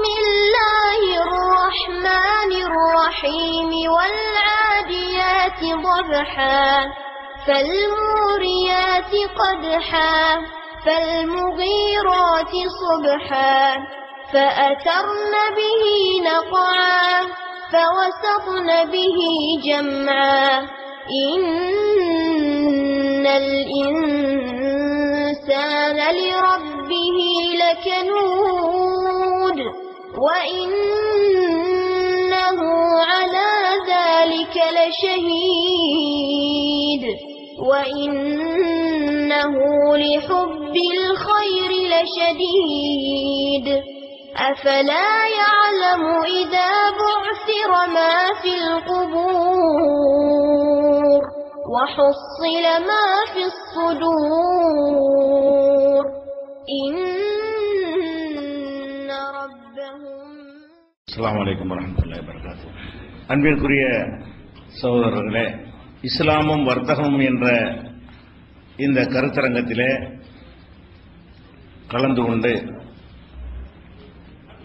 بسم الله الرحمن الرحيم والعاديات ضبحا فالموريات قدحا فالمغيرات صبحا فأثرن به نقعا فوسطن به جمعا إن الإنسان لربه لكنود وإنه على ذلك لشهيد وإنه لحب الخير لشديد أفلا يعلم إذا بعثر ما في القبور وحصل ما في الصدور إن ربهم. السلام عليكم ورحمة الله وبركاته. அன்பிற்குரிய சகோதரர்களே, இஸ்லாமும் வர்த்தகமும் என்ற இந்த கருத்தரங்கத்திலே கலந்து கொண்டு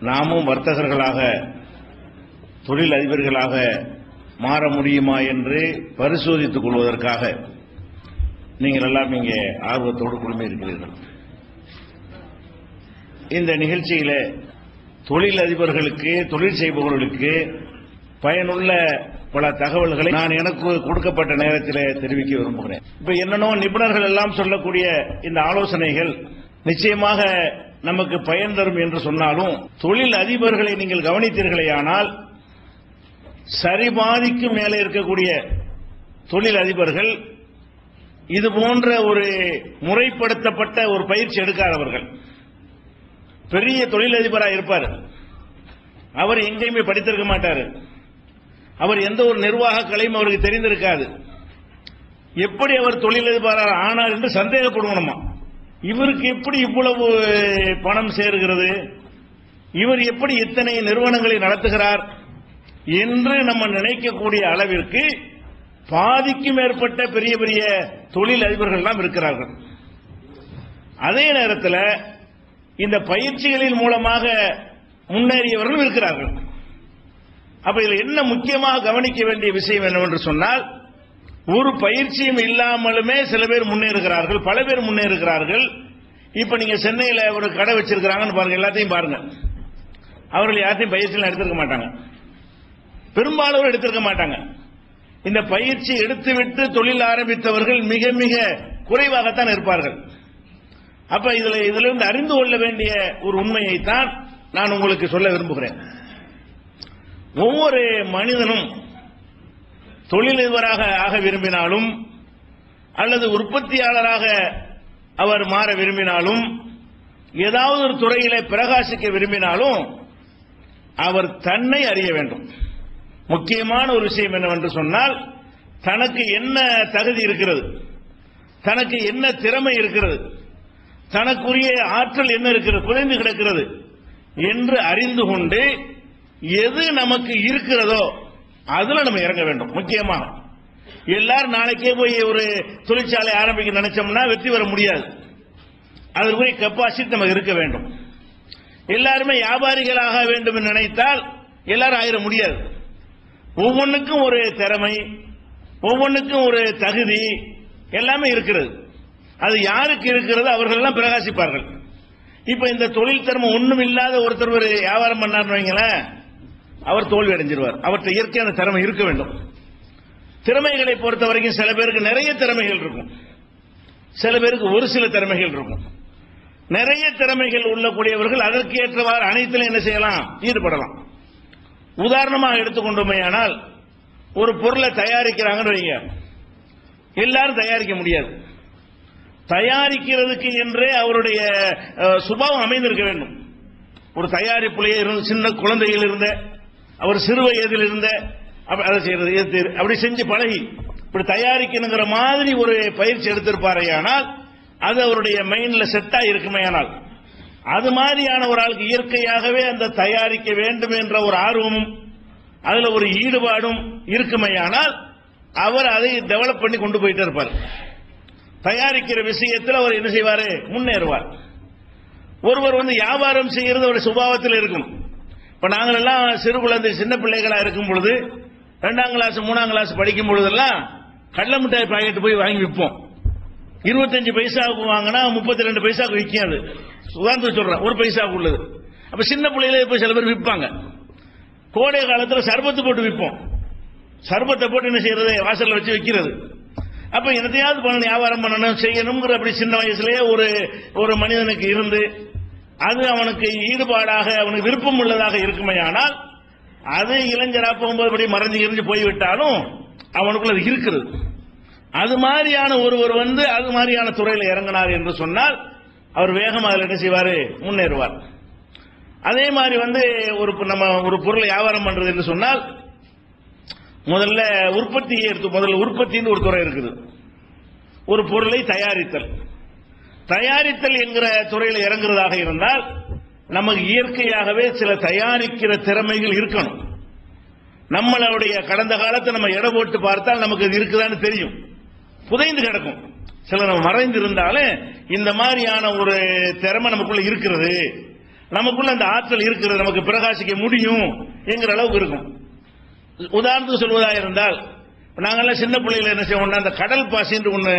நாமும் வர்த்தகர்களாக தொழில் அதிபர்களாக மாற முடியுமா என்று பரிசோதித்துக் கொள்வதற்காக நீங்கள் எல்லாம் இங்கே ஆர்வத்தோடு குழுமி இருக்கிறீர்கள். இந்த நிகழ்ச்சியிலே தொழில் அதிபர்களுக்கு, தொழில் செய்பவர்களுக்கு பயனுள்ள பல தகவல்களை நான் எனக்கு கொடுக்கப்பட்ட நேரத்தில் தெரிவிக்க விரும்புகிறேன். இப்ப என்னென்னோ நிபுணர்கள் எல்லாம் சொல்லக்கூடிய இந்த ஆலோசனைகள் நிச்சயமாக நமக்கு பயன் தரும் என்று சொன்னாலும், தொழில் அதிபர்களை நீங்கள் கவனித்தீர்களேயானால் சரிபாதிக்கு மேலே இருக்கக்கூடிய தொழில் அதிபர்கள் இது போன்ற ஒரு முறைப்படுத்தப்பட்ட ஒரு பயிற்சி எடுக்காதவர்கள். பெரிய தொழிலதிபராக இருப்பார், அவர் எங்கேயுமே படித்திருக்க மாட்டார், அவர் எந்த ஒரு நிர்வாக கலையும் அவருக்கு தெரிந்திருக்காது. எப்படி அவர் தொழிலதிபராக ஆனார் என்று சந்தேகப்படுவோமா? இவருக்கு எப்படி இவ்வளவு பணம் சேருகிறது, இவர் எப்படி இத்தனை நிறுவனங்களை நடத்துகிறார் என்று நம்ம நினைக்கக்கூடிய அளவிற்கு பாதிக்கும் மேற்பட்ட பெரிய பெரிய தொழில் அதிபர்கள் எல்லாம் இருக்கிறார்கள். அதே நேரத்தில் இந்த பயிற்சிகளின் மூலமாக முன்னேறியவர்கள் இருக்கிறார்கள். அப்ப இதில் என்ன முக்கியமாக கவனிக்க வேண்டிய விஷயம் என்னவென்று சொன்னால், ஒரு பயிற்சியும் இல்லாமலுமே சில பேர் முன்னேறுகிறார்கள், பல பேர் முன்னேறுகிறார்கள். இப்ப நீங்க சென்னையில் ஒரு கடை வச்சிருக்கிறாங்கன்னு பாருங்க, எல்லாத்தையும் பாருங்க, அவர்கள் யாரையும் பயிற்சியில் எடுத்திருக்க மாட்டாங்க, பெரும்பாலும் எடுத்திருக்க மாட்டாங்க. இந்த பயிற்சி எடுத்துவிட்டு தொழில் ஆரம்பித்தவர்கள் மிக மிக குறைவாகத்தான் இருப்பார்கள். அப்ப இதிலிருந்து அறிந்து கொள்ள வேண்டிய ஒரு உண்மையைத்தான் நான் உங்களுக்கு சொல்ல விரும்புகிறேன். ஒவ்வொரு மனிதனும் தொழிலதிபராக ஆக விரும்பினாலும் அல்லது உற்பத்தியாளராக அவர் மாற விரும்பினாலும் ஏதாவது ஒரு துறையிலே பிரகாசிக்க விரும்பினாலும் அவர் தன்னை அறிய வேண்டும். முக்கியமான ஒரு விஷயம் என்னவென்று சொன்னால், தனக்கு என்ன தகுதி இருக்கிறது, தனக்கு என்ன திறமை இருக்கிறது, தனக்குரிய ஆற்றல் என்ன இருக்கிறது, குறைந்து கிடக்கிறது என்று அறிந்து கொண்டு எது நமக்கு இருக்கிறதோ அதுல நம்ம இறங்க வேண்டும். முக்கியமாக எல்லாரும் நாளைக்கே போய் ஒரு தொழிற்சாலை ஆரம்பிக்க நினைச்சோம்னா வெற்றி பெற முடியாது. அதற்குரிய கெப்பாசிட்டி நமக்கு இருக்க வேண்டும். எல்லாருமே வியாபாரிகளாக வேண்டும் என்று நினைத்தால் எல்லாரும் ஆயிர முடியாது. ஒவ்வொன்றுக்கும் ஒரு திறமை, ஒவ்வொன்றுக்கும் ஒரு தகுதி எல்லாமே இருக்கிறது. அது யாருக்கு இருக்கிறது அவர்கள் எல்லாம் பிரகாசிப்பார்கள். இப்ப இந்த தொழில் திறமை ஒண்ணும் இல்லாத ஒருத்தர் ஒரு வியாபாரம் பண்ணார்னு வைங்களேன், அவர் தோல்வி அடைஞ்சிருவார். அவர்கிட்ட இயற்கையான திறமை இருக்க வேண்டும். திறமைகளை பொறுத்த வரைக்கும் சில பேருக்கு நிறைய திறமைகள் இருக்கும், சில பேருக்கு ஒரு சில திறமைகள் இருக்கும். நிறைய திறமைகள் உள்ளக்கூடியவர்கள் அதற்கு ஏற்றவாறு அனைத்திலும் என்ன செய்யலாம், ஈடுபடலாம். உதாரணமாக எடுத்துக்கொண்டோமேயானால், ஒரு பொருளை தயாரிக்கிறாங்கன்னு வைங்க, எல்லாரும் தயாரிக்க முடியாது. தயாரிக்கிறதுக்கு என்றே அவருடைய சுபாவம் அமைந்திருக்க வேண்டும். ஒரு தயாரிப்புலேயே சின்ன குழந்தையில் இருந்த, அவர் சிறு வயதில் இருந்த அதை செய்யறது அப்படி செஞ்சு பழகி இப்படி தயாரிக்கணுங்கிற மாதிரி ஒரு பயிற்சி எடுத்திருப்பாரையானால் அது அவருடைய மைண்ட்ல செட்டா இருக்குமேயானால், அது மாதிரியான ஒரு ஆளுக்கு இயற்கையாகவே அந்த தயாரிக்க வேண்டும் என்ற ஒரு ஆர்வமும் அதுல ஒரு ஈடுபாடும் இருக்குமேயானால் அவர் அதை டெவலப் பண்ணி கொண்டு போயிட்டே இருப்பார். தயாரிக்கிற விஷயத்தில் அவர் என்ன செய்வாரு, முன்னேறுவார். ஒருவர் வியாபாரம் செய்யறது ஒரு சுபாவத்தில் இருக்கும். இப்ப நாங்கள் எல்லாம் சிறு குழந்தை சின்ன பிள்ளைகளா இருக்கும் பொழுது 2ஆம் கிளாஸ் 3ஆம் கிளாஸ் படிக்கும் பொழுதெல்லாம் கடல மிட்டாய் பாக்கெட் போய் வாங்கி விற்போம். 25 பைசாவுக்கு வாங்கினா 32 பைசாவுக்கு விற்கும். அது உதாரணத்துக்கு சொல்றேன், 1 பைசாவுக்கு உள்ளது. அப்ப சின்ன பிள்ளைகளே போய் சில பேர் விற்பாங்க. கோடை காலத்தில் சர்பத்து போட்டு விற்போம். சர்பத்தை போட்டு என்ன செய்யறது, வாசல்ல வச்சு வைக்கிறது. அப்ப என்னத்தையாவது பண்ணணும், வியாபாரம் பண்ணணும், செய்யணுங்கிற அப்படி சின்ன வயசுலயே ஒரு மனிதனுக்கு இருந்து அது அவனுக்கு ஈடுபாடாக அவனுக்கு விருப்பம் உள்ளதாக இருக்குமையானால் அது இளைஞரா போகும்போது அப்படி மறைஞ்சு இருந்து போய்விட்டாலும் அவனுக்குள்ள அது இருக்கிறது. அது மாதிரியான ஒருவர் அது மாதிரியான துறையில் இறங்கினார் என்று சொன்னால் அவர் வேகமாக அதில் என்ன செய்வார், முன்னேறுவார். அதே மாதிரி நம்ம ஒரு பொருளை வியாபாரம் பண்றது என்று சொன்னால் முதல்ல உற்பத்தின்னு ஒரு துறை இருக்குது. ஒரு பொருளை தயாரித்தல் என்கிற துறையில் இறங்குறதாக இருந்தால் நமக்கு இயற்கையாகவே சில தயாரிக்கிற திறமைகள் இருக்கணும். நம்மளுடைய கடந்த காலத்தை நம்ம எடை போட்டு பார்த்தால் நமக்கு இது இருக்குதான்னு தெரியும். புதைந்து கிடக்கும். சில நம்ம மறைந்து இருந்தாலும் இந்த மாதிரியான ஒரு திறமை நமக்குள்ள இருக்கிறது, நமக்குள்ள அந்த ஆற்றல் இருக்கிறது, நமக்கு பிரகாசிக்க முடியும் என்கிற அளவுக்கு இருக்கும். உதாரணத்துக்கு சொல்வதாக இருந்தால் நாங்கெல்லாம் சின்ன பிள்ளைகள் என்ன செய்வோம்னா அந்த கடல் பாசின்னு ஒண்ணு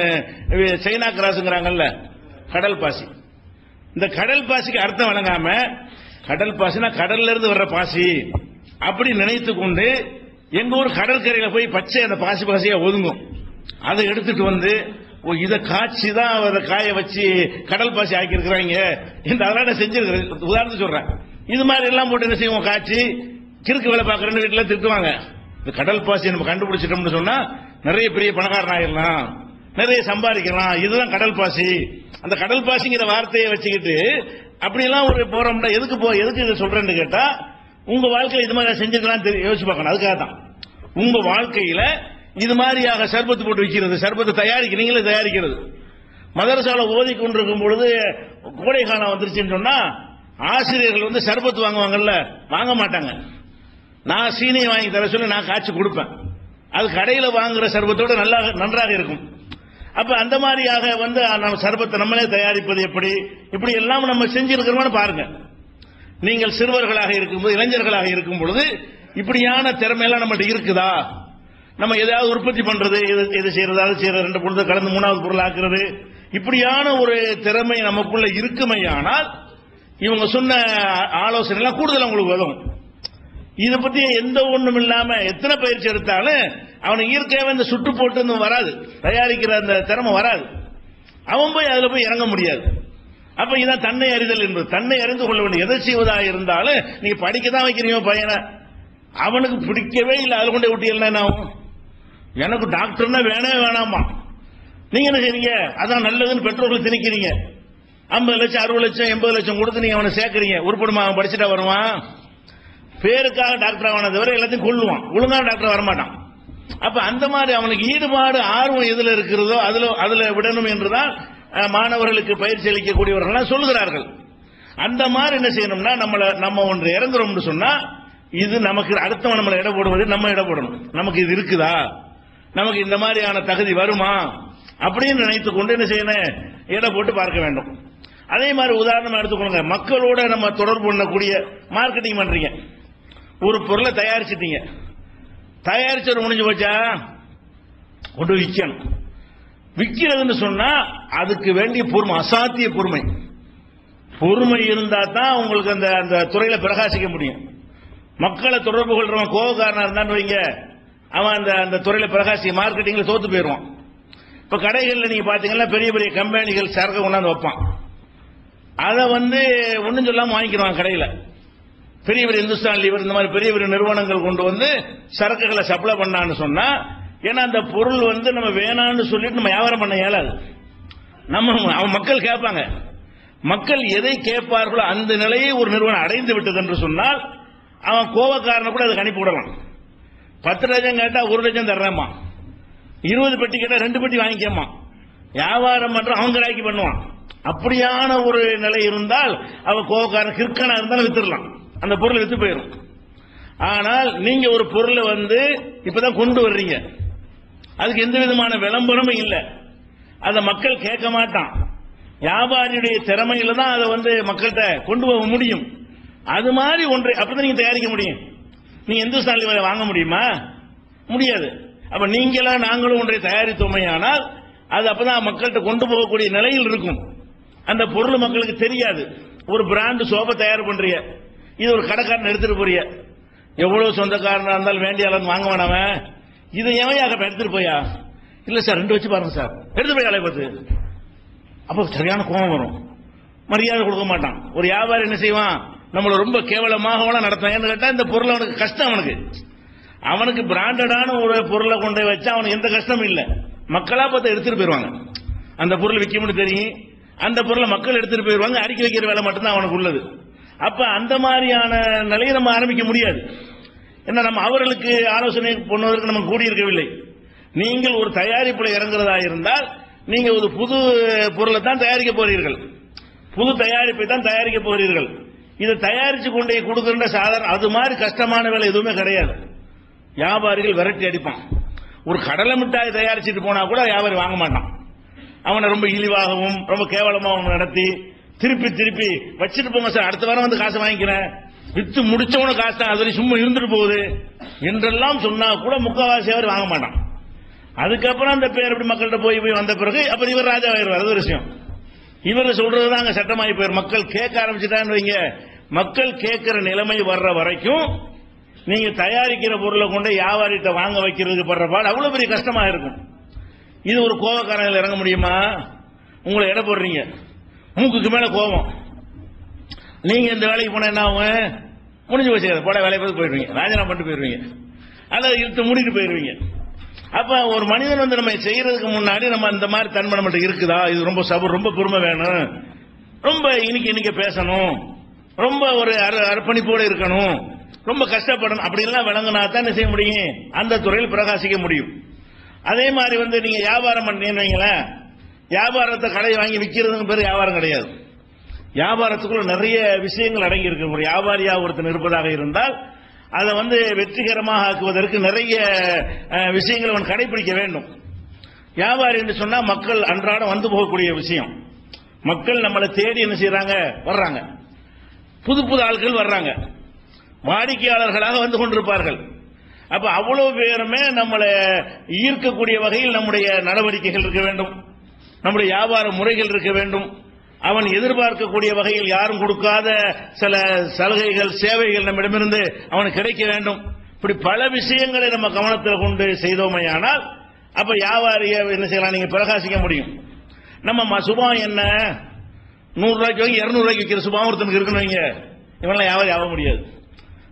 சைனா கிராஸ்ங்கிறாங்கல்ல, கடல் பாசி. இந்த கடல் பாசிக்கு அர்த்தம் வழங்காம கடல் பாசினா கடல்ல இருந்து வர்ற பாசி அப்படி நினைத்து கொண்டு எங்க ஊர் கடற்கரையில போய் பச்சை அந்த பாசியா ஒதுங்கும். அதை எடுத்துட்டு இதை காய்ச்சி தான் அதை காய வச்சு கடல் பாசி ஆக்கி இருக்கிறாங்க என்று அதெல்லாம் செஞ்சிருக்கிறேன். உதாரணத்துக்கு சொல்றேன். இது மாதிரி எல்லாம் போட்டு என்ன செய்வோம், காய்ச்சி கிறுக்கு வேலை பார்க்கறேன்னு வீட்டுல திட்டுவாங்க. இந்த கடல் பாசி நம்ம கண்டுபிடிச்சிட்டோம்னு சொன்னா நிறைய பெரிய பணக்காரன் ஆயிடலாம், நிறைய சம்பாதிக்கலாம், இதுதான் கடல் பாசி. அந்த கடல் பாசிங்கிற வார்த்தையை வச்சுக்கிட்டு அப்படியெல்லாம் ஒரு போறோம்னா எதுக்கு இதை சொல்றேன்னு கேட்டா உங்க வாழ்க்கையில இது மாதிரி செஞ்சுக்கலாம் யோசிச்சு பார்க்கணும். அதுக்காக தான் உங்க வாழ்க்கையில இது மாதிரியாக சர்பத்து போட்டு வைக்கிறது, சர்பத்தை நீங்களே தயாரிக்கிறது. மதரசால ஓதி கொண்டிருக்கும் பொழுது கோடை காலம் வந்துருச்சுன்னு சொன்னா ஆசிரியர்கள் சர்பத்து வாங்குவாங்கல்ல, வாங்க மாட்டாங்க. நான் சீனியை வாங்கி தர சொல்லி நான் காய்ச்சி கொடுப்பேன். அது கடையில வாங்குற சர்பத்தோட நன்றாக இருக்கும். அப்ப அந்த மாதிரியாக நம்ம சர்பத்தை நம்மளே தயாரிப்பது இப்படி எல்லாம் நம்ம செஞ்சிருக்கிறோம்னு பாருங்க. நீங்கள் சிறுவர்களாக இருக்கும்போது இளைஞர்களாக இருக்கும் பொழுது இப்படியான திறமையெல்லாம் நம்மகிட்ட இருக்குதா? நம்ம ஏதாவது உற்பத்தி பண்றது, எது செய்யறது, அது செய்யறது, 2 பொருள் கலந்து 3வது பொருள் ஆக்குறது, இப்படியான ஒரு திறமை நமக்குள்ள இருக்குமையானால் இவங்க சொன்ன ஆலோசனை எல்லாம் கூடுதல் உங்களுக்கு வரும். இதை பத்தி எந்த ஒண்ணும் இல்லாம எத்தனை பயிற்சி எடுத்தாலும் அவனுக்கு இயற்கையாவே இந்த சுட்டு போட்டு வராது, தயாரிக்கிற அந்த திறமை வராது. அவன் போய் அதுல போய் இறங்க முடியாது. அப்ப இதான் தன்னை அறிதல் என்பது. தன்னை அறிந்து கொள்ள வேண்டும். எதை செய்வதாக இருந்தாலும் நீங்க படிக்க தான் வைக்கிறீங்க பையனை, அவனுக்கு பிடிக்கவே இல்லை, அதுல கொண்டு விட்டு என்ன ஆகும்? எனக்கு டாக்டர்னா வேணாமா, நீங்க என்ன செய்றீங்க, அதான் நல்லதுன்னு பெற்றோர்கள் திணிக்கிறீங்க. 50 லட்சம் 60 லட்சம் 80 லட்சம் கொடுத்து நீங்க அவனை சேர்க்கறீங்க. உருப்படுமா? அவன் படிச்சுட்டா வருவான்? பேருக்காக டாக்டர் ஆவான தவிர எல்லாத்தையும் கொள்ளுவான், ஒழுங்கான டாக்டர் வரமாட்டான். அப்ப அந்த மாதிரி அவனுக்கு ஈடுபாடு ஆர்வம் எதுல இருக்கிறதோ அதுல விடணும் என்றுதான் மாணவர்களுக்கு பயிற்சி அளிக்கக்கூடியவர்கள் சொல்லுகிறார்கள். அந்த மாதிரி என்ன செய்யணும்னா நம்ம ஒன்று இறங்குறோம்னு சொன்னா இது நமக்கு அடுத்தவன் நம்மளை இட போடுவது, நம்ம இட போடணும். நமக்கு இது இருக்குதா, நமக்கு இந்த மாதிரியான தகுதி வருமா அப்படின்னு நினைத்துக் கொண்டு என்ன செய்யணும், இட போட்டு பார்க்க வேண்டும். அதே மாதிரி உதாரணம் எடுத்துக்கொள்ளுங்க, மக்களோட நம்ம தொடர்பு பண்ணக்கூடிய மார்க்கெட்டிங் பண்றீங்க, ஒரு பொருளை தயாரிச்சிட்டீங்க, தயாரிச்சது முடிஞ்சு போச்சா, கொண்டு விற்கணும். விற்கிறதுன்னு சொன்னா அதுக்கு வேண்டிய பொறுமை, அசாத்திய பொறுமை இருந்தா தான் உங்களுக்கு அந்த துறையில பிரகாசிக்க முடியும். மக்களை தொடர்பு கொள்றவன் கோபக்காரனா இருந்தான்னு வைங்க, அவன் அந்த துறையில பிரகாசிக்க மார்க்கெட்டிங்ல தோத்து போயிடுவான். இப்ப கடைகள்ல நீங்க பாத்தீங்கன்னா பெரிய பெரிய கம்பெனிகள் சரக்கு கொண்டாந்து வைப்பான், அதை ஒன்னும் சொல்லாம வாங்கிக்கிறான் கடையில. பெரிய பெரிய இந்துஸ்தான் லீவர் இந்த மாதிரி பெரிய பெரிய நிறுவனங்கள் கொண்டு சரக்குகளை சப்ளை பண்ணான்னு சொன்னா, ஏன்னா அந்த பொருள் நம்ம வேணான்னு சொல்லிட்டு நம்ம வியாபாரம் பண்ண இயலாது. அவன் மக்கள் கேட்பாங்க, மக்கள் எதை கேட்பார்களோ அந்த நிலையை ஒரு நிறுவனம் அடைந்து விட்டது என்று சொன்னால் அவன் கோபக்காரனை கூட அதுக்கு அனுப்பி விடலாம். 10 லட்சம் கேட்டா 1 லட்சம் தர்றேம்மா, 20 பெட்டி கேட்டா 2 பெட்டி வாங்கிக்கமா, வியாபாரம் பண்ற அவன் கடாக்கி பண்ணுவான். அப்படியான ஒரு நிலை இருந்தால் அவன் கோபக்காரன் கிற்கனா இருந்தாலும் வித்துடலாம், அந்த பொருள் வித்து போயிடும். ஆனால் நீங்க ஒரு பொருளை இப்பதான் கொண்டு வர்றீங்க, அதுக்கு எந்த விதமான விளம்பரமும் இல்லை, அதை மக்கள் கேட்க மாட்டான். வியாபாரியுடைய திறமையில தான் அதை மக்கள்கிட்ட கொண்டு போக முடியும். அது மாதிரி ஒன்றை அப்படிதான் நீங்க தயாரிக்க முடியும். நீங்க இந்துஸ்தான்ல வாங்க முடியுமா? முடியாது. அப்ப நீங்களா நாங்களும் ஒன்றை தயாரித்தோமையானால் அது அப்பதான் மக்கள்கிட்ட கொண்டு போகக்கூடிய நிலையில் இருக்கும். அந்த பொருள் மக்களுக்கு தெரியாது. ஒரு பிராண்ட் சோப்பை தயார் பண்றீங்க, இது ஒரு கடைக்காரன் எடுத்துட்டு போறிய, எவ்வளவு சொந்தக்காரனா இருந்தாலும் வேண்டியாலும் வாங்க வேணாம, இது எவையாக எடுத்துட்டு போயா? இல்ல சார் 2 வச்சு பாருங்க சார், எடுத்து போய் அலை பார்த்து. அப்ப சரியான கோபம் வரும், மரியாதை கொடுக்க மாட்டான். ஒரு வியாபாரி என்ன செய்வான், நம்மள ரொம்ப கேவலமாக நடத்தான். ஏன்னு கேட்டா இந்த பொருள் அவனுக்கு கஷ்டம். அவனுக்கு பிராண்டடான ஒரு பொருளை கொண்டு வச்சா அவனுக்கு எந்த கஷ்டமும் இல்லை. மக்களா பார்த்து எடுத்துட்டு போயிருவாங்க. அந்த பொருள் விற்கும்னு தெரியும், அந்த பொருளை மக்கள் எடுத்துட்டு போயிருவாங்க. அறிக்கை வைக்கிற வேலை மட்டும்தான் அவனுக்கு உள்ளது. அப்ப அந்த மாதிரியான நிலையை நம்ம ஆரம்பிக்க முடியாது. ஏன்னா நம்ம அவர்களுக்கு ஆலோசனை பண்ணுவதற்கு நம்ம கூடியிருக்கவில்லை. நீங்கள் ஒரு தயாரிப்புல இறங்குறதா இருந்தால் நீங்க ஒரு புது பொருளை தான் தயாரிக்க போறீர்கள், புது தயாரிப்பை தான் தயாரிக்க போறீர்கள். இதை தயாரிச்சு கொண்டே கொடுக்கின்ற சாதாரண அது மாதிரி கஷ்டமான வேலை எதுவுமே கிடையாது. வியாபாரிகள் விரட்டி அடிப்பான். ஒரு கடலை மிட்டாய் தயாரிச்சுட்டு போனா கூட வியாபாரி வாங்க மாட்டான். அவனை ரொம்ப இழிவாகவும் ரொம்ப கேவலமாகவும் நடத்தி திருப்பி திருப்பி வச்சுட்டு போங்க சார், அடுத்த வாரம் வந்து காசை வாங்கிக்கிறேன், வித்து முடிச்சவன காசு தான், அது சும்மா இருந்துட்டு போகுது என்றெல்லாம் சொன்னா கூட முக்கால்வாசி அவர் வாங்க மாட்டான். அதுக்கப்புறம் அந்த பேர் எப்படி மக்கள்கிட்ட போய் போய் வந்த பிறகு அப்புறம் இவர் ராஜாவாயிருவார். அது ஒரு விஷயம். இவர் சொல்றதுதான் அங்க சட்டமாயி போயிரு. மக்கள் கேட்க ஆரம்பிச்சுட்டான்னு வைங்க, மக்கள் கேட்கிற நிலைமை வர்ற வரைக்கும் நீங்க தயாரிக்கிற பொருளை கொண்டு வியாபாரிட்ட வாங்க வைக்கிறதுக்கு படுற பாடு அவ்வளவு பெரிய கஷ்டமா இருக்கும். இது ஒரு கோபக்காரங்கள் இறங்க முடியுமா? உங்களை எடை போடுறீங்க, மூக்குக்கு மேல கோபம், நீங்க இந்த வேலைக்கு போன என்ன ஆகும்? முடிஞ்சு வச்சு போட வேலையை பார்த்து போயிடுவீங்க, ராஜினாமா பண்ணிட்டு போயிடுவீங்க, அல்லது இழுத்து மூடிட்டு போயிடுவீங்க. அப்ப ஒரு மனிதன் வந்து நம்ம செய்யறதுக்கு முன்னாடி நம்ம இந்த மாதிரி தன்மை நம்மகிட்ட இருக்குதா, இது ரொம்ப சபர், ரொம்ப பொறுமை வேணும், ரொம்ப இன்னைக்கு பேசணும், ரொம்ப ஒரு அர்ப்பணிப்போடு இருக்கணும், ரொம்ப கஷ்டப்படணும், அப்படின்லாம் விளங்கினா தான் என்ன செய்ய முடியும், அந்த துறையில் பிரகாசிக்க முடியும். அதே மாதிரி வந்து நீங்க வியாபாரம் பண்ணீங்களா, வியாபாரத்தை கடை வாங்கி விற்கிறதுக்கு பேர் வியாபாரம் கிடையாது. வியாபாரத்துக்குள்ள நிறைய விஷயங்கள் அடங்கி இருக்கு. ஒரு வியாபாரியா ஒருத்தர் இருப்பதாக இருந்தால் அதை வந்து வெற்றிகரமாக ஆக்குவதற்கு நிறைய விஷயங்களை அவன் கடைபிடிக்க வேண்டும். வியாபாரி என்று சொன்னா மக்கள் அன்றாடம் வந்து போகக்கூடிய விஷயம். மக்கள் நம்மளை தேடி என்ன செய்யறாங்க, வர்றாங்க, புது புது ஆட்கள் வர்றாங்க, வாடிக்கையாளர்களாக வந்து கொண்டிருப்பார்கள். அப்ப அவ்வளவு பேருமே நம்மளை ஈர்க்கக்கூடிய வகையில் நம்முடைய நடவடிக்கைகள் இருக்க வேண்டும், நம்முடைய வியாபார முறைகள் இருக்க வேண்டும். அவன் எதிர்பார்க்கக்கூடிய வகையில் யாரும் கொடுக்காத சில சலுகைகள் சேவைகள் நம்மிடமிருந்து அவனுக்கு கிடைக்க வேண்டும். இப்படி பல விஷயங்களை நம்ம கவனத்தில் கொண்டு செய்தோமையானால் அப்ப வியாபாரியை என்ன செய்யலாம், நீங்க பிரகாசிக்க முடியும். நம்ம சுபாவம் என்ன, 100 ரூபாய்க்கு வாங்கி 200 ரூபாய்க்கு விற்கிற சுபாவம் ஒருத்தனுக்கு இருக்கணும், வைங்க, இவெல்லாம் வியாபாரி ஆக முடியாது.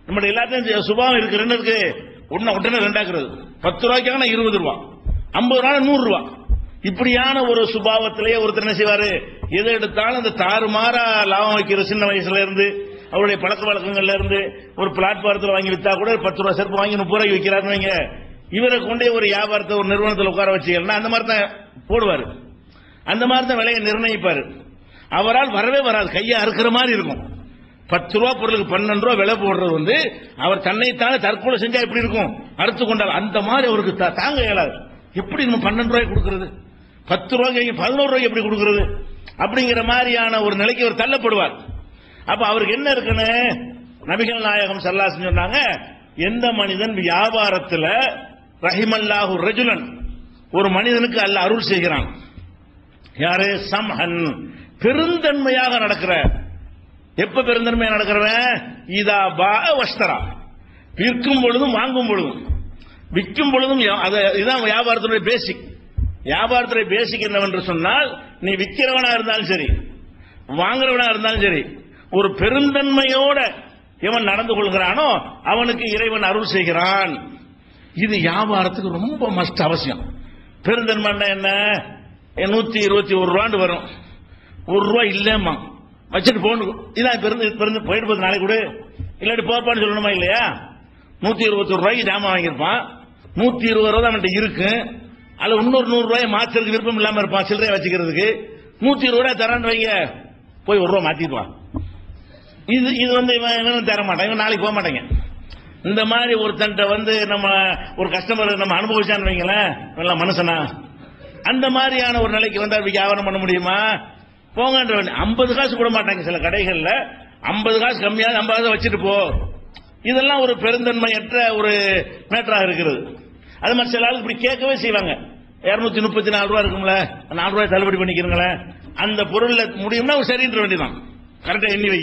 நம்மளுடைய எல்லாத்தையும் சுபாவம் இருக்கு, ரெண்டு இருக்கு, உடனே ரெண்டாக்குறது. 10 ரூபாய்க்கு 20 ரூபா, 50 ரூபா 100 ரூபா, இப்படியான ஒரு சுபாவத்திலேயே ஒருத்தர் என்ன செய்வாரு, எதை எடுத்தாலும் அந்த தாறுமாறா லாபம் வைக்கிற சின்ன வயசுல இருந்து அவருடைய பழக்க வழக்கங்கள்ல இருந்து ஒரு பிளாட்பாரத்தில் வாங்கி வித்தா கூட 10 ரூபா செருப்பு வாங்கி 30 ரூபாய்க்கு விற்கிறாருன்னு, இவரை கொண்டே ஒரு வியாபாரத்தை ஒரு நிறுவனத்தில் உட்கார வச்சுக்கலாம், அந்த மாதிரி தான் போடுவாரு, அந்த மாதிரி தான் விலையை நிர்ணயிப்பாரு. அவரால் வரவே வராது, கையை அறுக்கிற மாதிரி இருக்கும். 10 ரூபா பொருளுக்கு 12 ரூபா விலை போடுறது வந்து அவர் தன்னைத்தானே தற்கொலை செஞ்சா எப்படி இருக்கும், அறுத்து கொண்டால் அந்த மாதிரி அவருக்கு தாங்க இயலாது. எப்படி நம்ம 12 ரூபாய்க்கு கொடுக்கிறது, 10 ரூபாய்க்கு 11 ரூபாய்க்கு எப்படி கொடுக்கிறது, அப்படிங்கிற மாதிரியான ஒரு நிலைக்கு அவர் தள்ளப்படுவார். அப்ப அவருக்கு என்ன இருக்குன்னு நபிகள் நாயகம் ஸல்லல்லாஹு அலைஹி வஸல்லம் சொன்னாங்க, எந்த மனிதன் வியாபாரத்தில் ரஹிமல்லாஹு ரஜுலன், ஒரு மனிதனுக்கு அல்லாஹ் அருள் செய்கிறான், யாரு, சம்ஹன், பெருந்தன்மையாக நடக்கிற. எப்ப பெருந்தன்மையாக நடக்கிறவன், இதா பா வஸ்தரா, விற்கும் பொழுதும் வாங்கும் பொழுதும், விற்கும் பொழுதும், இதுதான் வியாபாரத்துடைய பேசிக். வியாபாரத்துடைய பேசிக் என்னவென்று சொன்னால், நீ விற்கிறவனா இருந்தாலும் சரி வாங்குறவனா இருந்தாலும் சரி, ஒரு பெருந்தன்மையோட எவன் நடந்து கொள்கிறானோ அவனுக்கு இறைவன் அருள் செய்கிறான். இது வியாபாரத்துக்கு ரொம்ப மஸ்ட் அவசியம். பெருந்தன்மை என்ன, 121 ரூபாண்டு வரும், 1 ரூபாய் இல்லம்மா வச்சுட்டு போகணும், இதான் போயிட்டு போகுது, நாளைக்கு கூட இல்லாட்டி போப்பான்னு சொல்லணுமா இல்லையா. 121 ரூபாய்க்கு ஜாமான் வாங்கியிருப்பான், 120 ரூபா அவன்கிட்ட இருக்கு, அதுல இன்னொரு 100 ரூபாய் மாற்றுறதுக்கு விருப்பம் இல்லாம இருப்பான், சில்லறையை வச்சுக்கிறதுக்கு. 120 ரூபாய் தரான்னு வைங்க, போய் 1 ரூபா மாத்திடுவான். இது வந்து இவன் தர மாட்டான், இவன் நாளைக்கு போக மாட்டேங்க. இந்த மாதிரி ஒருத்தன்ட்ட வந்து நம்ம ஒரு கஸ்டமர் நம்ம அனுபவிச்சான்னு வைங்களேன், எல்லாம் மனுஷனா, அந்த மாதிரியான ஒரு நிலைக்கு வந்து வியாபாரம் பண்ண முடியுமா? போங்கன்ற 50 காசு கூட மாட்டாங்க சில கடைகள்ல, 50 காசு கம்மியாக 50 காசு வச்சுட்டு போ. இதெல்லாம் ஒரு பெருந்தன்மையற்ற ஒரு மேட்டராக இருக்கிறது. அது மாதிரி சில ஆளுக்கு இப்படி கேட்கவே செய்வாங்க. 234 ரூபா இருக்கும்ல, 4 ரூபாய் தள்ளுபடி பண்ணிக்கிறீங்களேன், அந்த பொருள்ல முடியும்னா சரின்ற வேண்டியதான், கரெக்டா எண்ணி வை.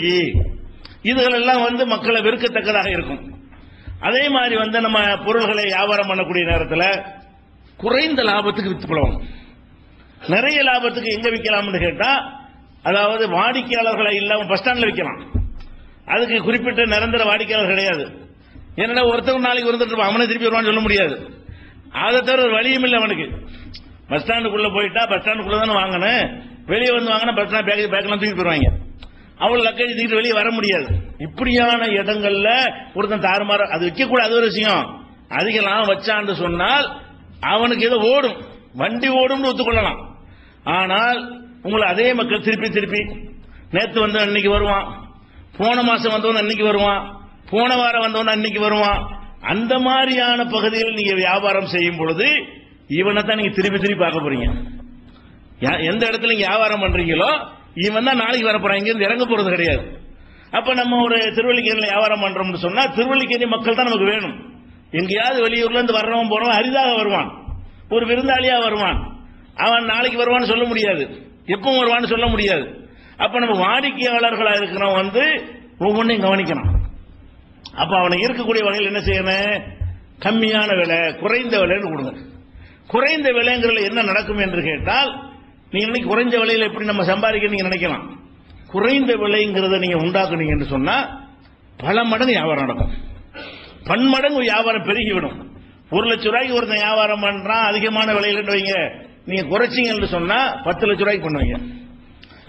இதுகள் எல்லாம் மக்களை வெறுக்கத்தக்கதாக இருக்கும். அதே மாதிரி நம்ம பொருள்களை வியாபாரம் பண்ணக்கூடிய நேரத்தில் குறைந்த லாபத்துக்கு வித்து போடுவோம். நிறைய லாபத்துக்கு எங்க விற்கலாம்னு கேட்டா, அதாவது வாடிக்கையாளர்களை இல்லாம பஸ் ஸ்டாண்ட்ல விற்கலாம். அதுக்கு குறிப்பிட்ட நிரந்தர வாடிக்கையாளர் கிடையாது. ஏன்னா ஒருத்தர் நாளைக்கு வந்துட்டு அவனை திருப்பி வருவான்னு சொல்ல முடியாது. அதை தவிர ஒரு வழியும் இல்லை அவனுக்கு. பஸ் ஸ்டாண்டுக்குள்ள போயிட்டா பஸ் ஸ்டாண்டுக்குள்ள தானே வாங்கணும், வெளியே வாங்கினா பஸ் ஸ்டாண்ட் பேக்கெல்லாம் தூக்கி போயிருவாங்க. அவள் லக்கேஜ் தூக்கிட்டு வெளியே வர முடியாது. இப்படியான இடங்கள்ல ஒருத்தன் தாறுமாற அது வைக்கக்கூடாது. அது ஒரு விஷயம். அதிக லாபம் வச்சான்னு சொன்னால் அவனுக்கு ஏதோ ஓடும், வண்டி ஓடும் ஒத்துக்கொள்ளலாம். ஆனால் உங்களை அதே மக்கள் திருப்பி திருப்பி நேற்று அன்னைக்கு வருவான், போன மாசம் வந்தவன் அன்னைக்கு வருவான், போன வாரம் வந்தவன் அன்னைக்கு வருவான். அந்த மாதிரியான பகுதியில் நீங்க வியாபாரம் செய்யும் பொழுது இவனை தான் நீங்க திருப்பி திருப்பி பார்க்க போறீங்க. எந்த இடத்துல நீங்க வியாபாரம் பண்றீங்களோ இவன் தான் நாளைக்கு வர போறான், இங்க இருந்து இறங்க போறது கிடையாது. அப்ப நம்ம ஒரு திருவல்லிக்கேணியில் வியாபாரம் பண்றோம்னு சொன்னா திருவல்லிக்கேணி மக்கள் தான் நமக்கு வேணும். எங்கேயாவது வெளியூர்ல இருந்து வர்றவன் போறவன் அரிதாக வருவான், ஒரு விருந்தாளியா வருவான். அவன் நாளைக்கு வருவான்னு சொல்ல முடியாது, எப்பவும் வருவான்னு சொல்ல முடியாது. அப்ப நம்ம வாடிக்கையாளர்களா இருக்கிறவன் ஒவ்வொன்றையும் கவனிக்கணும். அப்ப அவனுக்கு இருக்கக்கூடிய வகையில் என்ன செய்யணும், கம்மியான விலை, குறைந்த விலைன்னு கொடுங்க. குறைந்த விலைங்கிறதுல என்ன நடக்கும் என்று கேட்டால், நீங்க இன்னைக்கு குறைந்த விலையில் எப்படி நம்ம சம்பாதிக்க நீங்க நினைக்கலாம். குறைந்த விலைங்கிறத நீங்க உண்டாக்குனீங்க என்று சொன்னா பல மடங்கு வியாபாரம் நடக்கும், பன்மடங்கு வியாபாரம் பெருகிவிடும். 1 லட்சம் ரூபாய்க்கு ஒருத்தன் வியாபாரம் பண்றான் அதிகமான விலையில் வைங்க, நீங்க குறைச்சிங்க என்று சொன்னா 10 லட்சம் ரூபாய்க்கு பண்ணுவீங்க.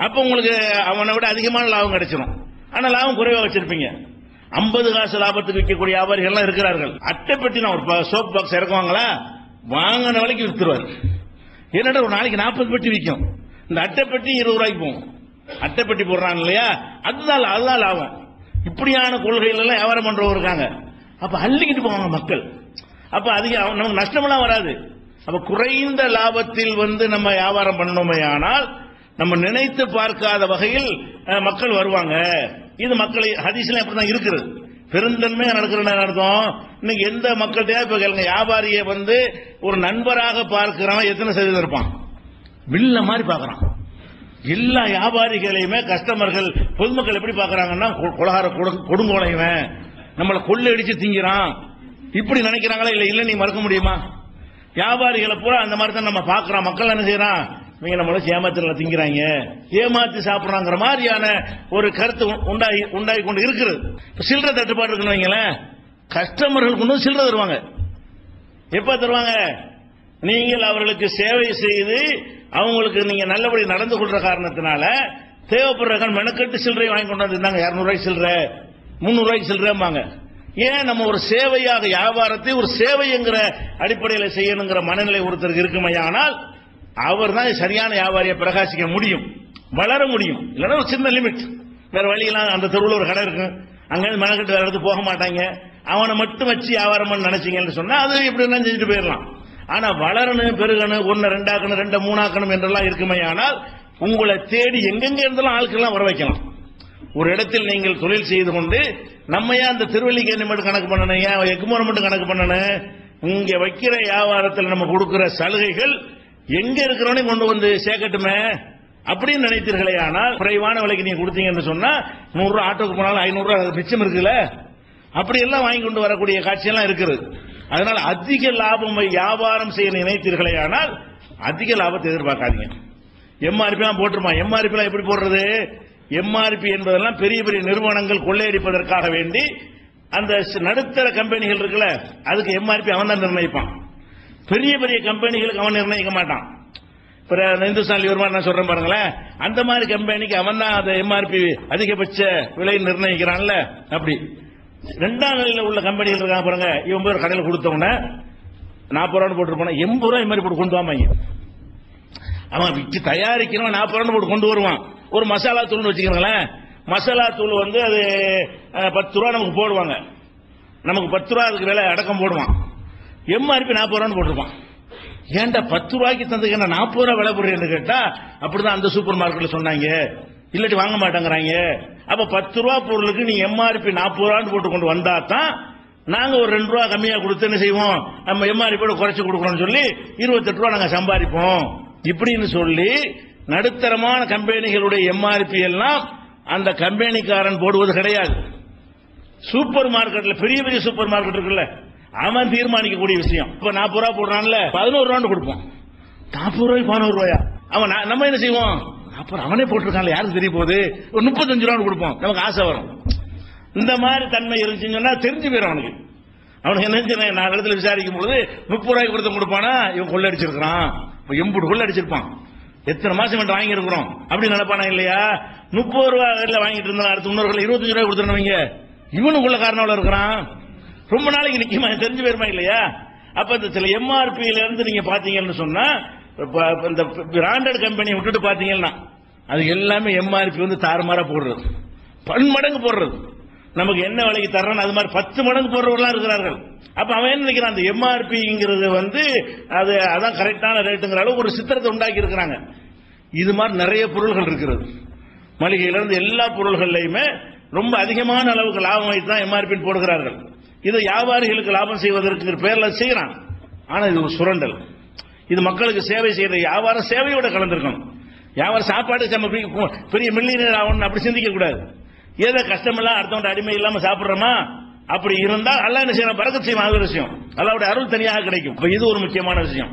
அப்ப உங்களுக்கு அவனை விட அதிகமான லாபம் கிடைச்சிடும். ஆனா லாபம் குறைவா வச்சிருப்பீங்க. 50 காசு லாபத்துக்கு விற்கக்கூடிய வியாபாரிகள் எல்லாம் இருக்கிறார்கள். அட்டைப்பட்டி நான் ஒரு சோப் பாக்ஸ் இறக்குவாங்களா, வாங்கின விலைக்கு வித்துருவாரு. என்னடா ஒரு நாளைக்கு 40 பெட்டி விற்கும், இந்த அட்டைப்பட்டி 20 ரூபாய்க்கு போகும். அட்டைப்பட்டி போடுறாங்க இல்லையா, அதுதான் லாபம். இப்படியான கொள்கைகள் எல்லாம் வியாபாரம் பண்றவங்க இருக்காங்க. அப்ப அள்ளிக்கிட்டு போவாங்க மக்கள். அப்ப அதிக நமக்கு நஷ்டமெல்லாம் வராது. அப்ப குறைந்த லாபத்தில் நம்ம வியாபாரம் பண்ணணுமே ஆனால் நம்ம நினைத்து பார்க்காத வகையில் மக்கள் வருவாங்க. இது மக்களை ஹதீஸ்ல அப்படிதான் இருக்கிறது. பெருந்தன்மை நடக்கிற அர்த்தம். இன்னைக்கு எந்த மக்கள்கிட்ட இப்ப கேளுங்க, வியாபாரியை ஒரு நண்பராக பார்க்கிறவன் எத்தனை சதவீதம் இருப்பான், வில்ல மாதிரி பார்க்கறான். எல்லா வியாபாரிகளையுமே கஸ்டமர்கள் பொதுமக்கள் எப்படி பார்க்கறாங்கன்னா, கொலகார கொடுங்கோலைவன் நம்மளை கொள்ளடிச்சு திங்கிறான் இப்படி நினைக்கிறாங்களா? இல்ல நீ மறக்க முடியுமா? வியாபாரிகளை பூரா அந்த மாதிரி தான் நம்ம பார்க்கிறோம். மக்கள் என்ன செய்யறான், இவங்க நம்மள ஏமாத்திர திங்கிறாங்க, ஏமாத்தி சாப்பிடறாங்கிற மாதிரியான ஒரு கருத்து உண்டாகி கொண்டு இருக்கிறது. சில்லறை தட்டுப்பாடு இருக்குன்னு வைங்களேன், கஸ்டமர்கள் கொண்டு சில்லறை தருவாங்க. எப்ப தருவாங்க, நீங்கள் அவர்களுக்கு சேவை செய்து அவங்களுக்கு நீங்க நல்லபடி நடந்து கொள்ற காரணத்தினால தேவைப்படுற மெனக்கட்டு சில்லறை வாங்கி கொண்டு வந்திருந்தாங்க. 200 ரூபாய்க்கு சில்லறை, 300 ரூபாய்க்கு சில்லறைம்பாங்க. ஏன் நம்ம ஒரு சேவையாக வியாபாரத்தை ஒரு சேவைங்கிற அடிப்படையில் செய்யணுங்கிற மனநிலை ஒருத்தருக்கு இருக்குமையானால் அவர் தான் சரியான வியாபாரியை பிரகாசிக்க முடியும், வளர முடியும். இல்லைன்னா ஒரு சின்ன லிமிட், வேற வழியெல்லாம் அந்த தெருவில் ஒரு கடை இருக்கு, அங்கிருந்து மெனக்கட்டு வேற இடத்துக்கு போக மாட்டாங்க, அவனை மட்டும் வச்சு வியாபாரம் பண்ண நினைச்சீங்கன்னு சொன்னா அது எப்படி செஞ்சுட்டு போயிடலாம். ஆனா வளரணும், பெருகணும், 1 2 ஆக்கணும், 2 3 ஆக்கணும் என்றெல்லாம் இருக்குமே. ஆனால் உங்களை தேடி எங்கெங்க இருந்தாலும் ஆட்கள்லாம் வர வைக்கலாம். ஒரு இடத்தில் நீங்கள் தொழில் செய்து கொண்டு நம்ம ஏன் அந்த திருவல்லிக்கேணி மட்டும் கணக்கு பண்ணணும், ஏன் எக்மோர் மட்டும் கணக்கு பண்ணணும்? இங்க வைக்கிற வியாபாரத்தில் நம்ம கொடுக்கிற சலுகைகள் எங்க இருக்கிறவனே கொண்டு சேர்க்கட்டுமே அப்படின்னு நினைத்தீர்களே. ஆனால் குறைவான விலைக்கு நீங்க கொடுத்தீங்கன்னு சொன்னா 100 ரூபாய் ஆட்டோக்கு போனாலும் 500 ரூபாய் மிச்சம் இருக்குல்ல, அப்படி எல்லாம் வாங்கி கொண்டு வரக்கூடிய காட்சியெல்லாம் இருக்குது. அதனால அதிக லாபம் வியாபாரம் செய்ய நினைத்தீர்களே, ஆனால் அதிக லாபத்தை எதிர்பார்க்காதீங்க. எம்ஆர்பி எல்லாம் போட்டுருமா, எம்ஆர்பி எல்லாம் எப்படி போடுறது? எம்ஆர்பி என்பதெல்லாம் பெரிய பெரிய நிறுவனங்கள் கொள்ளையடிப்பதற்காக வேண்டி அந்த நடுத்தர கம்பெனிகள் இருக்குல்ல, அதுக்கு எம்ஆர்பி அவன் தான் நிர்ணயிப்பான். பெரிய பெரிய கம்பெனிகளுக்கு அவன் நிர்ணயிக்க மாட்டான். இந்துஸ்தான் லிவர் நான் சொல்றேன் பாருங்களேன், அந்த மாதிரி கம்பெனிக்கு அவன் தான் அந்த எம்ஆர்பி அதிகபட்ச விலை நிர்ணயிக்கிறான்ல. அப்படி 2ஆம் நிலையில் உள்ள கம்பெனிகள் இருக்காங்க பாருங்க, இவன் பேர் கடையில் கொடுத்தவன 40 ரூபாய் போட்டு போனா 80 ரூபாய் மாதிரி போட்டு கொண்டு வாங்க. அவன் விற்று தயாரிக்கிறவன் 40 ரூபாய் போட்டு கொண்டு வருவான். ஒரு மசாலா தூள்னு வச்சுக்கிறீங்களேன், மசாலா தூள் அது 10 ரூபா நமக்கு போடுவாங்க, நமக்கு 10 ரூபா அதுக்கு விலை அடக்கம் போடுவான். எம்ஆர்பி 40 ரூபான்னு போட்டிருப்பான். ஏன்டா 10 ரூபாய்க்கு தந்துக்க 40 ரூபாய் விலை போடுறேன்னு கேட்டா, அப்படிதான் அந்த சூப்பர் மார்க்கெட்ல சொன்னாங்க. இல்லாட்டி வாங்க மாட்டேங்கிறாங்க. அப்ப 10 ரூபா பொருளுக்கு நீ எம்ஆர்பி 40 ரூபான்னு போட்டு கொண்டு வந்தா தான் நாங்க ஒரு 2 ரூபா கம்மியா கொடுத்து என்ன செய்வோம், நம்ம எம்ஆர்பி குறைச்சு கொடுக்கறோம்னு சொல்லி 28 ரூபா நாங்க சம்பாதிப்போம் இப்படின்னு சொல்லி நடுத்தரமான கம்பெனிகளுடைய எம்ஆர்பி எல்லாம் அந்த கம்பெனிக்காரன் போடுவது கிடையாது. சூப்பர் மார்க்கெட்ல பெரிய பெரிய சூப்பர் மார்க்கெட் இருக்குல்ல, அவன் தீர்மானிக்கக்கூடிய விஷயம். இப்ப 40 ரூபா போடுறான்ல 11 ரூபான்னு கொடுப்போம். 40 ரூபாய் 11 ரூபாயா? அவன் நம்ம என்ன செய்வோம், அப்புறம் அவனே போட்டிருக்கான்ல யாருக்கு தெரிய போகுது, ஒரு 35 ரூபான்னு கொடுப்போம். நமக்கு ஆசை வரும். இந்த மாதிரி தன்மை இருந்துச்சுன்னு சொன்னா தெரிஞ்சு போயிடும் அவனுக்கு. அவனுக்கு என்ன, நான் இடத்துல விசாரிக்கும் பொழுது 30 ரூபாய்க்கு கொடுத்த கொடுப்பானா, இவன் கொள்ளடிச்சிருக்கான், 80 கொள்ளடிச்சிருப்பான், எத்தனை மாசம் மட்டும் வாங்கி இருக்கிறோம் அப்படி நினைப்பானா இல்லையா? 30 ரூபாய் வாங்கிட்டு இருந்தா அடுத்து இன்னொரு 25 ரூபாய் கொடுத்துருந்தவங்க இவனுக்குள்ள காரணம் இருக்கிறான். ரொம்ப நாளைக்கு நிக்குமா, தெரிஞ்சு போயிருமா இல்லையா? அப்ப இந்த சில எம்ஆர்பியில இருந்து நீங்க பாத்தீங்கன்னு சொன்னா, இந்த பிராண்டட் கம்பெனி விட்டுட்டு பாத்தீங்கன்னா அது எல்லாமே எம்ஆர்பி வந்து தாறுமாறா போடுறது, பன்மடங்கு போடுறது. நமக்கு என்ன விலைக்கு தர்றான்னு அது மாதிரி 10 மடங்கு போடுறவர்களாம் இருக்கிறார்கள். அப்ப அவன் என்ன நினைக்கிறான், அந்த எம்ஆர்பிங்கிறது வந்து அதான் கரெக்டான ரேட்டுங்கிற அளவு ஒரு சித்திரத்தை உண்டாக்கி இருக்கிறாங்க. இது மாதிரி நிறைய பொருள்கள் இருக்கிறது. மளிகையில இருந்து எல்லா பொருள்கள்லையுமே ரொம்ப அதிகமான அளவுக்கு லாபம் வைத்து தான் எம்ஆர்பி போடுகிறார்கள். இது வியாபாரிகளுக்கு லாபம் செய்வதற்கு பேர்ல செய்யறான். ஆனா இது ஒரு சுரண்டல். இது மக்களுக்கு சேவை செய்யற வியாபாரம் சேவையோட கலந்திருக்கணும். வியாபாரம் சாப்பாடு பெரிய மில்லியனர் ஆகணும் அப்படி சிந்திக்க கூடாது. ஏதோ கஷ்டமெல்லாம் அடுத்தவங்க அடிமை இல்லாம சாப்பிடுறோமா, அப்படி இருந்தா அல்லாஹ் என்ன செய்யணும், பரக்கத் செய்யும். அது ஒரு விஷயம், அல்லாஹ்வுடைய அருள் தனியாக கிடைக்கும். இது ஒரு முக்கியமான விஷயம்.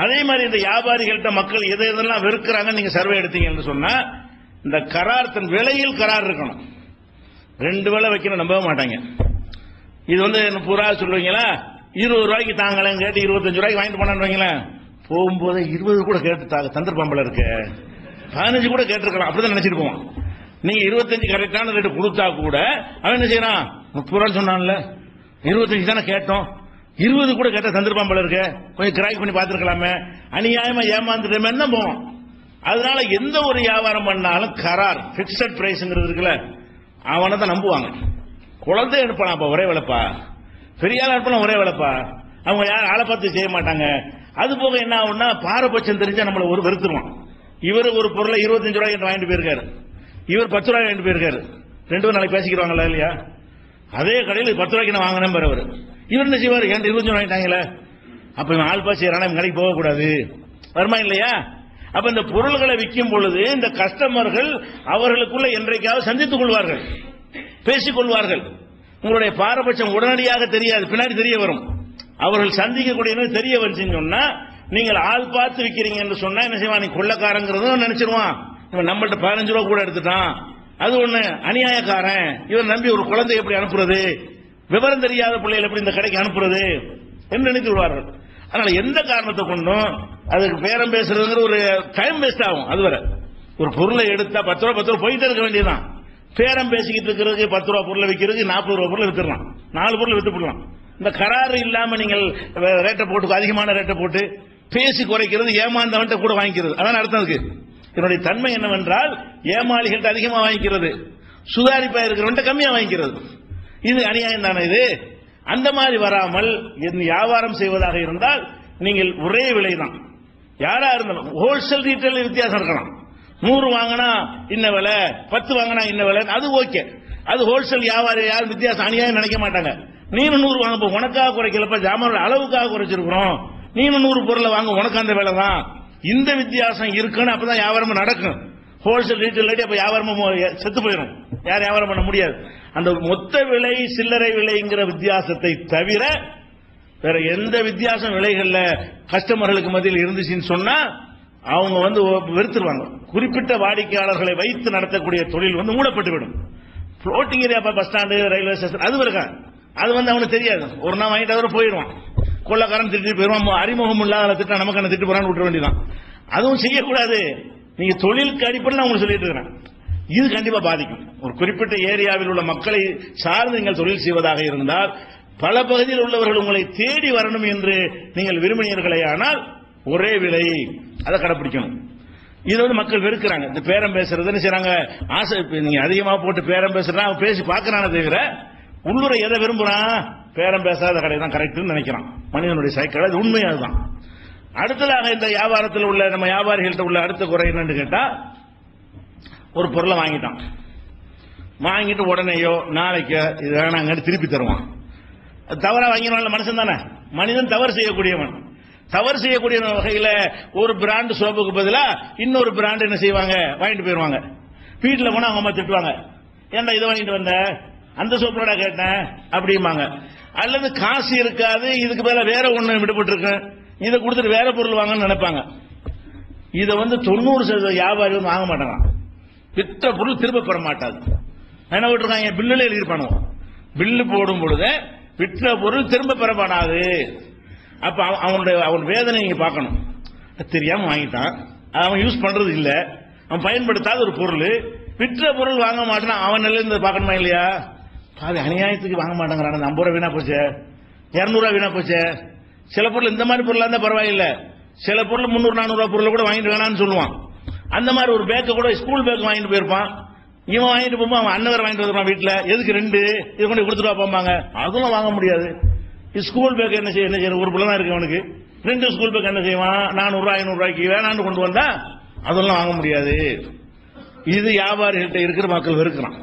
அதே மாதிரி இந்த வியாபாரிகள்கிட்ட மக்கள் எதை எதெல்லாம் வெறுக்கிறாங்க நீங்க சர்வே எடுத்தீங்கன்னு சொன்னா, இந்த கரார் தன் விலையில் கரார் இருக்கணும். 2 வேளை வைக்கணும் நம்ப மாட்டாங்க. இது வந்து 30 ரூபாய் சொல்லுவீங்களா, 20 ரூபாய்க்கு தாங்களேன்னு கேட்டு 25 ரூபாய்க்கு வாங்கிட்டு போனான்னு போகும்போது 20 கூட கேட்டு தந்திரப்பாம்பல இருக்கு, 15 கூட கேட்டிருக்கலாம், அப்படிதான் நினைச்சிட்டு போவான். நீங்க 25 கரெக்டான ரேட்டு கொடுத்தா கூட அவன் என்ன செய்யறான், 30 ரூபான்னு சொன்னான்ல 25 தானே கேட்டோம், 20 கூட கேட்ட தந்திரப்பாம்பல இருக்கு, கொஞ்சம் கிராக் பண்ணி பார்த்துருக்கலாமே, அநியாயமா ஏமாந்துட்டமே தான் போவோம். அதனால எந்த ஒரு வியாபாரம் பண்ணாலும் கரார் பிக்சட் பிரைஸ்ங்கிறது இருக்குல்ல, அவனை தான் நம்புவாங்க. குழந்தை எடுப்பான் அப்ப ஒரே விளப்பா, பெரிய ஆள் எடுப்பான் ஒரே விளப்பா, அவங்க யாரும் ஆளை பார்த்து செய்ய மாட்டாங்க. அது போக என்ன ஆகும்னா, பாரபட்சம் தெரிஞ்சா நம்மள ஒரு வெறுத்துருவான். இவர் ஒரு பொருளை 25 ரூபாய்க்கு வாங்கிட்டு போயிருக்காரு, இவர் 10 ரூபாய் வாங்கிட்டு போயிருக்காரு, 2 பேரும் நாளைக்கு பேசிக்கிறாங்களா இல்லையா? அதே கடையில் 10 ரூபாய்க்கு நான் வாங்கினேன் அவர், இவர் என்ன செய்வார், என்கிட்ட 25 வாங்கிட்டாங்களே, அப்ப இவன் ஆள் பாசி செய்யறானா கடைக்கு போகக்கூடாது, வருமா இல்லையா? அப்ப இந்த பொருள்களை விற்கும் பொழுது இந்த கஸ்டமர்கள் அவர்களுக்குள்ள என்றைக்காவது சந்தித்துக் கொள்வார்கள், பேசிக் கொள்வார்கள். உங்களுடைய பாரபட்சம் உடனடியாக தெரியாது, பின்னாடி தெரிய வரும். அவர்கள் சந்திக்கக்கூடிய தெரிய வந்துச்சுன்னு சொன்னா, நீங்கள் ஆள் பார்த்து விற்கிறீங்க என்று சொன்னா என்ன செய்வான், நீ கொள்ளக்காரங்கிறதும் நினைச்சிருவான். இவன் நம்மள்ட்ட 15 ரூபா கூட எடுத்துட்டான், அது ஒண்ணு அநியாயக்காரன், இவன் நம்பி ஒரு குழந்தை எப்படி அனுப்புறது, விவரம் தெரியாத பிள்ளைகள் எப்படி இந்த கடைக்கு அனுப்புறது என்று நினைத்து விடுவார்கள். அதனால எந்த காரணத்தை கொண்டும் அதுக்கு பேரம் பேசுறதுங்கிற ஒரு டைம் வேஸ்ட் ஆகும். அது வர ஒரு பொருளை எடுத்தா 10 ரூபா போயிட்டு இருக்க வேண்டியதுதான். பேரம் பேசிக்கிட்டு இருக்கிறதுக்கு 10 ரூபா பொருளை விற்கிறதுக்கு 40 ரூபா பொருளை வித்துடலாம், 4 பொருளை வித்து போடலாம். இந்த கராறு இல்லாம நீங்கள் ரேட்டை போட்டு அதிகமான ரேட்டை போட்டு பேசி குறைக்கிறது, ஏமாந்தவன்ட்ட கூட வாங்கிக்கிறது. அதான் அர்த்தம். இருக்கு என்னுடைய தன்மை என்னவென்றால், ஏமாளிகள்ட்ட அதிகமா வாங்கிக்கிறது, சுதாரிப்பா இருக்கிறவன்ட்ட கம்மியா வாங்கிக்கிறது. இது அநியாயம் தானே இது? அந்த மாதிரி வராமல் வியாபாரம் செய்வதாக இருந்தால் நீங்கள் ஒரே விலை தான். யாரா இருந்தாலும் ஹோல்சேல் ரீட்டைல் வித்தியாசம் இருக்கலாம். 100 வாங்கினா இன்ன விலை, 10 வாங்கினா இன்ன விலை, அது ஓகே. அது ஹோல்சேல் வியாபாரி யாரும் வித்தியாசம் அநியாயம் நினைக்க மாட்டாங்க. நீனும் 100 வாங்க, உனக்காக குறைக்கலப்ப, ஜாமான் அளவுக்காக குறைச்சிருக்கிறோம், நீனும் 100 பொருளை வாங்க, உனக்கு அந்த விலை தான். இந்த வித்தியாசம் இருக்குன்னு அப்பதான் வியாபாரம் நடக்கும். ஹோல்சேல் ரீட்டைல் அப்ப வியாபாரம் செத்து போயிடும், யாரும் வியாபாரம் பண்ண முடியாது. அந்த மொத்த விலை சில்லறை விலைங்கிற வித்தியாசத்தை தவிர வேற எந்த வித்தியாசம் விலைகள்ல கஸ்டமர்களுக்கு மத்தியில் இருந்துச்சுன்னு சொன்னா அவங்க வந்து வெறுத்துருவாங்க. குறிப்பிட்ட வாடிக்கையாளர்களை வைத்து நடத்தக்கூடிய தொழில் வந்து மூடப்பட்டுவிடும். Floating area, bus stand, railway station, அது இருக்கா, அது வந்து அவனுக்கு தெரியாது. ஒரு நாள் வாங்கிட்டு அவரை போயிடுவான், கொள்ளக்காரன் திட்டு போயிடுவான், அறிமுகம் இல்லாத திட்டம் நமக்கு அந்த திட்டு போறான்னு விட்டுற வேண்டியதான். அதுவும் செய்யக்கூடாது. நீங்க தொழிலுக்கு அடிப்படையில் உங்களுக்கு சொல்லிட்டு இருக்கிறேன், இது கண்டிப்பா பாதிக்கும். ஒரு குறிப்பிட்ட ஏரியாவில் உள்ள மக்களை சார்ந்து நீங்கள் தொழில் செய்வதாக இருந்தால், பல பகுதியில் உள்ளவர்கள் உங்களை தேடி வரணும் என்று நீங்கள் விரும்பினீர்களே ஆனால் ஒரே விலை, அதை கடைபிடிக்கணும். இது வந்து மக்கள் வெறுக்கிறாங்க. இந்த பேரம் பேசுறதுன்னு செய்றாங்க. ஆசை நீங்க அதிகமா போட்டு பேரம் பேசுறா, பேசி பார்க்கறானே தவிர உள்ளுரை எதை விரும்புறான், பேரம் பேசாத கடை தான் கரெக்ட்னு நினைக்கிறான். மனிதனுடைய சைக்கிள் அது உண்மை. அதுதான். அடுத்ததாக இந்த வியாபாரத்தில் உள்ள நம்ம வியாபாரிகள்ட்ட உள்ள அடுத்த குறை என்னன்னு கேட்டா, ஒரு பொருளை வாங்கிட்டான். வாங்கிட்டு உடனேயோ நாளைக்கோ இது வேணாங்கன்னு திருப்பி தருவான். தவறா வாங்கினால மனுஷன் தானே, மனிதன் தவறு செய்யக்கூடியவன். தவறு செய்யக்கூடிய வகையில் ஒரு பிராண்ட் சோப்புக்கு பதிலா இன்னொரு பிராண்ட் என்ன செய்வாங்க, வாங்கிட்டு போயிருவாங்க. வீட்டில் போனா அவங்க அம்மா திட்டுவாங்க, ஏன்டா இதை வாங்கிட்டு வந்த, அந்த சோப்போட கேட்டேன் அப்படிம்பாங்க. அல்லது காசு இருக்காது, இதுக்கு மேல வேற ஒண்ணு விடுபட்டு இருக்கு, இதை கொடுத்துட்டு வேற பொருள் வாங்கன்னு நினைப்பாங்க. இதை 90% வியாபாரி வாங்க மாட்டாங்க. விற்ற பொருள் திரும்ப பெற மாட்டாது. என்ன விட்டுருக்காங்க, பில்லுல எழுதியிருப்பானு. பில்லு போடும் பொழுது விற்ற பொருள் திரும்ப பெறப்படாது. அப்ப அவன் வேதனை நீங்க பார்க்கணும். தெரியாம வாங்கிட்டான், அவன் யூஸ் பண்றது இல்ல, அவன் பயன்படுத்தாத ஒரு பொருள், விற்ற பொருள் வாங்க மாட்டான். அவன் நிலையில பார்க்கணுமா இல்லையா? அது அநியாயத்துக்கு வாங்க மாட்டேங்கிறான். 50 ரூபா வீணா போச்சு, 200 ரூபா வீணா போச்சு. சில பொருள் இந்த மாதிரி பொருளா இருந்தா பரவாயில்ல, சில பொருள் 300-400 ரூபா பொருள் கூட வாங்கிட்டு வேணாம்னு சொல்லுவான். அந்த மாதிரி ஒரு பேக்கை கூட ஸ்கூல் பேக் வாங்கிட்டு போயிருப்பான். இவன் வாங்கிட்டு போகும்போது அவன் அண்ணன் வாங்கிட்டு வந்துருப்பான் வீட்டுல, எதுக்கு 2 இது கொண்டு கொடுத்துட்டு போம்பாங்க. அதெல்லாம் வாங்க முடியாது. ஸ்கூல் பேக் என்ன செய்ய ஒரு பிள்ளை தான் இருக்கு அவனுக்கு, 2 ஸ்கூல் பேக் என்ன செய்வான், 400 ரூபாய் 500 ரூபாய்க்கு வேணான்னு கொண்டு வந்தா அதெல்லாம் வாங்க முடியாது. இது வியாபாரிகிட்ட இருக்கிற மக்கள் வெறுக்கிறான்.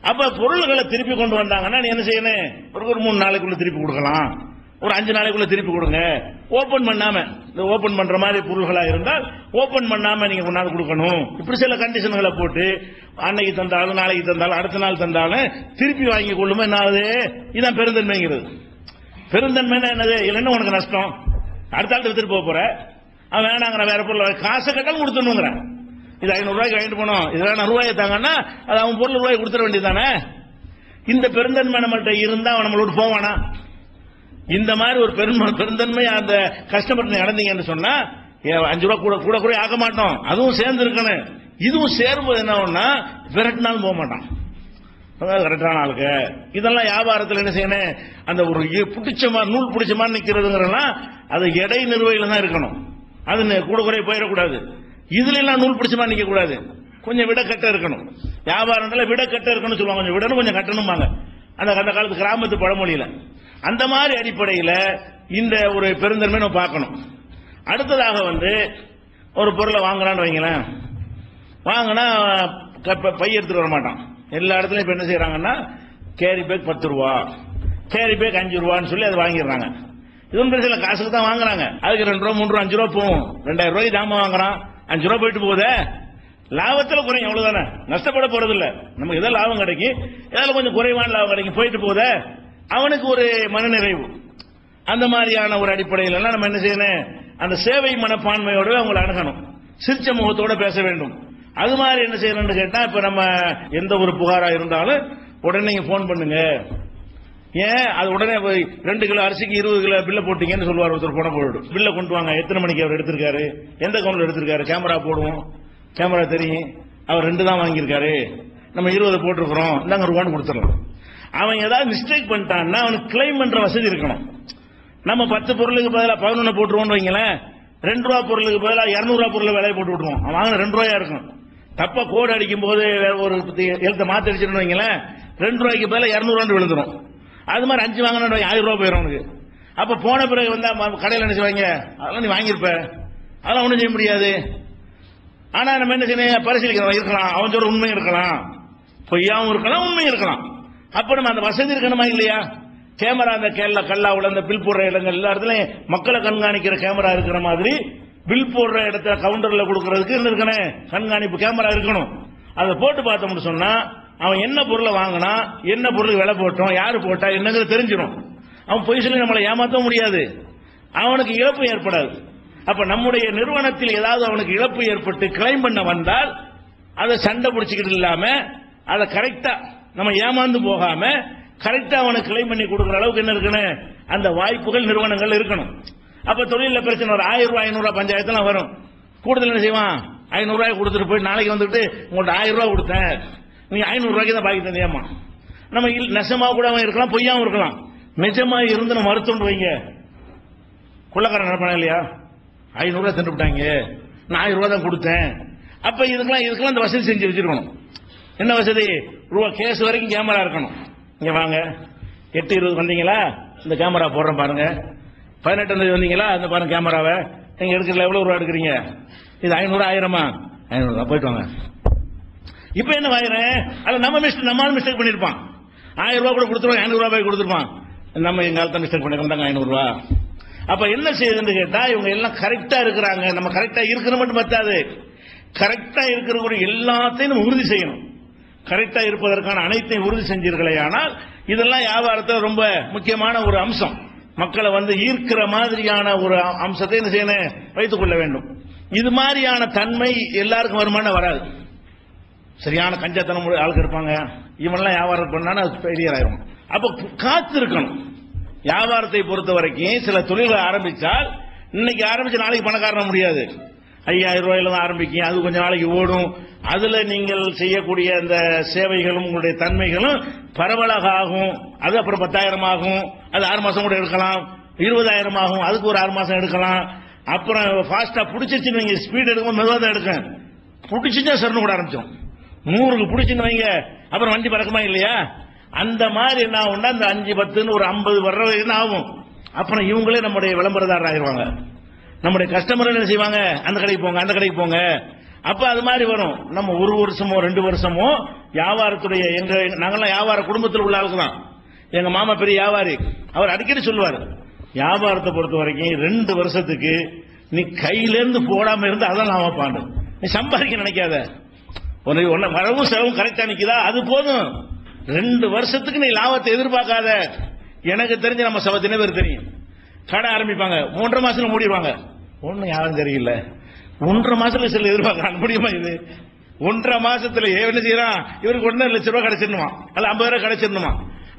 அப்ப பொருள்களை திருப்பி கொண்டு வந்தாங்கன்னா நீ என்ன செய்யணும், ஒரு 3 நாளைக்குள்ள திருப்பி கொடுக்கலாம், ஒரு 5 நாளைக்குள்ள திருப்பி கொடுங்க. ஓபன் பண்ணாம, இந்த ஓபன் பண்ற மாதிரி பொருள்களா இருந்தால் ஓபன் பண்ணாம நீங்க கொண்டாந்து கொடுக்கணும். இப்படி சில கண்டிஷன்களை போட்டு அன்னைக்கு தந்தாலும் நாளைக்கு தந்தாலும் அடுத்த நாள் தந்தாலும் திருப்பி வாங்கி கொள்ளுமே. என்ன ஆகுது, இதான் பெருந்தன்மைங்கிறது. பெருந்தன்மைன்னா என்னது, இல்லைன்னா உனக்கு நஷ்டம், அடுத்த ஆள் எடுத்துட்டு போற, அவன் வேணாங்கிற வேற பொருள் காசை கட்டாலும் கொடுத்துணுங்கிற. இது 500 ரூபாய்க்கு வாங்கிட்டு போனோம், இது 200 ரூபாய் தாங்கன்னா அது அவன் பொருள் ரூபாய் கொடுத்துட வேண்டியதானே. இந்த பெருந்தன்மை நம்மள்கிட்ட இருந்தா அவன் நம்மளோட போவானா? இந்த மாதிரி ஒரு பெருந்தன்மை அந்த கஸ்டமர் நடந்தீங்கன்னு சொன்னா 5 ரூபாய் கூட கூட கூட ஆக மாட்டோம். அதுவும் சேர்ந்து இருக்கணும். இதுவும் சேரும்போது என்ன ஆகும்னா விரட்டினாலும் போக மாட்டான். கரெக்டான ஆளுக்கு இதெல்லாம் வியாபாரத்தில் என்ன செய்யணும், அந்த ஒரு பிடிச்ச மாதிரி நூல் பிடிச்ச மாதிரி நிக்கிறதுங்கிறலாம் அது எடை நிர்வகில தான் இருக்கணும். அது கூட குறைய போயிடக்கூடாது. இதுல எல்லாம் நூல் பிடிச்ச மாதிரி நிக்க கூடாது, கொஞ்சம் விட கட்ட இருக்கணும். வியாபாரத்துல விட கட்ட இருக்கணும் சொல்லுவாங்க, கொஞ்சம் விடணும் கொஞ்சம் கட்டணும்பாங்க அந்த காலத்து கிராமத்து பழமொழியில. அந்த மாதிரி அடிப்படையில் இந்த ஒரு பெருந்தன்மை நம்ம பார்க்கணும். அடுத்ததாக ஒரு பொருளை வாங்கலான்னு வைங்களேன், வாங்கினா பை எடுத்துட்டு வர மாட்டான். எல்லா இடத்துலயும் இப்ப என்ன செய்யறாங்கன்னா கேரி பேக் 10 ரூபா, கேரி பேக் 5 ரூபான்னு சொல்லி அதை வாங்கிடுறாங்க. இது ஒன்றும் சில காசுக்கு தான் வாங்குறாங்க. அதுக்கு 2 ரூபா 3 ரூபா 5 ரூபா போகும். 2000 ரூபாய்க்கு ஜாமான் வாங்குறான், 5 ரூபா போயிட்டு போகுதே, லாபத்தில் குறையும், அவ்வளவுதானே, நஷ்டப்பட போறது இல்ல. நமக்கு ஏதாவது லாபம் கிடைக்கும், ஏதாவது கொஞ்சம் குறைவான லாபம் கிடைக்கும், போயிட்டு போகுதே, அவனுக்கு ஒரு மனநிறைவு. அந்த மாதிரியான ஒரு அடிப்படையில் எல்லாம் நம்ம என்ன செய்யணும், அந்த சேவை மனப்பான்மையோட அவங்களை அணுகணும், சிரிச்ச முகத்தோட பேச வேண்டும். அது மாதிரி என்ன செய்யணும்னு கேட்டா, இப்ப நம்ம எந்த ஒரு புகாரா இருந்தாலும் உடனே நீங்க போன் பண்ணுங்க. ஏன் அது உடனே 2 கிலோ அரிசிக்கு 20 கிலோ பில்ல போட்டீங்கன்னு சொல்லுவார் ஒருத்தர். போன போயிடும், பில்ல கொண்டு வாங்க, எத்தனை மணிக்கு அவர் எடுத்திருக்காரு, எந்த கவுண்ட்ல எடுத்திருக்காரு, கேமரா போடுவோம், கேமரா தெரியும், அவர் 2 தான் வாங்கியிருக்காரு, நம்ம 20 போட்டிருக்கிறோம், இந்தாங்க ரூபான்னு கொடுத்துடலாம். அவன் ஏதாவது மிஸ்டேக் பண்ணிட்டான்னா அவனுக்கு கிளைம் பண்ற வசதி இருக்கணும். நம்ம 10 பொருளுக்கு பதிலாக 11 போட்டுருவோம் வைங்களேன், 2 ரூபா பொருளுக்கு பதிலாக 200 ரூபா பொருள் விலையை போட்டு விட்டுருவோம். அவன் வாங்கின 2 ரூபாயா இருக்கும். தப்பா கோடு அடிக்கும் போது ஒரு எழுத்த மாத்தி அடிச்சிட்டு வைங்களேன், 2 ரூபாய்க்கு பதிலாக 200 ரூபாய் விழுந்துடும். அது மாதிரி 5 வாங்கினா 1000 ரூபாய் போயிடும் அவனுக்கு. அப்ப போன பிறகு கடையில் என்ன செய்வாங்க, அதெல்லாம் நீ வாங்கியிருப்ப, அதெல்லாம் ஒன்றும் செய்ய முடியாது. ஆனா நம்ம என்ன செய்யணும், பரிசீலிக்கிறோம், இருக்கலாம், அவன் சொல்ற உண்மையும் இருக்கலாம், பொய்யாவும் இருக்கலாம், உண்மையும் இருக்கலாம். அப்ப நம்ம அந்த வசதி இருக்கணுமா இல்லையா? கேமரா அந்த கல்லாவுல அந்த பில் போடுற இடங்கள் எல்லா இடத்துலயும் மக்களை கண்காணிக்கிற கேமரா இருக்கிற மாதிரி பில் போடுற இடத்துல கவுண்டர்ல கொடுக்கறதுக்கு என்ன இருக்கணும், கண்காணிப்பு கேமரா இருக்கணும். அதை போட்டு பார்த்தோம்னு சொன்னா அவன் என்ன பொருளை வாங்கினா, என்ன பொருளுக்கு விலை போட்டோம், யாரு போட்டா என்னங்கிறது தெரிஞ்சிடும். அவன் பொய் சொல்லி நம்மளை ஏமாற்ற முடியாது, அவனுக்கு இழப்பு ஏற்படாது. அப்ப நம்முடைய நிறுவனத்தில் ஏதாவது அவனுக்கு இழப்பு ஏற்பட்டு கிளைம் பண்ண வந்தால் அதை சண்டை பிடிச்சிக்கிட்டு இல்லாம அதை கரெக்டா நம்ம ஏமாந்து போகாம கரெக்டா அவனுக்கு கிளைம் பண்ணி கொடுக்குற அளவுக்கு என்ன இருக்கணும், அந்த வாய்ப்புகள் நிறுவனங்கள் இருக்கணும். அப்ப தொழில பிரச்சனை ஒரு 1000 ரூபாய் 500 ரூபாய் பஞ்சாயத்துலாம் வரும். கூடுதல் என்ன செய்வான், 500 ரூபாய் கொடுத்துட்டு போய் நாளைக்கு வந்துட்டு உங்கள்ட்ட 1000 ரூபாய் கொடுத்தேன், நீங்க 500 ரூபாய்க்கு தான் பாக்கி தந்தியாமா. நம்ம நெசமா கூட இருக்கலாம், பொய்யாவும் இருக்கலாம். நிஜமா இருந்து நம்ம மறுத்தோண்டு வைங்க, கொள்ளக்காரன் நடப்பான இல்லையா, 500 ரூபாய் தண்டு விட்டாங்க, நான் 1000 ரூபாய் தான் கொடுத்தேன். அப்ப இதுக்கெல்லாம் இந்த வசதி செஞ்சு வச்சிருக்கணும். என்ன வசதி, ரூபா கேஸ் வரைக்கும் கேமரா இருக்கணும். இங்க வாங்க, 8:20 வந்தீங்களா, இந்த கேமரா போடுறேன் பாருங்க, 18 வந்தீங்களா, அந்த பாருங்க கேமராவை, நீங்க எடுக்கிறதுல எவ்வளவு ரூபா எடுக்கிறீங்க, இது 500 1000 500 போயிட்டு வாங்க, இப்ப என்ன வாங்குறேன், அது நம்ம மிஸ்டேக் பண்ணிருப்பான். 1000 ரூபாய் கூட கொடுத்துருவான், 500 ரூபாய் கொடுத்துருப்பான். நம்ம எங்க காலத்தை மிஸ்டேக் பண்ணிருக்கோம், 500 ரூபாய். அப்ப என்ன செய்யுதுன்னு கேட்டா, இவங்க எல்லாம் கரெக்டா இருக்கிறாங்க. நம்ம கரெக்டா இருக்கிற மட்டும் பத்தாது, கரெக்டா இருக்கிற எல்லாத்தையும் நம்ம உறுதி செய்யணும். கரெக்டா இருப்பதற்கான அனைத்தையும் உறுதி செஞ்சீர்களே ஆனால் இதெல்லாம் வியாபாரத்தில் ரொம்ப முக்கியமான ஒரு அம்சம். மக்களை ஈர்க்கிற மாதிரியான ஒரு அம்சத்தை என்ன செய்யணும், வைத்துக் கொள்ள வேண்டும். இது மாதிரியான தன்மை எல்லாருக்கும் வருமானம் வராது. சரியான கஞ்சத்தனம் ஆளுக்கு இருப்பாங்க, இவன்லாம் வியாபாரம் பண்ணா அது ஃபெயிலியர் ஆயிரும். அப்ப காத்து இருக்கணும். வியாபாரத்தை பொறுத்த வரைக்கும் சில தொழில்களை ஆரம்பிச்சால் இன்னைக்கு ஆரம்பிச்சு நாளைக்கு பணக்காரன முடியாது. 5000 ரூபாயில தான் ஆரம்பிக்கும், அது கொஞ்ச நாளைக்கு ஓடும். அதுல நீங்கள் செய்யக்கூடிய அந்த சேவைகளும் உங்களுடைய தன்மைகளும் பரவலாக ஆகும். அது அப்புறம் 10,000 ஆகும், அது 6 மாசம் கூட எடுக்கலாம். 20,000 ஆகும், அதுக்கு ஒரு 6 மாசம் எடுக்கலாம். அப்புறம் ஃபாஸ்டா பிடிச்சிருச்சு, நீங்க ஸ்பீட் எடுக்கும் மெதுவாக தான் எடுக்க, பிடிச்சிச்சா சரணு கூட ஆரம்பிச்சோம். 100க்கு பிடிச்சுன்னு வைங்க, அப்புறம் வண்டி பறக்குமா இல்லையா? அந்த மாதிரி என்ன ஆகும்னா, அந்த 5, 10 ஒரு 50 வர்ற என்ன ஆகும். அப்புறம் இவங்களே நம்முடைய விளம்பரதாரர் ஆயிடுவாங்க. நம்முடைய கஸ்டமர் என்ன செய்வாங்க, அந்த கடைக்கு போங்க, அந்த கடைக்கு போங்க. அப்ப அது மாதிரி வரும். நம்ம 1 வருஷமோ 2 வருஷமோ வியாபாரத்துடைய நாங்கெல்லாம் வியாபார குடும்பத்தில் உள்ள ஆளுக்கு தான். எங்க மாமா பெரிய வியாபாரி, அவர் அடிக்கடி சொல்லுவார், வியாபாரத்தை பொறுத்த வரைக்கும் 2 வருஷத்துக்கு நீ கையிலேருந்து போடாம இருந்து அதான் லாபம் பாண்டு. நீ சம்பாதிக்க நினைக்காத, வரவும் செலவும் கரெக்டா நிக்குதா, அது போதும். 2 வருஷத்துக்கு நீ லாபத்தை எதிர்பார்க்காத. எனக்கு தெரிஞ்ச நம்ம சபத்தினே பேர் தெரியும், கடை ஆரம்பிப்பாங்க, 1.5 மாசத்துல மூடிடுவாங்க. ஒண்ணு யாரும் தெரியல, 1.5 மாசத்துல சில எதிர்பார்க்கறாங்க, முடியுமா இது? 1.5 மாசத்துல என்ன செய்யறான், இவருக்கு 1.5 லட்சம் ரூபாய் கிடைச்சிடணுமா, அல்ல 50 ரூபாய் கிடைச்சிடணுமா?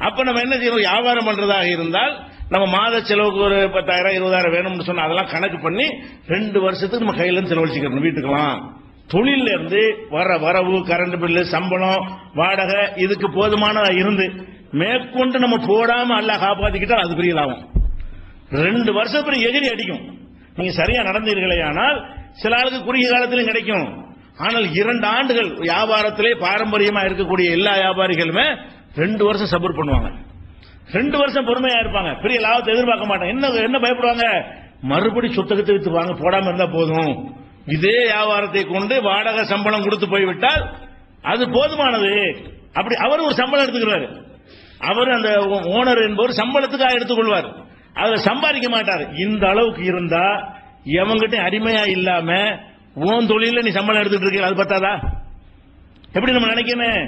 அப்ப நம்ம என்ன செய்யணும், வியாபாரம் பண்றதாக இருந்தால் நம்ம மாத செலவுக்கு ஒரு 10,000 20,000 வேணும்னு சொன்னா அதெல்லாம் கணக்கு பண்ணி 2 வருஷத்துக்கு நம்ம கையில இருந்து செலவழிச்சுக்கணும். வீட்டுக்கலாம் தொழில இருந்து வர வரவு, கரண்ட் பில்லு, சம்பளம், வாடகை இதுக்கு போதுமான இருந்து மேற்கொண்டு நம்ம போடாம அல்ல காப்பாத்திக்கிட்டா அது பெரிய லாபம். 2 வருஷத்துக்கு எகிரி அடிக்கும். நீங்க சரியா நடந்தீர்களே ஆனால் சில ஆளுக்கு குறுகிய காலத்திலும் கிடைக்கும். ஆனால் 2 ஆண்டுகள் வியாபாரத்திலே பாரம்பரியமா இருக்கக்கூடிய எல்லா வியாபாரிகளுமே 2 வருஷம் சபர் பண்ணுவாங்க. 2 வருஷம் பொறுமையா இருப்பாங்க, பெரிய லாபத்தை எதிர்பார்க்க மாட்டாங்க. என்ன பயப்படுவாங்க, மறுபடி சொத்தகத்தை வித்து வாங்க, போடாம இருந்தா போதும். இதே வியாபாரத்தை கொண்டு வாடகை சம்பளம் கொடுத்து போய்விட்டால் அது போதுமானது. அப்படி அவர் ஒரு சம்பளம் எடுத்துக்கிறாரு, அவர் அந்த ஓனர் என்பவர் சம்பளத்துக்காக எடுத்துக்கொள்வார், அதை சம்பாதிக்க மாட்டார். இந்த அளவுக்கு இருந்தா எவங்கிட்ட அடிமையா இல்லாம உன் தொழில நீ சம்பளம் எடுத்துட்டு இருக்க, அது பத்தாதா? எப்படி நம்ம நினைக்கணும்,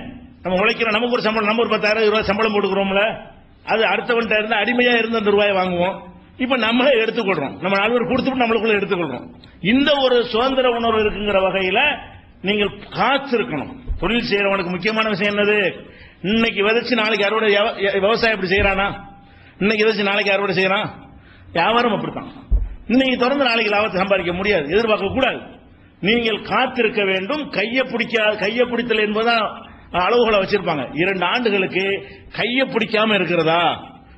நம்ம உழைக்கிறோம், நமக்கு ஒரு சம்பளம், நம்ம ஒரு 10,000 ரூபாய் சம்பளம் போட்டுக்கிறோம்ல, அது அடுத்தவன்கிட்ட இருந்தா அடிமையா இருந்து அந்த ரூபாய் வாங்குவோம். இப்ப நம்மளே எடுத்துக்கொள்றோம், நம்ம 4 பேர் கொடுத்துட்டு நம்மளுக்குள்ள எடுத்துக்கொள்றோம். இந்த ஒரு சுதந்திர உணர்வு இருக்குங்கிற வகையில நீங்கள் காத்திருக்கணும். தொழில் செய்யறவனுக்கு முக்கியமான விஷயம் என்னது, இன்னைக்கு விதைச்சு நாளைக்கு அறுவடை. விவசாயம் எப்படி செய்யறானா, இன்னைக்கு விதைச்சு நாளைக்கு அறுவடை செய்யறான். வியாபாரம் அப்படித்தான், இன்னைக்கு தொடர்ந்து நாளைக்கு லாபத்தை சம்பாதிக்க முடியாது, எதிர்பார்க்க கூடாது. நீங்கள் காத்திருக்க வேண்டும். கையை பிடித்தல் என்பதுதான் அளவுகளை வச்சிருப்பாங்க. 2 ஆண்டுகளுக்கு கையை பிடிக்காம இருக்கிறதா,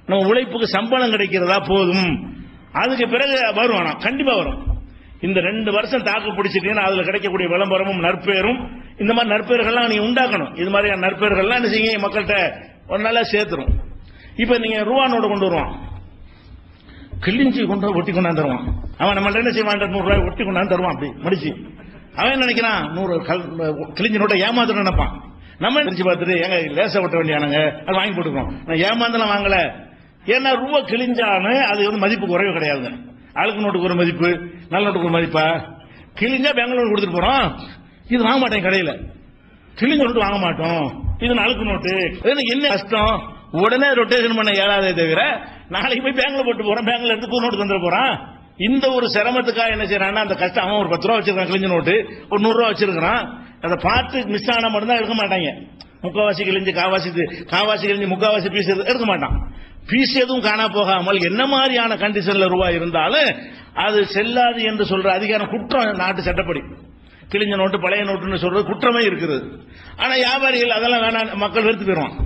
நம்ம உழைப்புக்கு சம்பளம் கிடைக்கிறதா போதும். அதுக்கு பிறகு வரும், ஆனா கண்டிப்பா வரும். இந்த 2 வருஷம் தாக்கு பிடிச்சிட்டீங்கன்னா அதுல கிடைக்கக்கூடிய விளம்பரமும் நற்பேரும், இந்த மாதிரி நற்பேர்கள்லாம் நீங்க உண்டாக்கணும். இது மாதிரியான நற்பேர்கள்லாம் என்ன செய்யுங்க, மக்கள்கிட்ட ஒரு நாளா சேர்த்துரும். இப்ப நீங்க ரூபா நோட்டு கொண்டு வருவான், கிழிஞ்சி கொண்டு ஒட்டி கொண்டாந்து தருவான். அவன் நம்ம என்ன செய்வான், 100 ரூபாய் ஒட்டி கொண்டாந்து தருவான், அப்படி மடிச்சு. அவன் நினைக்கிறான் 100 கிழிஞ்ச நோட்டை ஏமாத்தணும் நினைப்பான். நம்ம நினைச்சு பார்த்துட்டு ஏங்க லேசா ஒட்ட வேண்டியானுங்க, அது வாங்கி போட்டுக்கிறோம். நான் ஏமாந்தெல்லாம் வாங்கல, ஏன்னா ரூபா கிழிஞ்சானு அது மதிப்பு குறைவு கிடையாதுங்க. அழுக்கு நோட்டுக்கு ஒரு மதிப்பு, நல்ல நோட்டுக்கு ஒரு மதிப்பா. கிழிஞ்சா பெங்களூர் கொடுத்துட்டு போறோம், இது வாங்க மாட்டேன் கடையில, கிழிஞ்ச நோட்டு வாங்க மாட்டோம், இது அழுக்கு நோட்டு. என்ன கஷ்டம், உடனே ரொட்டேஷன் பண்ண இயலாதே தவிர நாளைக்கு போய் பேங்க்ல போட்டு போறோம், பேங்க்ல எடுத்து புது நோட்டு தந்துட போறான். இந்த ஒரு சிரமத்துக்காக என்ன செய்யறான்னா, அந்த கஷ்டம், அவன் ஒரு 10 ரூபா வச்சிருக்கான் கிழிஞ்ச நோட்டு, ஒரு 100 ரூபா வச்சிருக்கான், அதை பார்த்து மிஸ் ஆன மட்டும் தான் எடுக்க மாட்டாங்க. முக்காவாசி கிழிஞ்சு காவாசி கிழிஞ்சு முக்காவாசி பீஸ் எடுக்க மாட்டான். பீஸ் எதுவும் காணா போகாமல் என்ன மாதிரியான கண்டிஷன்ல ரூபாய் இருந்தாலும் அது செல்லாது என்று சொல்ற அதிகாரம் குற்றம் நாட்டு சட்டப்படி. கிழிஞ்ச நோட்டு பழைய நோட்டுன்னு சொல்றது குற்றமே இருக்குது. ஆனா வியாபாரிகள் அதெல்லாம் வேணாம், மக்கள் வெறுத்து போயிடுவான்.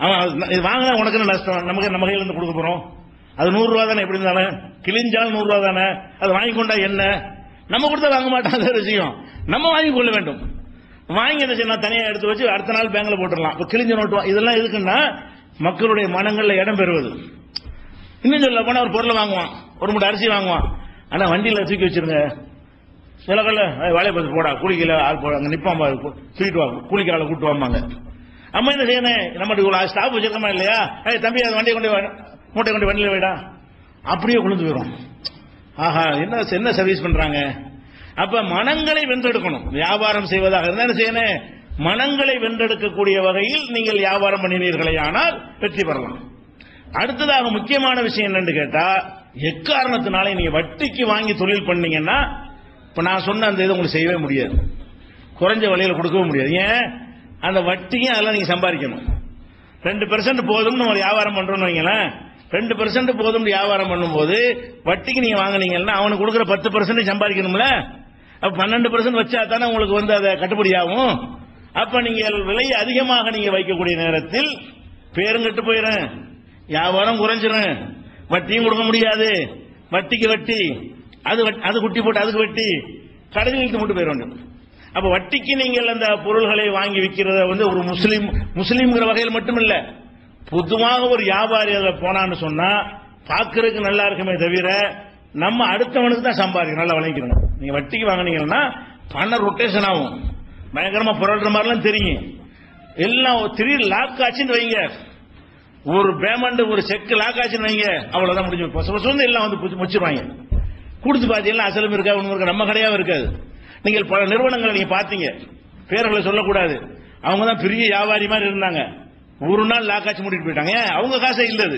அவன் இது வாங்கினா உனக்கு என்ன நஷ்டம், நமக்கு நம்ம கையில இருந்து கொடுக்க போறோம், அது 100 ரூபா தானே, எப்படி இருந்தாலும் கிழிஞ்சாலும் 100 ரூபா தானே, அது வாங்கி கொண்டா என்ன, நம்ம கொடுத்தா வாங்க மாட்டாங்க விஷயம், நம்ம வாங்கி கொள்ள வேண்டும். வாங்கி என்ன செய்யணும், தனியாக எடுத்து வச்சு அடுத்த நாள் பேங்க்ல போட்டுடலாம். இப்போ கிழிஞ்ச நோட்டு இதெல்லாம் எதுக்குன்னா மக்களுடைய மனங்கள்ல இடம் பெறுவது. இன்னும் சொல்ல போனா ஒரு பொருளை வாங்குவான், ஒரு மூட்டை அரிசி வாங்குவான், ஆனா வண்டியில தூக்கி வச்சிருங்க, சில கல்ல வேலையை பார்த்து போடா கூலிக்கல ஆள் போட அங்கே நிற்பாம்பா தூக்கிட்டு வாங்க கூலிக்கு ஆளை கூட்டு வாங்க. அம்மா என்ன செய்யணும், நம்ம ஸ்டாப் வச்சிருக்கோமா இல்லையா, தம்பி அது வண்டியை கொண்டு மூட்டை கொண்டு வண்டியில் போயிடா, அப்படியே கொண்டு போயிடும். ஆஹா என்ன சர்வீஸ் பண்றாங்க. அப்ப மனங்களை வென்றெடுக்கணும். வியாபாரம் செய்வதாக இருந்தா என்ன செய்யணும், மனங்களை வென்றெடுக்கக்கூடிய வகையில் நீங்கள் வியாபாரம் பண்ணினீர்களே ஆனால் வெற்றி பெறலாம். அடுத்ததாக முக்கியமான விஷயம் என்னன்னு கேட்டா, எக்காரணத்தினாலே நீங்க வட்டிக்கு வாங்கி தொழில் பண்ணீங்கன்னா, இப்ப நான் சொன்ன அந்த இதை உங்களுக்கு செய்யவே முடியாது, குறைஞ்ச விலையில கொடுக்கவும் முடியாது. ஏன், அந்த வட்டியும் அதெல்லாம் நீங்க சம்பாதிக்கணும். 2% போதும்னு ஒரு வியாபாரம் பண்றோம்னு வைங்களேன், 2% போதும் வியாபாரம் பண்ணும்போது வட்டிக்கு நீங்க வாங்கினீங்கன்னா அவனுக்கு கொடுக்குற 10% சம்பாதிக்கணும்ல. அப்ப 12% வச்சா தானே உங்களுக்கு அதை கட்டுப்படி ஆகும். அப்ப நீங்க விலையை அதிகமாக நீங்க வைக்கக்கூடிய நேரத்தில் பேரும் கெட்டு போயிடும், வியாபாரம் குறைஞ்சிடும், வட்டியும் கொடுக்க முடியாது. வட்டிக்கு வட்டி, அது குட்டி போட்டு அதுக்கு வட்டி, கடையில் இழுத்து மட்டும் போயிட வேண்டும். அப்ப வட்டிக்கு நீங்கள் அந்த பொருள்களை வாங்கி விற்கிறத ஒரு முஸ்லீம்ங்கிற வகையில் மட்டுமில்ல, பொதுவாக ஒரு வியாபாரி அதில் போனான்னு சொன்னா பார்க்கறதுக்கு நல்லா இருக்குமே தவிர நம்ம அடுத்தவனுக்கு தான் சம்பாதிக்கணும், நல்லா வளைக்கணும். நீங்க வட்டிக்கு வாங்கினீங்கன்னா பணம் ரொட்டேஷன் ஆகும், பயங்கரமா புரள்ற மாதிரிலாம் தெரியும். எல்லாம் திடீர் லாக் ஆச்சுன்னு வைங்க, ஒரு பேமெண்ட் ஒரு செக் லாக் ஆச்சுன்னு வைங்க, அவ்வளவுதான் முடிஞ்சு எல்லாம் முடிச்சிருவாங்க. கொடுத்து பார்த்தீங்கன்னா அசலும் இருக்கா ஒண்ணு இருக்கா, நம்ம கடையாவும் இருக்காது. நீங்கள் பல நிறுவனங்களை நீங்க பாத்தீங்க, பேர்களை சொல்லக்கூடாது, அவங்க தான் பெரிய வியாபாரி மாதிரி இருந்தாங்க, ஒரு நாள் லாக்காச்சு மூடிட்டு போயிட்டாங்க. அவங்க காசே இல்லது,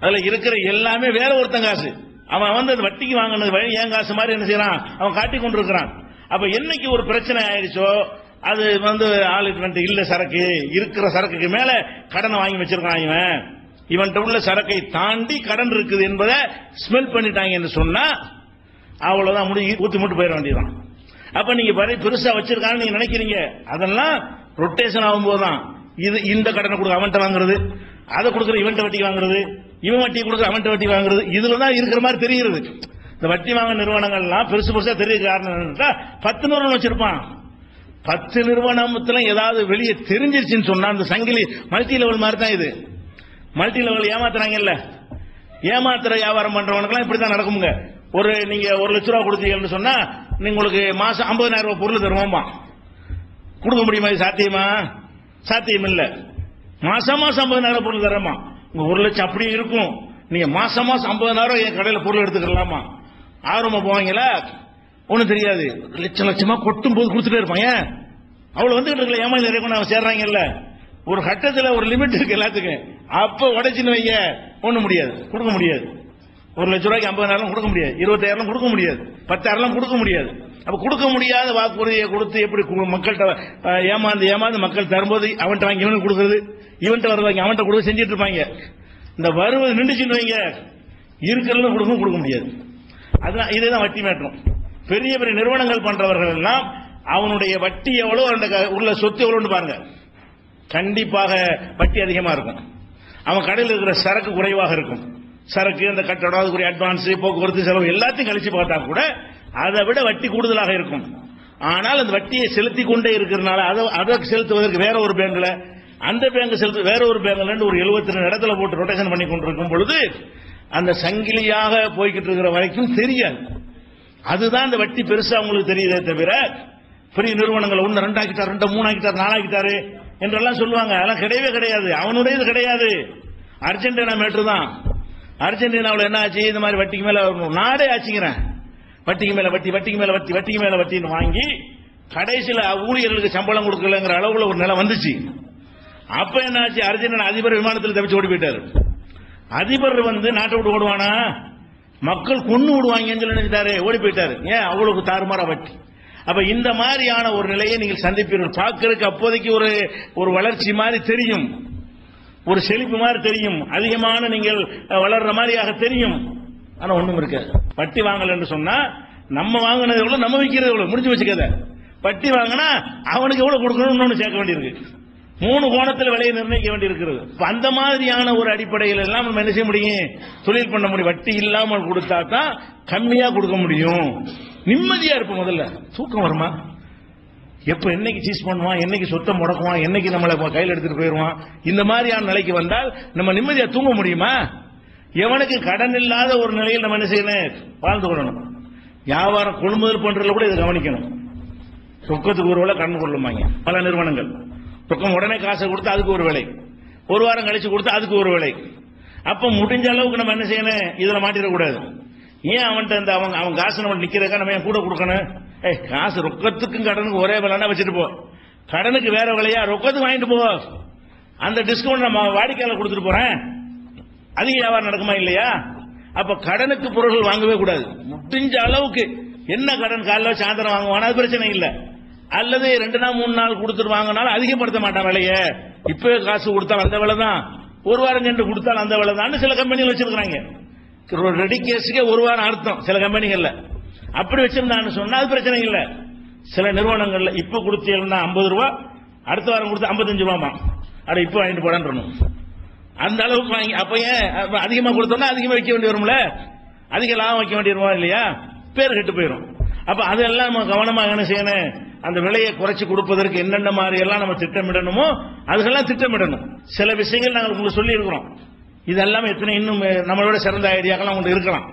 அதுல இருக்கிற எல்லாமே வேற ஒருத்தன் காசு. அவன் அது வட்டிக்கு வாங்கினது ஏன் காசு மாதிரி என்ன செய்யறான், அவன் காட்டி கொண்டு இருக்கிறான். அப்ப என்னைக்கு ஒரு பிரச்சனை ஆயிடுச்சோ, அது ஆளுக்கு இல்ல சரக்கு, இருக்கிற சரக்குக்கு மேல கடனை வாங்கி வச்சிருக்கான், இவன்கிட்ட உள்ள சரக்கை தாண்டி கடன் இருக்குது என்பதை ஸ்மெல் பண்ணிட்டாங்க என்று சொன்னா அவ்வளவுதான், முடிஞ்சு ஊத்தி மூட்டு போயிட வேண்டியதான். அப்ப நீங்க பெருசா வச்சிருக்கான்னு நீங்க நினைக்கிறீங்க, அதெல்லாம் ரொட்டேஷன் ஆகும்போது தான் இந்த கடனை கொடுக்க அவன்கிட்ட வாங்குறது, அதை கொடுக்குற இவன்ட்ட வட்டி வாங்குறது, இவன் வட்டி கொடுக்குற அவன்கிட்ட வட்டி வாங்குறது, இதுலதான் இருக்கிற மாதிரி தெரிகிறது. இந்த வட்டி வாங்க நிறுவனங்கள்லாம் பெருசா தெரிய காரணம் என்னன்னா 10 நிறுவனம் வச்சிருப்பான். 10 நிறுவனத்துல ஏதாவது வெளியே தெரிஞ்சிருச்சுன்னு சொன்னா அந்த சங்கிலி மல்டி லெவல் மாதிரி தான். இது மல்டி லெவல் ஏமாத்துறாங்கல்ல, ஏமாத்துற வியாபாரம் பண்றவனுக்கு இப்படிதான் நடக்குங்க. நீங்க 1 லட்ச ரூபா கொடுத்தீங்கன்னு சொன்னா உங்களுக்கு மாசம் 50,000 ரூபாய் பொருள் தருவோம்பா. கொடுக்க முடியுமா, இது சாத்தியமா? சாத்தியம் இல்ல. மாசம் 50,000 பொருள் தரமா, உங்க 1 லட்சம் அப்படியே இருக்கும், நீங்க மாசம் 50,000 என் கடையில பொருள் எடுத்துக்கலாமா? ஆர்வமா போவாங்களா? ஒண்ணும் தெரியாது, லட்சமா கொட்டும் போது கொடுத்துட்டே இருப்பாங்க. அவ்வளவு வந்துகிட்டு இருக்கல, ஏமாந்து நிறைய சேர்றாங்கல்ல. ஒரு கட்டத்தில் ஒரு லிமிட் இருக்கு எல்லாத்துக்கும், அப்ப உடைச்சுன்னு வைங்க ஒண்ணும் முடியாது, கொடுக்க முடியாது. 1 லட்ச ரூபாய்க்கு 50,000 கொடுக்க முடியாது, 25,000 கொடுக்க முடியாது, 10,000 கொடுக்க முடியாது. அப்ப கொடுக்க முடியாத வாக்குறுதியை கொடுத்து எப்படி மக்கள்கிட்ட ஏமாந்து மக்கள் தரும்போது அவன்கிட்ட வாங்கி இவனுக்கு கொடுக்குறது, இவன்கிட்ட வர வாங்கி அவன்கிட்ட கொடுக்க செஞ்சிட்டு இருப்பாங்க. இந்த வருவது நின்றுச்சுன்னு வைங்க, இருக்கிறது கொடுக்க முடியாது. அதுதான் இதுதான் வட்டி மாற்றம். பெரிய பெரிய நிறுவனங்கள் பண்றவர்கள் எல்லாம் அவனுடைய வட்டி எவ்வளவு, உள்ள சொத்து எவ்வளவு பாருங்க, கண்டிப்பாக வட்டி அதிகமா இருக்கும். அவன் கடையில் இருக்கிற சரக்கு குறைவாக இருக்கும். சரக்கு, அந்த கட்டடம், அதுக்குரிய அட்வான்ஸ், போக்குவரத்து செலவு எல்லாத்தையும் கழிச்சு பார்த்தா கூட அதை விட வட்டி கூடுதலாக இருக்கும். ஆனால் அந்த வட்டியை செலுத்தி கொண்டே இருக்கிறதுனால அதை செலுத்துவதற்கு வேற ஒரு பேங்க்ல, அந்த பேங்க் செலுத்து வேற ஒரு பேங்க்ல ஒரு 72 இடத்துல போட்டு ரொட்டேஷன் பண்ணி கொண்டிருக்கும் பொழுது அந்த சங்கிலியாக போய்கிட்டு இருக்கிற வரைக்கும் தெரியாது. அதுதான் அந்த வட்டி பெருசா உங்களுக்கு தெரியுதே தவிர, பெரிய நிறுவனங்கள் 1 2 ஆக்கிட்டார், 2 3 ஆக்கிட்டார், 4 ஆக்கிட்டாரு என்றெல்லாம் சொல்லுவாங்க. அதெல்லாம் கிடையவே கிடையாது, அவனுடையது கிடையாது. அர்ஜென்டினா மேட்ரு தான். அர்ஜென்டினாவில் என்ன ஆச்சு, இந்த மாதிரி வட்டிக்கு மேல நாடே ஆச்சுங்கிறேன், வட்டிக்கு மேல வட்டி, வட்டிக்கு மேல வட்டி, வட்டிக்கு மேல வட்டின்னு வாங்கி கடைசியில் ஊழியர்களுக்கு சம்பளம் கொடுக்கலங்கிற அளவுல ஒரு நிலை வந்துச்சு. அப்ப என்ன ஆச்சு, அர்ஜென்டினா அதிபர் விமானத்தில் தப்பிச்சு ஓடி போயிட்டாரு. அதிபர் நாட்டை விட்டு ஓடுவானா, மக்கள் கொண்டு விடுவாங்கன்னு சொல்லி நினைச்சாரு, ஓடி போயிட்டாரு. ஏன், அவ்வளவு தாறுமாறா வட்டி. அப்ப இந்த மாதிரியான ஒரு நிலையை நீங்கள் சந்திப்பீர்கள். பார்க்கறதுக்கு அப்போதைக்கு ஒரு வளர்ச்சி மாதிரி தெரியும், ஒரு செழிப்பு மாதிரி தெரியும், அதிகமான நீங்கள் வளர்ற மாதிரியாக தெரியும். ஆனா ஒண்ணும் இருக்காது. வட்டி வாங்கல என்று சொன்னா நம்ம வாங்கினது எவ்வளவு, நம்ம விற்கிறது எவ்வளவு, முடிஞ்சு வச்சுக்கத. வட்டி வாங்கினா அவனுக்கு எவ்வளவு கொடுக்கணும்னு சேர்க்க வேண்டியிருக்கு, 3 கோணத்தில் விலையை நிர்ணயிக்க வேண்டியிருக்கிறது. அந்த மாதிரியான ஒரு அடிப்படையில் எல்லாம் நம்ம என்ன செய்ய முடியும், தொழில் பண்ண முடியும். வட்டி இல்லாமல் கொடுத்தா தான் கம்மியா கொடுக்க முடியும், நிம்மதியா இருப்போம். முதல்ல தூக்கம் வருமா, எப்ப என்னைக்கு சீஸ் பண்ணுவான், என்னைக்கு சொத்தை முடக்குவான், என்னைக்கு நம்மளை கையில் எடுத்துட்டு போயிடுவான், இந்த மாதிரியான நிலைக்கு வந்தால் நம்ம நிம்மதியா தூங்க முடியுமா? எவனுக்கு கடன் இல்லாத ஒரு நிலையில் நம்ம என்ன செய்யணும், வாழ்ந்து கொள்ளணும். வியாபாரம் கொள்முதல் பண்றதுல கூட இதை கவனிக்கணும். ரொக்கத்துக்கு ஒரு விலை, கடன் கொள்ளுமாங்க பல நிறுவனங்கள். ரொக்கம் உடனே காசை கொடுத்து அதுக்கு ஒரு விலை, ஒரு வாரம் கழிச்சு கொடுத்து அதுக்கு ஒரு விலை. அப்ப முடிஞ்ச அளவுக்கு நம்ம என்ன செய்யணும், இதுல மாட்டிடக்கூடாது. ஏன் அவன்கிட்ட அவன் காசு நம்ம நிக்கிறதுக்கா நம்ம கூட கொடுக்கணும்? காசு ரொக்கத்துக்கும் கடனுக்கு ஒரே விலைன்னா வச்சுட்டு போ, கடனுக்கு வேற விலையா, ரொக்கத்துக்கு வாங்கிட்டு போ, அந்த டிஸ்கவுண்ட் நம்ம வாடிக்கையாளர் கொடுத்துட்டு போறேன், அதிக வியாபாரம் நடக்குமா இல்லையா? அப்ப கடனுக்கு பொருட்கள் வாங்கவே கூடாது. முடிஞ்ச அளவுக்கு என்ன கடன் காலைல சாயந்தரம் வாங்குவானா அது பிரச்சனை இல்லை, அல்லது 2 நாள் 3 நாள் கொடுத்துட்டு வாங்கினாலும் அதிகப்படுத்த மாட்டான் விலைய. இப்பவே காசு கொடுத்தால் அந்த விலை தான், ஒரு வாரம் சென்று கொடுத்தால் அந்த விலை தான் சில கம்பெனிகள் வச்சிருக்காங்க. ரெடி கேஸுக்கே ஒரு வாரம் அர்த்தம் சில கம்பெனிகள்ல. அப்படி வச்சிருந்தான்னு சொன்னா அது பிரச்சனை இல்லை. சில நிறுவனங்கள்ல இப்ப கொடுத்தீங்கன்னா 50 ரூபாய், அடுத்த வாரம் கொடுத்து 55 ரூபாமா, அட இப்ப வாங்கிட்டு போடான்னு அந்த அளவுக்கு வாங்கி. அப்ப ஏன் அதிகமா கொடுத்தோம்னா அதிகமா வைக்க வேண்டி வரும்ல, அதிக லாபம் வைக்க வேண்டி வருமா இல்லையா? பேர் கெட்டு போயிடும். அப்ப அதெல்லாம் நம்ம கவனமாக என்ன செய்யணும், அந்த விலையை குறைச்சு கொடுப்பதற்கு என்னென்ன மாதிரி எல்லாம் நம்ம திட்டமிடணுமோ அதுக்கெல்லாம் திட்டமிடணும். சில விஷயங்கள் நாங்கள் உங்களுக்கு சொல்லி இருக்கிறோம். இதெல்லாம் எத்தனை இன்னும் நம்மளோட சிறந்த ஐடியாக்கள் உங்களுக்கு இருக்கலாம்.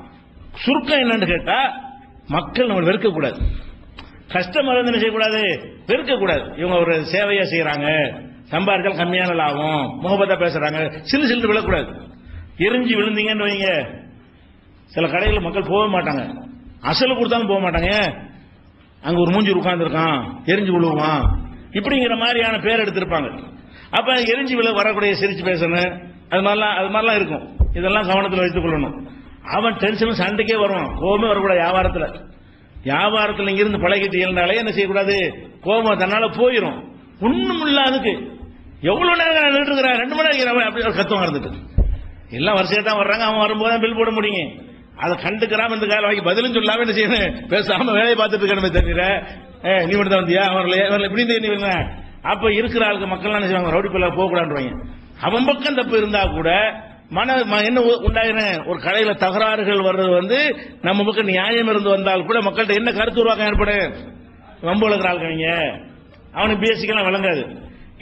சுருக்கம் என்னன்னு கேட்டா, மக்கள் நம்ம வெறுக்கக்கூடாது, கஸ்டமர் என்ன செய்யக்கூடாது, வெறுக்கக்கூடாது. இவங்க ஒரு சேவையா செய்யறாங்க, சம்பாதிச்சால் கம்மியான லாபம், முகபத்தா பேசுறாங்க, சில்லு சில்லு விழக்கூடாது. எரிஞ்சு விழுந்தீங்கன்னு வைங்க, சில கடைகளில் மக்கள் போக மாட்டாங்க, அசலு கொடுத்தாலும் போக மாட்டாங்க. அங்க ஒரு மூஞ்சி உட்கார்ந்து இருக்கான், எரிஞ்சு விழுவான், இப்படிங்கிற மாதிரியான பேர் எடுத்திருப்பாங்க. அப்ப எரிஞ்சு விழ வரக்கூடிய சிரிச்சு பேசணும், அது மாதிரிலாம் இருக்கும். இதெல்லாம் கவனத்தில் வைத்துக் கொள்ளணும். அவன் டென்ஷன் சண்டைக்கே வருவான், கோபமே வரக்கூடாது. வியாபாரத்தில் இங்கிருந்து பழகிட்டு இருந்தாலே என்ன செய்யக்கூடாது, கோபம் தன்னால போயிடும். ஒண்ணும் இல்ல, அதுக்கு எவ்வளவு நேரம் நின்று இருக்கிறான், 2 மணி நேரம் அப்படி ஒரு கத்தம் இருந்துட்டு எல்லாம் வரிசையா தான் வர்றாங்க. அவன் வரும்போது பில் போட முடியும். அதை கண்டுக்கிறாம இந்த காலம் வாங்கி பதிலும் சொல்லாம என்ன செய்யணும், பேசாம வேலையை பார்த்துட்டு இருக்கணுமே தவிர நீ மட்டும் தான் வந்தியா அவர்ல இப்படி நீ. அப்ப இருக்கிற ஆளுக்கு மக்கள் என்ன செய்வாங்க, ரவுடி பிள்ளை போக கூடாதுவாங்க. அவன் பக்கம் தப்பு இருந்தா கூட என்ன உண்டாகிற ஒரு கடையில தகராறுகள் வர்றது நம்ம பக்கம் நியாயம் இருந்து வந்தால் கூட மக்கள்கிட்ட என்ன கருத்து உருவாக்கம் ஏற்படும். ரொம்ப இருக்கிற ஆளுங்க அவனுக்கு பேசிக்கலாம் விளங்காது,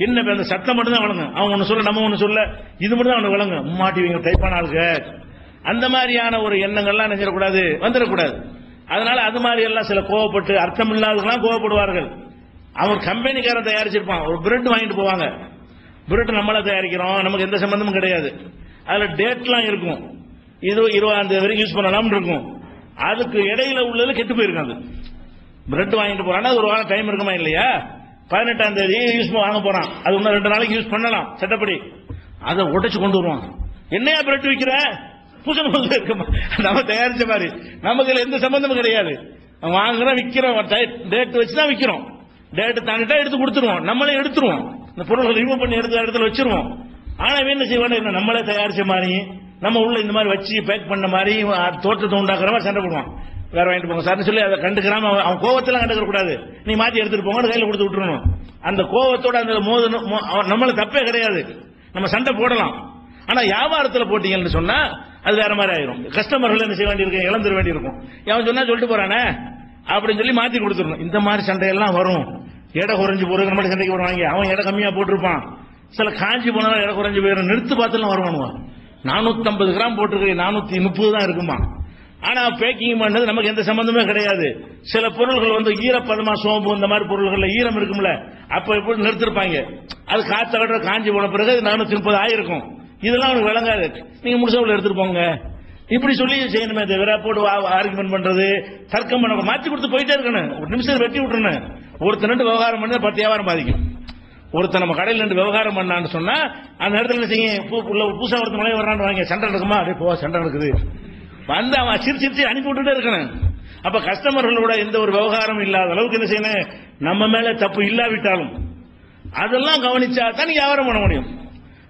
என்ன அந்த சட்டம் மட்டும் தான் வழங்கும். அவன் ஒண்ணு சொல்ல, நம்ம ஒண்ணு சொல்ல, இது மட்டும் தான் அவனுக்கு வழங்கும். மாட்டிவீங்க டைப்பான ஆளுங்க, அந்த மாதிரியான ஒரு எண்ணங்கள்லாம் நினைச்சிடக்கூடாது, வந்துடக்கூடாது. அதனால அது மாதிரி எல்லாம் சில கோவப்பட்டு அர்த்தம் இல்லாதவங்களாம் கோவப்படுவார்கள். அவன் கம்பெனிக்காரன் தயாரிச்சிருப்பான், ஒரு பிரெட் வாங்கிட்டு போவாங்க. பிரெட் நம்மள தயாரிக்கிறோம், நமக்கு எந்த சம்பந்தமும் கிடையாது. அதுல டேட்லாம் இருக்கும், இது 20ஆம் தேதி வரைக்கும் யூஸ் பண்ணலாம் இருக்கும். அதுக்கு இடையில உள்ளது கெட்டு போயிருக்காது. பிரெட் வாங்கிட்டு போறான்னா ஒரு வாரம் டைம் இருக்குமா இல்லையா? 18ஆம் தேதி யூஸ் வாங்க போறான், அது இன்னும் 2 நாளைக்கு யூஸ் பண்ணலாம் சட்டப்படி. அதை உடைச்சு கொண்டு வருவான். என்னையா பிரெட் விற்கிற, பூசண இருக்குமா, நம்ம தயாரிச்ச மாதிரி, நமக்கு எந்த சம்பந்தமும் கிடையாது. வாங்குறோம், விற்கிறோம், டேட் வச்சுதான் விற்கிறோம். டேட் தாண்டிட்டா எடுத்து கொடுத்துருவோம், நம்மளே எடுத்துருவோம், இந்த பொருள்கள் ரிமூவ் பண்ணி எடுத்த இடத்துல வச்சிருவோம். ஆனா என்ன செய்வாங்க, நம்மளே தயாரிச்ச மாதிரி நம்ம உள்ள இந்த மாதிரி வச்சு பேக் பண்ண மாதிரி தோற்றத்தை உண்டாக்குற மாதிரி சண்டை போடுவான். வேற வாங்கிட்டு போங்க சார்னு சொல்லி அதை கண்டுக்கிறாம, அவன் கோவத்தெல்லாம் கண்டுக்க கூடாது, நீ மாத்தி எடுத்துட்டு போங்க கையில கொடுத்து விட்டுறணும். அந்த கோவத்தோட அந்த நம்மள தப்பே கிடையாது, நம்ம சண்டை போடலாம். ஆனா வியாபாரத்தில் போட்டீங்கன்னு சொன்னா அது வேற மாதிரி ஆயிரும். கஸ்டமர்கள் என்ன செய்ய வேண்டியிருக்கும், இழந்துட வேண்டியிருக்கும். அவன் சொன்னா சொல்லிட்டு போறானே அப்படின்னு சொல்லி மாத்தி கொடுத்துடணும். இந்த மாதிரி சண்டையெல்லாம் வரும். எடை குறைஞ்சு போறது நம்ம சண்டைக்கு வருவாங்க. அவன் எடை கம்மியா போட்டிருப்பான், சில காஞ்சி போனா எடை குறைஞ்சு போயிடும், நிறுத்து பார்த்துலாம் வருவானுவான். 450 கிராம் போட்டிருக்க 430 தான் இருக்குமா. ஆனா பேக்கிங் பண்ணது நமக்கு எந்த சம்பந்தமே கிடையாது. சில பொருள்கள் ஈரப்பதமா சோம்பு இந்த மாதிரி பொருள்கள்ல ஈரம் இருக்கும்ல, அப்ப எப்படி நிறுத்திருப்பாங்க. அது காத்த கட்டுற காஞ்சி போன பிறகு 430 ஆயிருக்கும். இதெல்லாம் அவனுக்கு விளங்காது. நீங்க முழுசா உள்ள எடுத்துட்டு போங்க இப்படி சொல்லி செய்யணுமே தவிர போட்டு ஆர்குமெண்ட் பண்றது, தர்க்கம் பண்ண மாற்றி கொடுத்து போயிட்டே இருக்கணும். ஒரு நிமிஷம் வெட்டி விட்டுருணும். ஒருத்தர் 2 விவகாரம் பண்ண 10 வியாபாரம் பாதிக்கும். ஒருத்தர் நம்ம கடையில் 2 விவகாரம் பண்ணான்னு சொன்னா அந்த இடத்துல என்ன செய்ய, பூசா ஒருத்தர் மழை வர்றான்னு வாங்க, சண்டை நடக்குமா, அப்படியே போ சண்டை நடக்குது வந்து அவன் சிரிச்சு அனுப்பி விட்டுட்டே இருக்கணும். அப்ப கஸ்டமர்களோட எந்த ஒரு விவகாரம் இல்லாத அளவுக்கு என்ன செய்யணும், நம்ம மேல தப்பு இல்லாவிட்டாலும் அதெல்லாம் கவனிச்சா தான் நீங்க வியாபாரம் பண்ண முடியும்.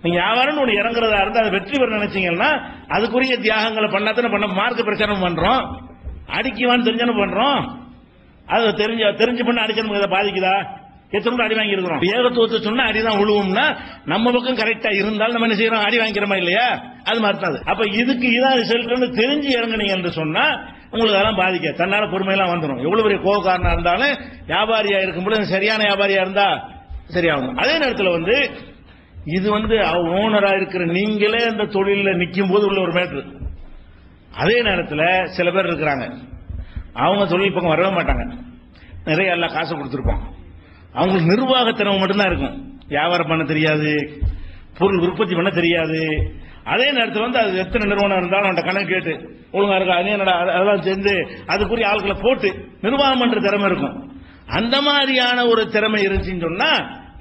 நீங்க வியாபாரம் ஒன்று இறங்குறதா இருந்தா அதை வெற்றி பெற நினைச்சீங்கன்னா அதுக்குரிய தியாகங்களை பண்ணாதானே பண்ண. மார்க்க பிரச்சாரம் பண்றோம், அடிக்குவான்னு தெரிஞ்சானு பண்றோம். அது தெரிஞ்சு பண்ண அடிச்சா பாதிக்குதா? எத்தனை அடி வாங்கி இருக்கிறோம். ஏகத்துவத்தை சொன்னா அடிதான் விழுவோம்னா நம்ம பக்கம் கரெக்டா இருந்தாலும் நம்ம என்ன செய்யறோம், அடி வாங்கிக்கிறோமா இல்லையா? அது மாதிரி தான். அப்ப இதுக்கு இதான் ரிசல்ட் தெரிஞ்சு இறங்குனீங்க என்று சொன்னா உங்களுக்கு அதெல்லாம் பாதிக்க தன்னால பொறுமையெல்லாம் வந்துடும். எவ்வளவு பெரிய கோவக்காரனா இருந்தாலும் வியாபாரியா இருக்கும்போது சரியான வியாபாரியா இருந்தா சரியாகும். அதே நேரத்தில் இது ஓனரா இருக்கிற நீங்களே அந்த தொழில நிற்கும் போது உள்ள ஒரு மேட்ரு. அதே நேரத்தில் சில பேர் இருக்கிறாங்க, அவங்க தொழில் பக்கம் வரவே மாட்டாங்க. நிறைய எல்லாம் காசு கொடுத்துருப்பான். அவங்களுக்கு நிர்வாகத்திறமை மட்டும்தான் இருக்கும். வியாபாரம் பண்ண தெரியாது, பொருள் உற்பத்தி பண்ண தெரியாது. அதே நேரத்தில் வந்து அது எத்தனை நிறுவனம் இருந்தாலும் அவன்கிட்ட கணக்கு கேட்டு ஒழுங்கா இருக்கா அதெல்லாம் சேர்ந்து அதுக்குரிய ஆட்களை போட்டு நிர்வாகம் பண்ற திறமை இருக்கும். அந்த மாதிரியான ஒரு திறமை இருந்துச்சுன்னு சொன்னா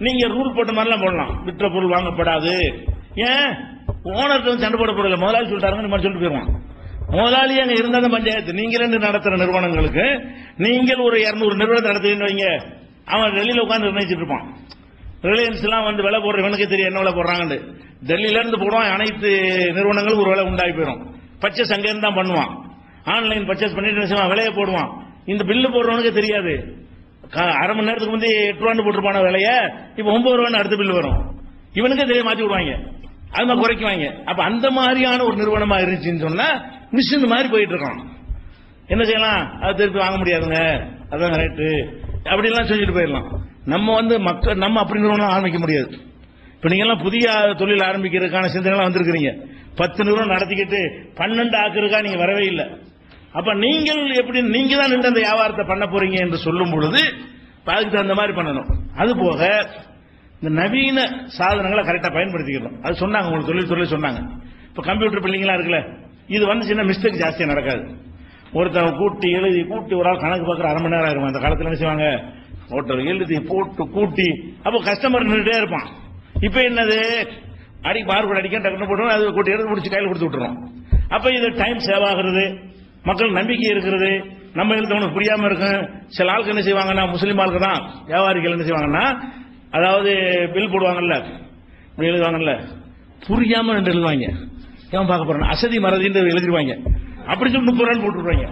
நீங்க ரூல் போட்ட மாதிரிலாம் போடலாம். விற்ற பொருள் வாங்கப்படாது. ஏன் ஓனர்கிட்ட சண்டை போட போடல, முதலாளி சொல்லிட்டாருங்க இந்த மாதிரி சொல்லிட்டு போயிருவான். முதலாளி அங்க இருந்தா பஞ்சாயத்து. நீங்க நடத்துற நிறுவனங்களுக்கு நீங்கள் ஒரு 200 நிறுவனத்தை நடத்துவீங்க வைங்க, அவன் டெல்லியில உட்கார்ந்து நிர்ணயிச்சுட்டு இருப்பான். ரிலையன்ஸ் எல்லாம் வந்து விலை போடுற இவனுக்கு தெரியும் என்ன விலை போடுறாங்கன்னு. டெல்லியில இருந்து போடுவான். அனைத்து நிறுவனங்களும் ஒரு விலை உண்டாகி போயிடும். பர்ச்சேஸ் அங்க இருந்து தான் பண்ணுவான். ஆன்லைன் பர்ச்சேஸ் பண்ணிட்டு விலையை போடுவான். இந்த பில்லு போடுறவனுக்கு தெரியாது. அரை மணி நேரத்துக்கு வந்து 8 ரூபான்னு போட்டுருப்பான விலைய இப்ப 9 ரூபான்னு அடுத்த பில்லு வரும். இவனுக்கே தெரிய மாத்தி விடுவாங்க, அது மாதிரி குறைக்குவாங்க. அப்ப அந்த மாதிரியான ஒரு நிறுவனமா இருந்துச்சுன்னு சொன்னா மிஷின் மாதிரி போயிட்டு இருக்கான். என்ன செய்யலாம், அது திருப்பி வாங்க முடியாதுங்க, அதான் ரேட்டு அப்படிலாம் சொல்லிட்டு போயிடலாம். நம்ம வந்து மக்கள் நம்ம அப்படி நிறுவனம் ஆரம்பிக்க முடியாது. இப்ப நீங்க எல்லாம் புதிய தொழில் ஆரம்பிக்கிறதுக்கான சிந்தனை வந்திருக்கிறீங்க. 10 நிறுவனம் நடத்திக்கிட்டு 12 ஆக்குறதுக்கா நீங்க வரவே இல்லை. அப்ப நீங்கள் எப்படி நீங்க தான் நின்று அந்த வியாபாரத்தை பண்ண போறீங்க என்று சொல்லும் பொழுது அதுக்கு தகுந்த மாதிரி பண்ணணும். அது போக இந்த நவீன சாதனங்களை கரெக்டா பயன்படுத்திக்கணும். அது சொன்னாங்க உங்களுக்கு தொழில் சொன்னாங்க. இப்ப கம்ப்யூட்டர் பில்லிங்லாம் இருக்குல்ல, இது வந்து சின்ன மிஸ்டேக் ஜாஸ்தியா நடக்காது. ஒருத்தவங்க கூட்டி எழுதி கூட்டி ஒரு ஆள் கணக்கு பார்க்குற 1/2 மணி நேரம் ஆகும். அந்த காலத்தில் என்ன செய்வாங்க, ஹோட்டல் எழுதி போட்டு கூட்டி அப்போ கஸ்டமர் நின்றுட்டே இருப்பான். இப்ப என்னது பார்கோட் அடிக்க டக்குனு போட்டு அது கூட்டி எடுத்து முடிச்சு கையில் கொடுத்து விட்டுறோம். அப்ப இது டைம் சேவ் ஆகுறது, மக்கள் நம்பிக்கை இருக்கிறது. நம்ம எழுத்தவனுக்கு புரியாம இருக்கு. சில ஆளுக்கு என்ன செய்வாங்கன்னா, முஸ்லீம் ஆளுக்கு தான் வியாபாரிகள் என்ன செய்வாங்கன்னா, அதாவது பில் போடுவாங்கல்ல, எழுதுவாங்கல்ல, புரியாம ரெண்டு எழுதுவாங்க. ஏன் பார்க்க போறேன் அசதி மறதின்னு எழுதிருவாங்க. அப்படி சொல்லி 30 ரூபாய் போட்டுருவாங்க.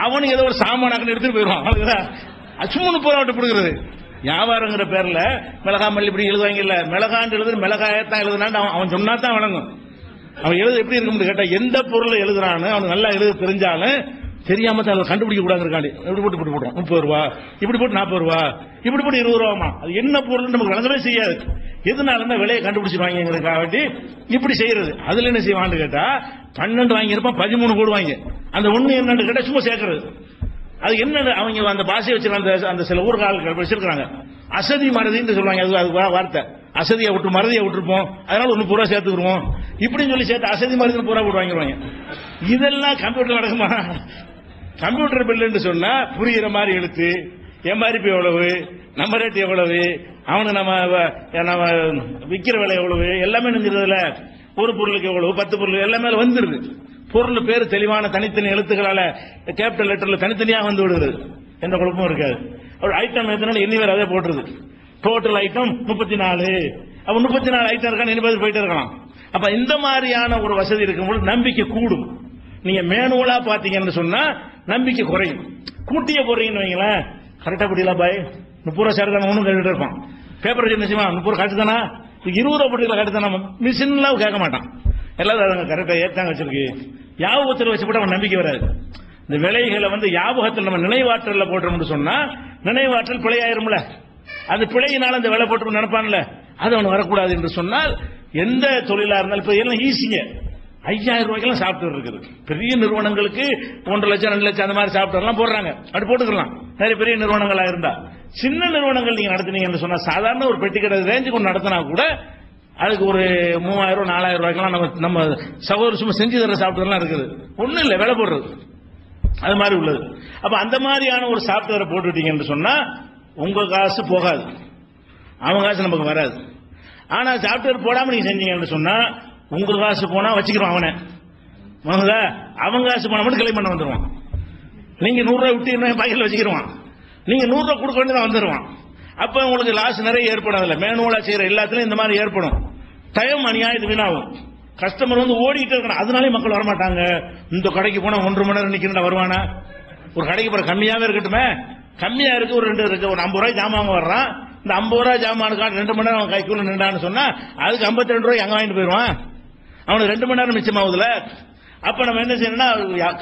அவனுக்கு ஏதோ ஒரு சாமானாக்குன்னு எடுத்துட்டு போயிடுவான். சும்மா 30 ரூபா கொடுக்குறது வியாபாரங்கிற பேர்ல மிளகா மல்லி இப்படி எழுதுவாங்க. இல்ல மிளகான்னு எழுது மிளகாயத்தான் எழுதுனான்னு அவன் சொன்னா தான் வழங்கும். அவன் எழுத எப்படி இருக்கும்னு கேட்டா எந்த பொருளை எழுதுறான்னு அவனுக்கு நல்லா எழுத தெரிஞ்சாலும் தெரியாம தான் கண்டுபிடிக்க கூடாது இருக்காண்டி எப்படி போட்டு போட்டுருவோம். 30 ரூபா இப்படி போட்டு 40 ரூபா இப்படி போட்டு 20 ரூபாமா. அது என்ன பொருள் நமக்கு வழங்கவே செய்யாது. எதுனாலும் விலையை கண்டுபிடிச்சிருவாங்க. இப்படி செய்யறது. அதுல என்ன செய்வான்னு கேட்டா 12 வாங்கியிருப்பான், 13 போடுவாங்க. அந்த ஒண்ணு என்னன்னு கேட்டா சும்மா சேர்க்கறது. அது என்ன அவங்க அந்த பாஷையை வச்சிருக்க அந்த சில ஊர்கள் வச்சிருக்காங்க. அசதி மறதின்னு சொல்லுவாங்க. அது வார்த்தை அசதியை விட்டு மறதியை விட்டுருப்போம், அதனால 30 ரூபா சேர்த்துக்குருவோம் இப்படின்னு சொல்லி சேர்த்து அசதி மறதி 30 ரூபா போட்டு வாங்கிடுவாங்க. இதெல்லாம் கம்ப்யூட்டர் நடக்குமா? கம்ப்யூட்டர் பில்லுன்னு சொன்னா புரியுற மாதிரி எழுத்து, எம்ஆர்பி எவ்வளவு, நம்ம ரேட் எவ்வளவு, அவனு நம்ம விற்கிற விலை எவ்வளவு எல்லாமே நினைஞ்சதுல ஒரு பொருளுக்கு எவ்வளவு 10 பொருள் எல்லாமே வந்துருது. பொருள் பேரு தெளிவான தனித்தனி எழுத்துக்களால கேபிட்டல் லெட்டர்ல தனித்தனியாக வந்து விடுது. எந்த குழப்பமும் இருக்காது. ஐட்டம் எத்தனை எண்ணி வேற அதே போட்டுருது. Total item 34. அப்ப 34 ஐட்டம் இருக்கான்னு எண்ணி போயிட்டே இருக்கலாம். அப்ப இந்த மாதிரியான ஒரு வசதி இருக்கும்போது நம்பிக்கை கூடும். நீங்க மேனுவலா பாத்தீங்கன்னு சொன்னா நம்பிக்கை குறையும். கூட்டிய போறீங்கன்னு வைங்களேன், கரெக்டா போட்டீங்களா பாய் 30 ரூபா சேர் தானே ஒன்னும் கேட்டுட்டு இருப்பான். பேப்பர் என்ன செய்வான் 30 ரூபா காட்டு தானா 20 ரூபா போட்டீங்களா காட்டு தானே மிஷின்லாம் கேட்க மாட்டான். எல்லாரும் கரெக்டா ஏத்தாங்க வச்சிருக்கு. யாபகத்தில் வச்சுப்பட்டு அவன் நம்பிக்கை வராது. இந்த விலைகளை வந்து யாபகத்தில் நம்ம நினைவாற்றல போட்டோம்னு சொன்னா நினைவாற்றல் பிழையாயிரும்ல, அது பிழையினால அந்த விலை போட்டு நினைப்பான்ல, அது அவன் வரக்கூடாது என்று சொன்னால் எந்த தொழிலா இருந்தாலும் இப்ப எல்லாம் ஈஸிங்க. 5000 ரூபாய்க்கெல்லாம் சாப்ட்வேர் இருக்குது. பெரிய நிறுவனங்களுக்கு 1.5 லட்சம் 2 லட்சம் அந்த மாதிரி சாப்ட்வேர்லாம் போடுறாங்க. அப்படி போட்டுக்கலாம் நிறைய பெரிய நிறுவனங்களா இருந்தா. சின்ன நிறுவனங்கள் நீங்க நடத்தினீங்கன்னு சொன்னா சாதாரண ஒரு பெட்டி கடை ரேஞ்சு கொண்டு நடத்தினா கூட அதுக்கு ஒரு 3000 4000 ரூபாய்க்கெல்லாம் நம்ம சகோதர சும்மா செஞ்சு தர சாப்ட்வேர்லாம் இருக்குது. ஒன்னும் இல்லை விலை போடுறது அது மாதிரி உள்ளது. அப்ப அந்த மாதிரியான ஒரு சாப்ட்வேரை போட்டுட்டீங்கன்னு சொன்னா உங்க காசு போகாது, அவங்க காசு நமக்கு வராது. ஆனா சாப்ட்வேர் போடாம நீங்க செஞ்சீங்கன்னு சொன்னா உங்க காசு போனா வச்சுக்கிறோம் அவனை, அவங்க காசு போனா மட்டும் கிளைம் பண்ண வந்துருவான். நீங்க 100 ரூபாய் விட்டு பாக்கெட்ல வச்சுக்கிடுவான், நீங்க 100 ரூபாய் கொடுக்க வேண்டியதான் வந்துருவான். அப்ப உங்களுக்கு லாஸ் நிறைய ஏற்படாதுல்ல. மேனுவலா செய்யற எல்லாத்துலயும் இந்த மாதிரி ஏற்படும். டைம் அநியாயத்து வீணாகும். கஸ்டமர் வந்து ஓடிட்டு இருக்கணும். அதனாலே மக்கள் வரமாட்டாங்க. இந்த கடைக்கு போனா 1.5 மணி நேரம் நிக்கிறா வருவானா? ஒரு கடைக்கு போற கம்மியாவே இருக்கட்டுமே, கம்மியா இருக்கு ஒரு 2 இருக்கு, ஒரு 50 ரூபாய் ஜாமான் வர்றான். இந்த 50 ரூபாய் ஜாமானுக்கான 2 மணி நேரம் கைக்குள்ள நின்றான்னு சொன்னா அதுக்கு 52 ரூபாய் அங்க வாங்கிட்டு போயிருவான். அவனுக்கு 2 மணி நேரம் மிச்சமாகுதுல. அப்ப நம்ம என்ன செய்யணும்னா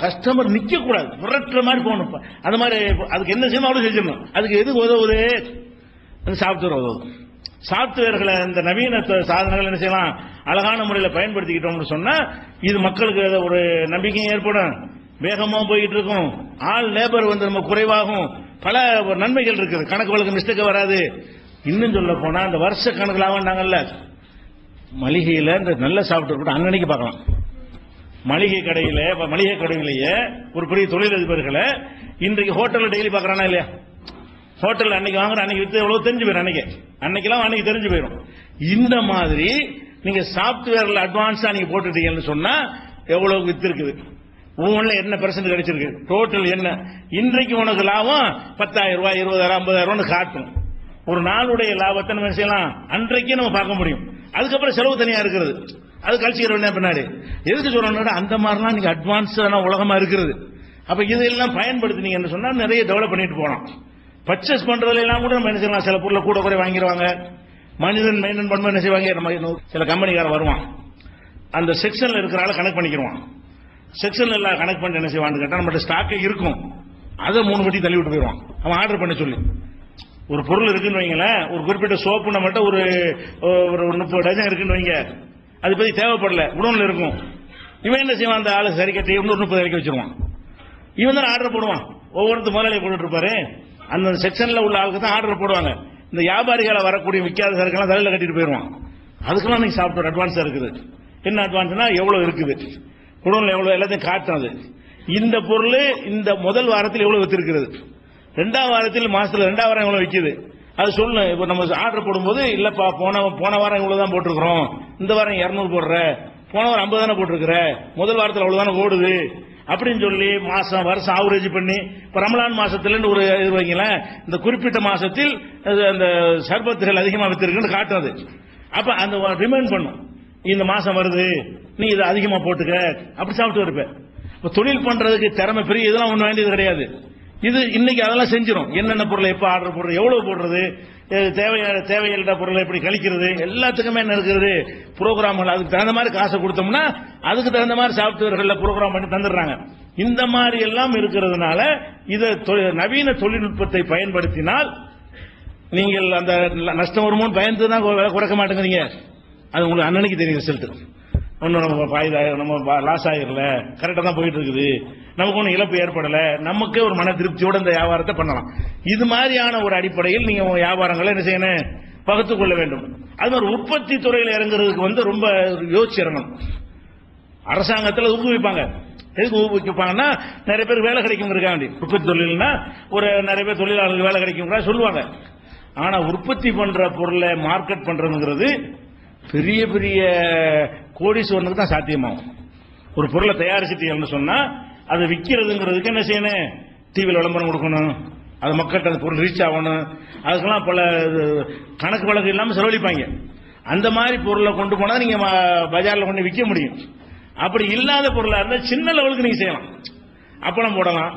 கஸ்டமர் நிக்க கூடாது, புரட்டுற மாதிரி போகணும். அது மாதிரி அதுக்கு என்ன செய்யணும் அவ்வளவு செஞ்சிடணும். அதுக்கு எது உதவுது? சாப்ட்வேர் உதவுது. சாப்ட்வேர்களை இந்த நவீன சாதனங்கள் என்ன செய்யலாம் அழகான முறையில் பயன்படுத்திக்கிட்டோம்னு சொன்னா இது மக்களுக்கு ஒரு நம்பிக்கையும் ஏற்படும், வேகமா போயிட்டு இருக்கும், ஆள் லேபர் வந்து நம்ம குறைவாகும், பல நன்மைகள் இருக்குது, கணக்கு வழக்கு மிஸ்டேக் வராது. இன்னும் சொல்ல போனா அந்த வருஷ கணக்கில் ஆகண்டாங்கல்ல, மளிகையில் இந்த நல்ல சாப்பிட்டு கூட அன்னன்னைக்கு பார்க்கலாம். மளிகை கடையிலேயே ஒரு பெரிய தொழிலதிபர்களை இன்றைக்கு ஹோட்டலில் டெய்லி பார்க்கறானா இல்லையா? ஹோட்டல் அன்னைக்கு வாங்குற அன்னைக்கு வித்து எவ்வளவு தெரிஞ்சு போயிடும், அன்னைக்கெல்லாம் அன்னைக்கு தெரிஞ்சு போயிடும். இந்த மாதிரி நீங்க சாப்ட்வேர்ல அட்வான்ஸா நீங்க போட்டுட்டீங்கன்னு சொன்னா எவ்வளவு வித்து இருக்குது, ஒவ்வொன்றுல என்ன பெர்சன்ட் கிடைச்சிருக்கு, டோட்டல் என்ன, இன்றைக்கு உனக்கு லாபம் 10,000 ரூபாய் 20,000 50,000 காட்டும். ஒரு நாளுடைய லாபத்தை நம்ம செய்யலாம், அன்றைக்கே நம்ம பார்க்க முடியும். அதுக்கப்புறம் செலவு தனியா இருக்கிறது, அது கழிச்சுக்கிற பின்னாடி. எதுக்கு சொல்றோம்னா அந்த மாதிரிலாம் நீங்க அட்வான்ஸான உலகமா இருக்கிறது. அப்ப இதெல்லாம் பயன்படுத்தினீங்கன்னு சொன்னா நிறைய டெவலப் பண்ணிட்டு போலாம். பர்ச்சேஸ் பண்றதுல எல்லாம் கூட நம்ம என்ன செய்யலாம், சில பொருளை கூட குறை வாங்கிடுவாங்க. மனிதன் மெயின்டைன் பண்ணும்போது என்ன செய்வாங்க, நம்ம சில கம்பெனிக்கார வருவான், அந்த செக்ஷன்ல இருக்கிற ஆளை கனெக்ட் பண்ணிக்கிறான். செக்ஷன்ல எல்லாம் கனெக்ட் பண்ணி என்ன செய்வான்னு கேட்டா நம்மகிட்ட ஸ்டாக்கே இருக்கும், அதை 3 வட்டி தள்ளி விட்டு போயிடுவான். அவன் ஆர்டர் பண்ண சொல்லி ஒரு பொருள் இருக்குன்னு வைங்களேன், ஒரு குறிப்பிட்ட சோப்பு நம்மகிட்ட ஒரு 30 டஜன் இருக்குன்னு வைங்க, அது பத்தி தேவைப்படல, குடோன்ல இருக்கும். இவன் என்ன செய்வான், அந்த ஆளு சரி கட்டி 30 இறக்கி வச்சிருவான். இவன் தான் ஆர்டர் போடுவான், ஒவ்வொருத்தர் முதலாளி போட்டுட்டு இருப்பாரு, அந்த செக்ஷன்ல உள்ள ஆளுக்கு தான் ஆர்டர் போடுவாங்க. இந்த வியாபாரிகளை வரக்கூடிய விற்காத சரக்கெல்லாம் தலையில கட்டிட்டு போயிடுவான். அதுக்கெல்லாம் நீங்க சாப்பிட்டு அட்வான்ஸா இருக்குது. என்ன அட்வான்ஸ்னா எவ்வளவு இருக்குது, குடோன்ல எவ்வளவு, எல்லாத்தையும் காட்டுறது. இந்த பொருள் இந்த முதல் வாரத்தில் எவ்வளவு வித்திருக்கிறது, 2ஆம் வாரத்தில் மாசத்துல 2ஆம் வாரம் எவ்வளவு விற்குது, அது சொல்லு. இப்ப நம்ம ஆர்டர் போடும்போது இல்லப்பா போன வாரம் இவ்வளவுதான் போட்டிருக்கிறோம், இந்த வாரம் 200 போடுற, போன வாரம் 50 தானே போட்டிருக்கிற, முதல் வாரத்தில் அவ்வளவுதானே ஓடுது அப்படின்னு சொல்லி மாசம் வருஷம் ஆவரேஜ் பண்ணி, இப்ப ரமலான் மாசத்துல ஒரு இது வைங்களேன், இந்த குறிப்பிட்ட மாசத்தில் அந்த சர்பத்துகள் அதிகமா வித்திருக்குன்னு காட்டுறது. அப்ப அந்த ரிமைண்ட் பண்ணும், இந்த மாசம் வருது நீ இதை அதிகமா போட்டுக்க, அப்படி சாப்பிட்டு இருப்பேன். இப்ப தொழில் பண்றதுக்கு திறமை பெரிய இதெல்லாம் ஒண்ணு வேண்டியது கிடையாது. இது இன்னைக்கு அதெல்லாம் செஞ்சிடும். என்னென்ன பொருளை எப்ப ஆர்டர் போடுறது, எவ்வளவு போடுறது, தேவையில்லாத பொருளை எப்படி கழிக்கிறது, எல்லாத்துக்குமே என்ன இருக்கிறது புரோகிராம்கள். அதுக்கு தகுந்த மாதிரி காசை கொடுத்தோம்னா அதுக்கு தகுந்த மாதிரி சாப்ட்வேர்கள்ல புரோகிராம் பண்ணி தந்துடுறாங்க. இந்த மாதிரி எல்லாம் இருக்கிறதுனால இதை நவீன தொழில்நுட்பத்தை பயன்படுத்தினால் நீங்கள் அந்த நஷ்டம் வருமோன்னு பயந்து தான் குறைக்க மாட்டேங்கிறீங்க. அது உங்களுக்கு அன்னன்னைக்கு தெரியும் ரிசல்ட். ஒன்னும் நம்ம லாஸ் ஆகிடல, கரெக்டா தான் போயிட்டு இருக்குது, நமக்கு ஒன்றும் இழப்பு ஏற்படல, நமக்கே ஒரு மன திருப்தியோட இந்த வியாபாரத்தை பண்ணலாம். இது மாதிரியான ஒரு அடிப்படையில் நீங்க வியாபாரங்களை என்ன செய்யணும், பகுத்துக் கொள்ள வேண்டும். அது மாதிரி உற்பத்தி துறையில் இறங்குறதுக்கு ரொம்ப யோசிச்சு இறங்கணும். அரசாங்கத்தில் ஊக்குவிப்பாங்க. எதுக்கு ஊக்குவிப்பாங்கன்னா நிறைய பேர் வேலை கிடைக்குங்கிறக்காண்டி. உற்பத்தி தொழில்னா ஒரு நிறைய பேர் தொழிலாளர்கள் வேலை கிடைக்குங்கிற சொல்லுவாங்க. ஆனா உற்பத்தி பண்ற பொருளை மார்க்கெட் பண்றதுங்கிறது பெரிய பெரிய கோடீஸ்வரனுக்கு தான் சாத்தியமாகும். ஒரு பொருளை தயாரிச்சுட்டீங்கன்னு சொன்னா அதை விற்கிறதுங்கிறதுக்கு என்ன செய்யணும், டிவியில் விளம்பரம் கொடுக்கணும், அது மக்கள்கிட்ட அந்த பொருள் ரீச் ஆகணும், அதுக்கெல்லாம் பல கணக்கு வழக்கு இல்லாமல் செலவழிப்பாங்க. அந்த மாதிரி பொருளை கொண்டு போனா நீங்க பஜார்ல கொண்டு விற்க முடியும். அப்படி இல்லாத பொருளா இருந்தால் சின்ன லெவலுக்கு நீங்க செய்யலாம். அப்பளம் போடலாம்.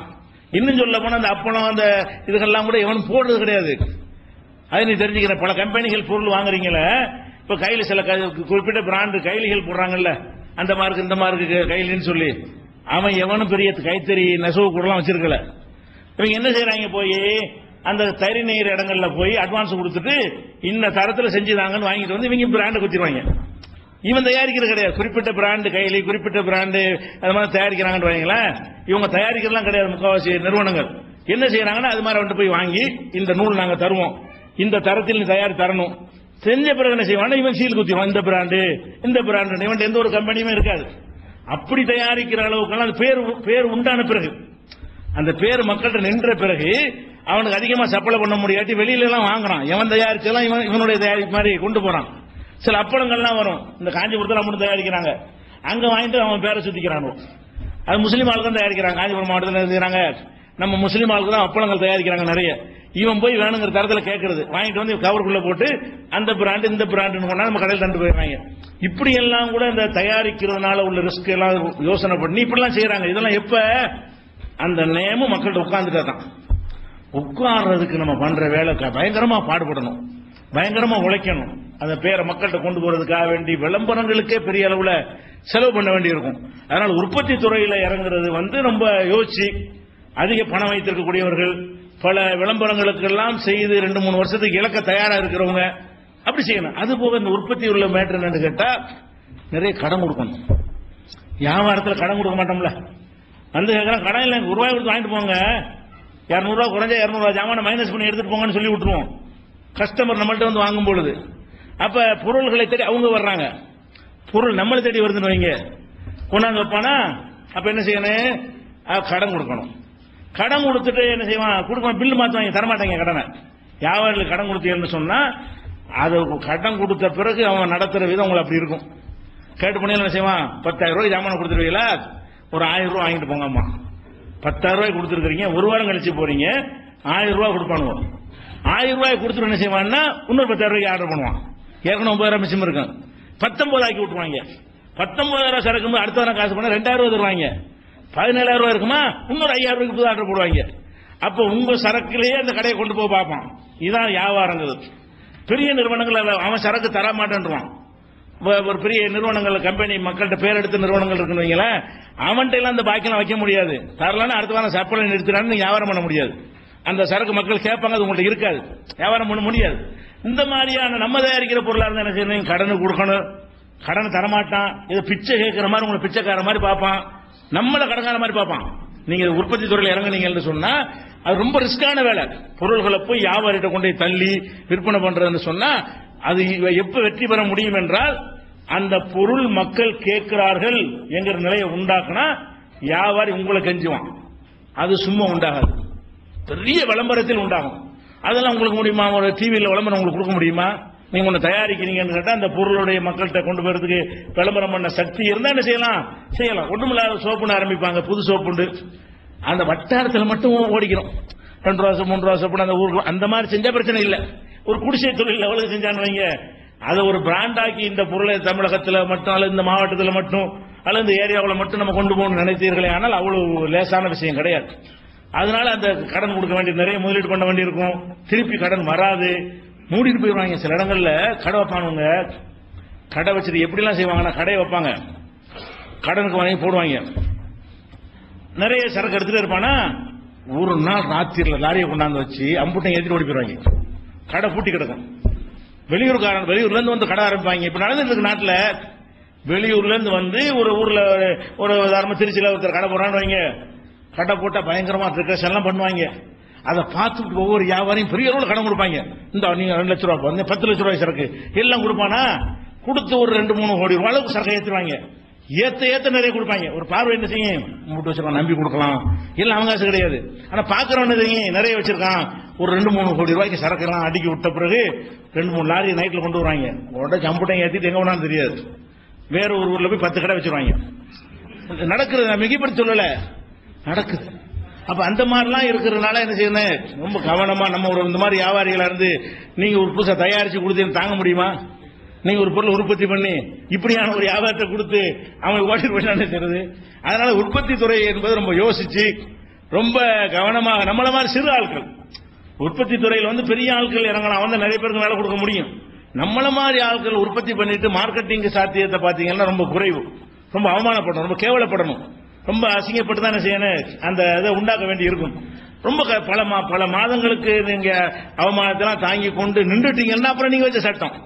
இன்னும் சொல்ல போனா அந்த அப்பளம் அந்த இதுகெல்லாம் கூட எவனும் போடுறது கிடையாது. அது நீ தெரிஞ்சுக்கிற பல கம்பெனிகள் பொருள் வாங்குறீங்களே, இப்ப கையில சில குறிப்பிட்ட பிராண்டு கைலிகள் போடுறாங்கல்ல, அந்த மார்க்கு இந்த மார்க்கு கைலின்னு சொல்லி, அவன் எவனும் பெரிய கைத்தறி நெசவு கூடலாம் வச்சிருக்கல. இவங்க என்ன செய்யறாங்க, போய் அந்த தறி நெய்கிற இடங்கள்ல போய் அட்வான்ஸ் கொடுத்துட்டு இந்த தரத்தில் செஞ்சுதாங்கன்னு வாங்கிட்டு வந்து இவங்க பிராண்டு குத்திடுவாங்க. இவன் தயாரிக்கிறது கிடையாது. குறிப்பிட்ட பிராண்டு கைலி, குறிப்பிட்ட பிராண்டு அது மாதிரி தயாரிக்கிறாங்கன்னு வைங்களேன். இவங்க தயாரிக்கிறதுலாம் கிடையாது. முக்காவாசி நிறுவனங்கள் என்ன செய்யறாங்கன்னா அது மாதிரி வந்து போய் வாங்கி இந்த நூல் நாங்க தருவோம், இந்த தரத்தில் தயாரி தரணும், செஞ்ச பிறகு என்ன செய்வாங்க, இவன் சீல் குத்திடுவான், இந்த பிராண்டு இந்த பிராண்டு. இவன் எந்த ஒரு கம்பெனியுமே இருக்காது. அப்படி தயாரிக்கிற அளவுக்கு அந்த பேர் உண்டான பிறகு, அந்த பேர் மக்கள்கிட்ட நின்ற பிறகு அவனுக்கு அதிகமா சப்ளை பண்ண முடியாட்டி வெளியில எல்லாம் வாங்குறான். எவன் தயாரிச்செல்லாம் இவனுடைய தயாரிப்பு மாதிரி கொண்டு போறான். சில அப்பளங்கள்லாம் வரும், இந்த காஞ்சிபுரத்தில் மட்டும் தயாரிக்கிறாங்க, அங்க வாங்கிட்டு அவன் பேரை சுத்திக்கிறான். அது முஸ்லீம் ஆளுக்கு தான் தயாரிக்கிறாங்க. காஞ்சிபுரம் மாவட்டத்தில் இருக்கிறாங்க, நம்ம முஸ்லீம் ஆளுக்கு தான் அப்பளங்கள் தயாரிக்கிறாங்க நிறைய. இவன் போய் வேணுங்கிற தரத்தில் கேட்கறது, வாங்கிட்டு வந்து கவருக்குள்ள போட்டு அந்த பிராண்டு இந்த பிராண்டுன்னு கொண்டா நம்ம கடையில் தண்டு போயிடுறாங்க. இப்படி எல்லாம் கூட இந்த தயாரிக்கிறதுனால உள்ள ரிஸ்க் எல்லாம் யோசனை பண்ணி இப்படிலாம் செய்யறாங்க. இதெல்லாம் எப்ப அந்த நேமும் மக்கள்கிட்ட உட்கார்ந்துட்டா தான். உட்கார்றதுக்கு நம்ம பண்ற வேலை பயங்கரமா பாடுபடணும், பயங்கரமா உழைக்கணும். அந்த பேரை மக்கள்கிட்ட கொண்டு போறதுக்காக வேண்டி விளம்பரங்களுக்கே பெரிய அளவுல செலவு பண்ண வேண்டி இருக்கும். அதனால உற்பத்தி துறையில இறங்குறது ரொம்ப யோசிச்சு, அதிக பணம் வைத்திருக்கக்கூடியவர்கள், பல விளம்பரங்களுக்கு எல்லாம் செய்து 2-3 வருஷத்துக்கு இலக்க தயாரா இருக்கிறவங்க அப்படி செய்யணும். அது போக இந்த உற்பத்தி உள்ள மேட்டர் என்னன்னு கேட்டா நிறைய கடன் கொடுக்கணும். வியாபாரத்தில் கடன் கொடுக்க மாட்டோம்ல, வந்து கேட்கறான், கடன் இல்லை, ரூபாய் கொடுத்து வாங்கிட்டு போங்க, 200 ரூபா குறைஞ்சா 200 ரூபா ஜாமான மைனஸ் பண்ணி எடுத்துட்டு போங்கன்னு சொல்லி விட்டுருவோம் கஸ்டமர் நம்மள்ட்ட வந்து வாங்கும் பொழுது. அப்ப பொருள்களை தேடி அவங்க வர்றாங்க, பொருள் நம்மளை தேடி வருதுன்னு வைங்க, கொண்டாந்து வைப்பானா. அப்ப என்ன செய்யணும், கடன் கொடுக்கணும். கடன் கொடுத்துட்டு என்ன செய்வான், கொடுக்கணும், பில்லு மாத்துவாங்க, தரமாட்டாங்க கடனை. வியாபாரிகளுக்கு கடன் கொடுத்தீங்கன்னு சொன்னா அது கடன் கொடுத்த பிறகு அவன் நடத்துற விதம் உங்களுக்கு அப்படி இருக்கும். கேட்டு பண்ணி என்ன செய்வான், 10,000 ரூபாய் ஜாமான கொடுத்துருவீங்களா, ஒரு 1000 ரூபாய் வாங்கிட்டு போங்க. அம்மா 10,000 ரூபாய் கொடுத்துருக்கீங்க, ஒரு வாரம் கழிச்சு போறீங்க, 1000 ரூபாய் கொடுப்பானுங்க. 1000 ரூபாய் கொடுத்துட்டு என்ன செய்வான்னா இன்னொரு 10,000 ரூபாய்க்கு ஆர்டர் பண்ணுவான். ஏற்கனவே 9,000 மிஷம் இருக்கும், 19 ஆக்கி விட்டுருவாங்க. 19,000 சரக்கு அடுத்த வாரம் காசு பண்ணா 2,000 ரூபாய் தருவாங்க. 17,000 ரூபாய் இருக்குமா, இன்னொரு 5,000 ரூபாய்க்கு புது ஆர்டர் போடுவாங்க. அப்ப உங்க சரக்குலயே அந்த கடையை கொண்டு போய் பார்ப்பான். இதான் வியாபாரங்கிறது. பெரிய நிறுவனங்கள் அவன் சரக்கு தர மாட்டேன்றான். ஒரு பெரிய நிறுவனங்கள் கம்பெனி மக்கள்கிட்ட பேர் எடுத்த நிறுவனங்கள் இருக்குன்னு வைங்களேன், அவன்கிட்ட எல்லாம் அந்த பாக்கியெல்லாம் வைக்க முடியாது. தரலான்னு அடுத்த வாரம் சப்ளை நிறுத்துறான்னு வியாபாரம் பண்ண முடியாது. அந்த சரக்கு மக்கள் கேட்பாங்க, அது உங்கள்ட்ட இருக்காது, வியாபாரம் பண்ண முடியாது. இந்த மாதிரியான நம்ம தயாரிக்கிற பொருளா இருந்தா என்ன செய்யணும், கடனை கொடுக்கணும். கடனை தரமாட்டான், இது பிச்சை கேட்கிற மாதிரி உங்களை பிச்சைக்கார மாதிரி பார்ப்பான், நம்மள கடன்கார மாதிரி பார்ப்பான். நீங்க உற்பத்தி துறையில் இறங்குனீங்கன்னு சொன்னா அது ரொம்ப ரிஸ்கான வேலை. பொருள்களை போய் வியாபாரிகிட்ட கொண்டு தள்ளி விற்பனை பண்றதுன்னு சொன்னா அது எப்ப வெற்றி பெற முடியும் என்றால், அந்த பொருள் மக்கள் கேட்கிறார்கள் என்கிற நிலையை உண்டாக்குனா வியாபாரி உங்களை கெஞ்சுவான். அது சும்மா உண்டாகாது, பெரிய விளம்பரத்தில் உண்டாகும். அதெல்லாம் உங்களுக்கு முடியுமா, ஒரு டிவியில் விளம்பரம் உங்களுக்கு கொடுக்க முடியுமா? நீங்க ஒன்று தயாரிக்கிறீங்கன்னு கேட்டா அந்த பொருளுடைய மக்கள்கிட்ட கொண்டு போறதுக்கு விளம்பரம் பண்ண சக்தி இருந்தா என்ன செய்யலாம், செய்யலாம். ஒண்ணுமில்லாத சோப்புன்னு ஆரம்பிப்பாங்க, புது சோப்புண்டு, அந்த வட்டாரத்தில் மட்டும் ஓடிக்கிறோம். 2 ரூபா 3 ரூபா சோப்பு அந்த ஊருக்கு அந்த மாதிரி செஞ்சா பிரச்சனை இல்லை. ஒரு குடிசை தொழில் எவ்வளவு செஞ்சான்னு வைங்க, அதை ஒரு பிராண்டாக்கி இந்த பொருளை தமிழகத்தில் மட்டும் அல்லது இந்த மாவட்டத்தில் மட்டும் அல்லது இந்த ஏரியாவில் மட்டும் நம்ம கொண்டு போகணும்னு நினைத்தீர்களே, ஆனால் அவ்வளவு லேசான விஷயம் கிடையாது. அதனால அந்த கடன் கொடுக்க வேண்டிய நிறைய முதலீடு பண்ண வேண்டி இருக்கும், திருப்பி கடன் வராது, மூடிட்டு போயிடுவாங்க. சில இடங்கள்ல கடை வைப்பானுங்க, கடை வச்சுட்டு எப்படிலாம் செய்வாங்கன்னா கடையை வைப்பாங்க, கடனுக்கு வாங்கி போடுவாங்க, நிறைய சரக்கு எடுத்துட்டு இருப்பானா, ஒரு நாள் ராத்திரியில் லாரியை கொண்டாந்து வச்சு அம்புட்டையும் ஏற்றிட்டு ஓடி போயிடுவாங்க, கடை பூட்டி கிடக்கும். வெளியூர்ல இருந்து வந்து கடை ஆரம்பிப்பாங்க. இப்ப நடந்துட்டு இருக்கு நாட்டில், வெளியூர்ல இருந்து வந்து ஒரு ஊர்ல ஒரு உதாரணமா திருச்சியில ஒருத்தர் கடை போடுறான்னு வைங்க, கடை போட்டா பயங்கரமா ப்ரிகாஷன் எல்லாம் பண்ணுவாங்க. அதை பார்த்துட்டு ஒவ்வொரு வியாபாரியும் பெரிய அளவில் கடன் கொடுப்பாங்க. இந்த நீங்க 2 லட்ச ரூபாய் 10 லட்ச ரூபாய் சரக்கு எல்லாம் கொடுப்பானா, கொடுத்து ஒரு 2-3 கோடி ரூபாய் அளவுக்கு சரக்கு ஏற்றுவாங்க. ஏத்த நிறைய கொடுப்பாங்க. ஒரு பார்வை என்ன செய்யும், மூட்டு வச்சிருக்கான் நம்பி கொடுக்கலாம், எல்லாம் அவங்க காசு கிடையாது. ஆனா பாக்குறவன் தெரியும் நிறைய வச்சிருக்கான், ஒரு 2-3 கோடி ரூபாய்க்கு சரக்கு எல்லாம் அடிக்கி விட்ட பிறகு 2-3 லாரி நைட்ல கொண்டு வருவாங்க. உடனே சம்புட்டையும் ஏற்றிட்டு எங்க வேணாலும் தெரியாது, வேற ஒரு ஊர்ல போய் 10 கடை வச்சிருவாங்க. நடக்குது, நான் மிகப்படுத்தி சொல்லல, நடக்குது. அப்ப அந்த மாதிரிலாம் இருக்கிறதுனால என்ன செய்யணும், ரொம்ப கவனமா நம்ம ஒரு இந்த மாதிரி வியாபாரிகளா இருந்து நீங்க ஒரு புதுசா தயாரிச்சு கொடுத்து தாங்க முடியுமா? நீங்க ஒரு பொருள் உற்பத்தி பண்ணி இப்படியான ஒரு வியாபாரத்தை கொடுத்து அவங்க ஓட்டிட்டு போயிட்டான்னு செய்யறது. அதனால உற்பத்தி துறை என்பது ரொம்ப யோசிச்சு ரொம்ப கவனமாக, நம்மள மாதிரி சிறு ஆட்கள் உற்பத்தி துறையில் வந்து பெரிய ஆட்கள் இறங்கலாம், வந்து நிறைய பேருக்கு வேலை கொடுக்க முடியும். நம்மள மாதிரி ஆட்கள் உற்பத்தி பண்ணிட்டு மார்க்கெட்டிங் சாத்தியத்தை பாத்தீங்கன்னா ரொம்ப குறைவு, ரொம்ப அவமானப்படணும், ரொம்ப கேவலப்படணும், ரொம்ப அசிங்கப்பட்டு தான் செய்யணும், அந்த இதை உண்டாக்க வேண்டி இருக்கும். ரொம்ப பல மாதங்களுக்கு நீங்க அவமானத்தெல்லாம் தாங்கி கொண்டு நின்றுட்டீங்கன்னா அப்புறம் நீங்க வச்ச சட்டம்